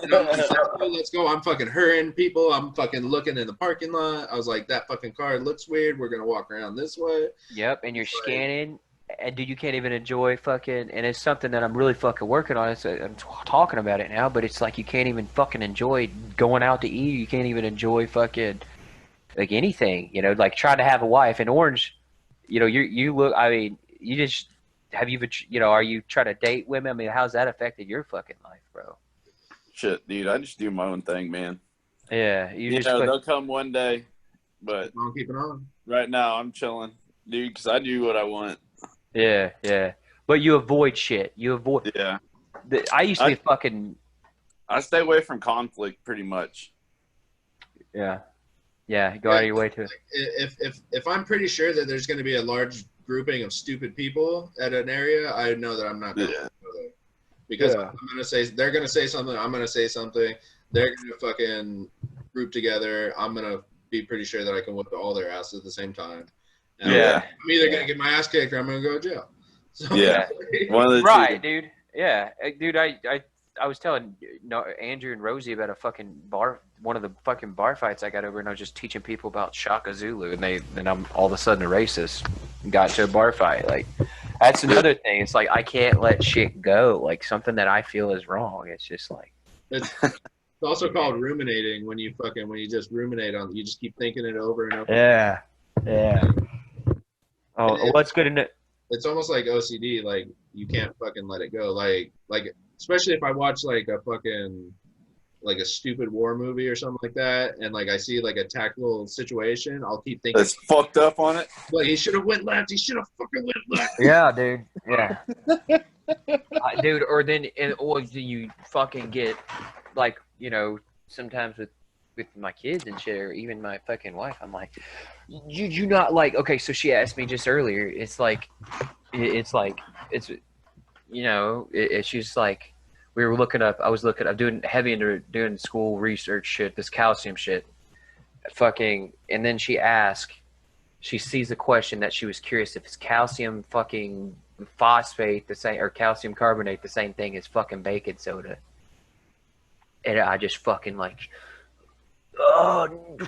Let's go. I'm fucking hurrying people. I'm fucking looking in the parking lot. I was like, that fucking car looks weird. We're gonna walk around this way. Yep. And you're scanning and dude, you can't even enjoy fucking, and it's something that I'm really fucking working on. I'm talking about it now, but it's like you can't even fucking enjoy going out to eat. You can't even enjoy fucking like anything, you know, like trying to have a wife. And Orange, you know, you look. I mean, you just have you, you know, are you trying to date women? I mean, how's that affected your fucking life, bro? Shit, dude, I just do my own thing, man. Yeah, You know, they'll come one day, but I'm keeping on. right now I'm chilling, dude, because I do what I want. Yeah, yeah. But you avoid shit. You avoid. Yeah. I used to be fucking. I stay away from conflict pretty much. Yeah. Yeah, go out of your way to. If I'm pretty sure that there's going to be a large grouping of stupid people at an area, I know that I'm not going to go there. Because I'm going to say, they're going to say something, I'm going to say something, they're going to fucking group together, I'm going to be pretty sure that I can whip all their asses at the same time. And I'm either going to get my ass kicked or I'm going to go to jail. So, yeah. One of the right, two. dude. Yeah. Dude, I was telling Andrew and Rosie about a fucking one of the fucking bar fights I got over, and I was just teaching people about Shaka Zulu, and I'm all of a sudden a racist and got to a bar fight. Like, that's another thing. It's like I can't let shit go. Like something that I feel is wrong. It's just like it's also called ruminating when you just ruminate on, you just keep thinking it over and over. Yeah. Yeah. Oh, what's good in it? It's almost like OCD. Like you can't fucking let it go. Like especially if I watch like a stupid war movie or something like that, and like I see like a tactical situation, I'll keep thinking that's fucked up on it. Like he should have went left. He should have fucking went left. Yeah, dude. Yeah, dude. Or then, or you fucking get like, you know, sometimes with my kids and shit, or even my fucking wife, I'm like, you not like, okay, so she asked me just earlier. It's like, you know, she's like, we were looking up. I was looking up, doing heavy into doing school research shit, this calcium shit, fucking. And then she sees a question that she was curious if it's calcium fucking phosphate the same, or calcium carbonate the same thing as fucking baking soda. And I just fucking like,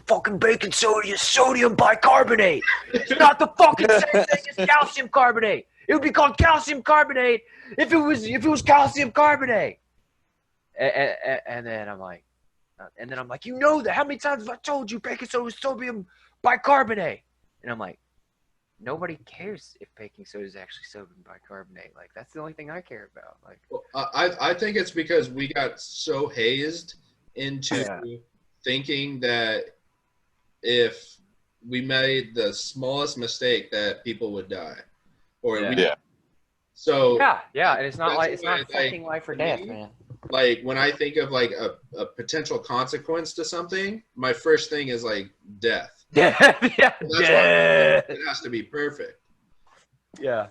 fucking baking soda is sodium bicarbonate. It's not the fucking same thing as calcium carbonate. It would be called calcium carbonate if it was calcium carbonate. And then I'm like, you know that? How many times have I told you baking soda is sodium bicarbonate? And I'm like, nobody cares if baking soda is actually sodium bicarbonate. Like that's the only thing I care about. Like, well, I think it's because we got so hazed into thinking that if we made the smallest mistake that people would die. So and it's not fucking life or death, man. Like when I think of like a potential consequence to something, my first thing is like death. Yeah, it has to be perfect. Yeah.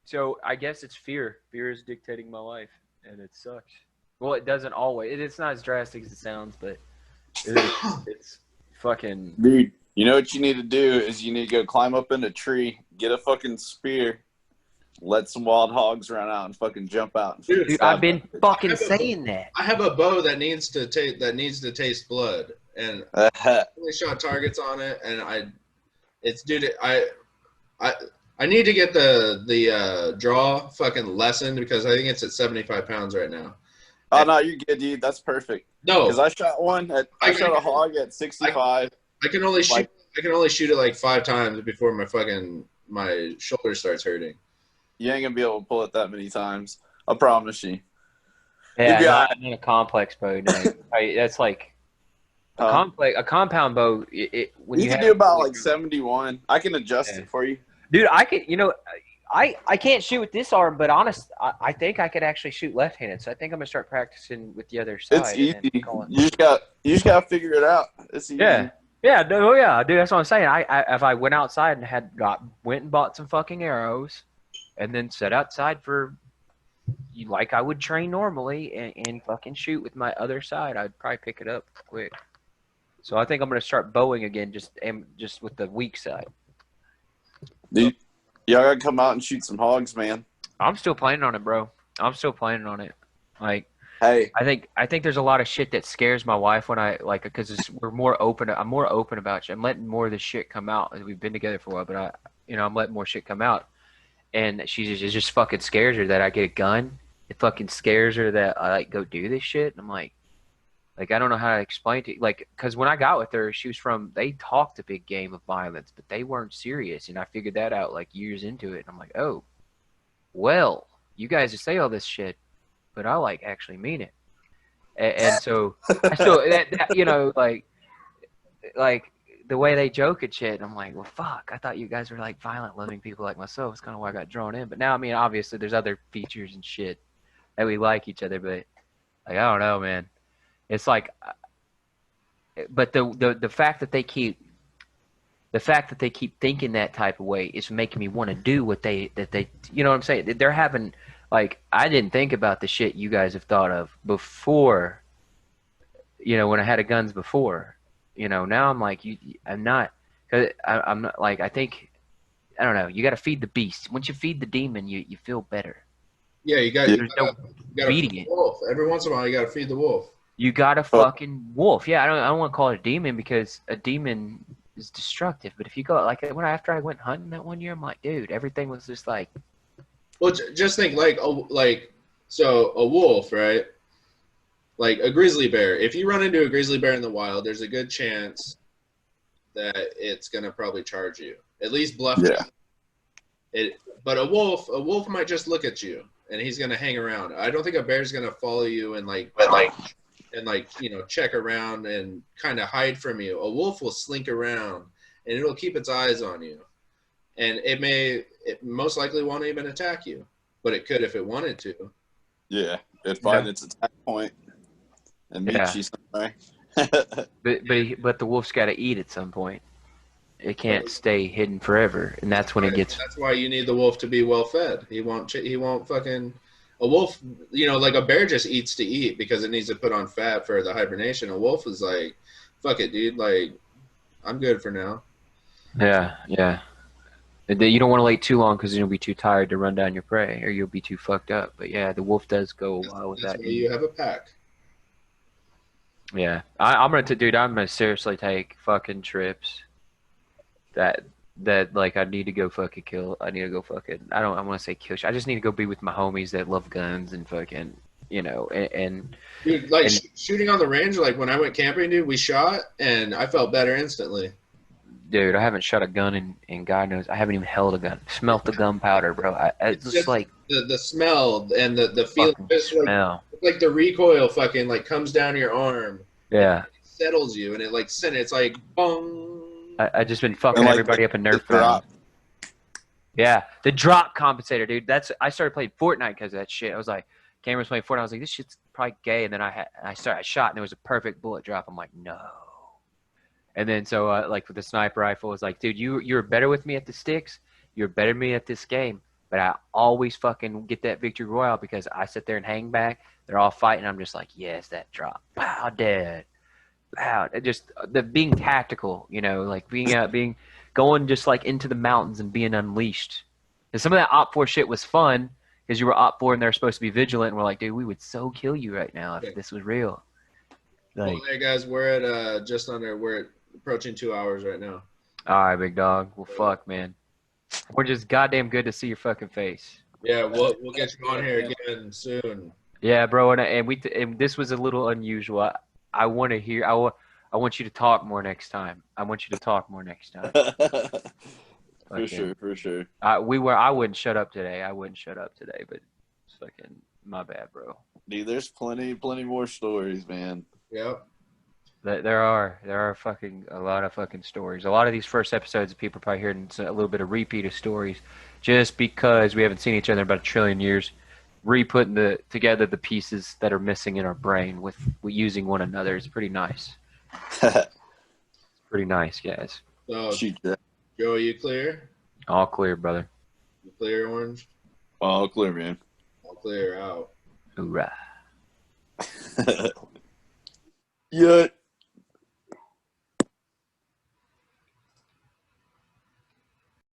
So I guess it's fear. Fear is dictating my life, and it sucks. Well, it doesn't always. It's not as drastic as it sounds, but it's fucking. Dude, you know what you need to do is you need to go climb up in a tree, get a fucking spear, let some wild hogs run out and fucking jump out. And dude, I've been fucking saying that. I have a bow that needs to taste blood, and I only shot targets on it, and I need to get the draw fucking lessened because I think it's at 75 pounds right now. Oh no, you're good, dude. That's perfect. No, because I shot a hog at 65. I can only shoot it like 5 times before my shoulder starts hurting. You ain't gonna be able to pull it that many times. I promise you. Yeah, not in a complex bow. No. That's like a compound bow. When you can do about like 71. I can adjust it for you, dude. I can. You know, I can't shoot with this arm, but I think I could actually shoot left-handed. So I think I'm gonna start practicing with the other side. It's easy. You just got to figure it out. It's easy. Yeah. Yeah, dude. That's what I'm saying. If I went outside and went and bought some fucking arrows, and then sat outside for, like I would train normally, and fucking shoot with my other side, I'd probably pick it up quick. So I think I'm gonna start bowing again, just with the weak side. Dude, y'all gotta come out and shoot some hogs, man. I'm still planning on it, bro. I'm still planning on it. Like, hey, I think there's a lot of shit that scares my wife when because I'm more open about shit. I'm letting more of this shit come out. We've been together for a while, but I'm letting more shit come out. and it just fucking scares her that I get a gun. It fucking scares her that I like go do this shit. And I'm like I don't know how to explain to you. Like, because when I got with her, they talked a big game of violence, but they weren't serious, and I figured that out like years into it. And I'm like, oh, well, you guys just say all this shit, but I like actually mean it. And so I still that like the way they joke and shit. And I'm like, well, fuck. I thought you guys were like violent, loving people like myself. It's kind of why I got drawn in. But now, I mean, obviously, there's other features and shit that we like each other. But like, I don't know, man. It's like, but the fact that they keep thinking that type of way is making me want to do what they you know what I'm saying? They're having like I didn't think about the shit you guys have thought of before. You know, when I had a guns before. You know, now I'm like I'm not, cause I'm not like I think I don't know. You got to feed the beast. Once you feed the demon, you feel better. Yeah, you got There's no to feed beating the it. wolf. Every once in a while, you got to feed the wolf. You got a fucking wolf. Yeah, I don't want to call it a demon because a demon is destructive. But if you go like after I went hunting that one year, I'm like, dude, everything was just like. Well, just think so a wolf, right? Like a grizzly bear. If you run into a grizzly bear in the wild, there's a good chance that it's gonna probably charge you. At least bluff you. But a wolf might just look at you and he's gonna hang around. I don't think a bear's gonna follow you and check around and kind of hide from you. A wolf will slink around and it'll keep its eyes on you. And it most likely won't even attack you, but it could if it wanted to. Yeah, it'd find its attack point and meet you somewhere. but the wolf's got to eat at some point. It can't stay hidden forever, and that's when it gets. That's why you need the wolf to be well fed. He won't fucking. A wolf, like a bear just eats to eat because it needs to put on fat for the hibernation. A wolf is like, fuck it, dude. Like, I'm good for now. Yeah. You don't want to wait too long because you'll be too tired to run down your prey, or you'll be too fucked up. But yeah, the wolf does go a while with that. That's why you have a pack. Yeah, I'm gonna seriously take fucking trips. That like I need to go fucking kill. I need to go fucking. I want to say kill. I just need to go be with my homies that love guns and fucking and dude, shooting on the range. Like when I went camping, dude, we shot and I felt better instantly. Dude, I haven't shot a gun in God knows. I haven't even held a gun. Smelt the gunpowder, bro. It's just like the smell and the feeling. Just smell. Like the recoil, fucking like comes down your arm. Yeah. It settles you, and it like it's like boom. I just been fucking everybody up in Nerf drop. Yeah, the drop compensator, dude. I started playing Fortnite because of that shit. I was like, cameras playing Fortnite. I was like, this shit's probably gay. And then I shot, and it was a perfect bullet drop. I'm like, no. And then so like with the sniper rifle, I was like, dude, you're better with me at the sticks. You're better than me at this game. But I always fucking get that victory royale because I sit there and hang back. They're all fighting. I'm just like, yes, that drop. Wow, dead. Wow. Just being tactical, like going just like into the mountains and being unleashed. And some of that Op 4 shit was fun because you were Op 4 and they're supposed to be vigilant. And we're like, dude, we would so kill you right now if this was real. Like, well, hey guys, we're at approaching 2 hours right now. All right, big dog. Well, fuck, man. We're just goddamn good to see your fucking face. Yeah, we'll get you on here again soon. Yeah, bro, and this was a little unusual. I want to hear. I want you to talk more next time. For sure. I wouldn't shut up today. But it's fucking my bad, bro. Dude, there's plenty more stories, man. Yep. There are fucking a lot of fucking stories. A lot of these first episodes, people are probably hearing a little bit of repeat of stories, just because we haven't seen each other in about 1 trillion years. Re-putting together the pieces that are missing in our brain with using one another is pretty nice. It's pretty nice, guys. So, Joe, you clear? All clear, brother. You clear, Orange? All clear, man. All clear, out. Hoorah. Yeah.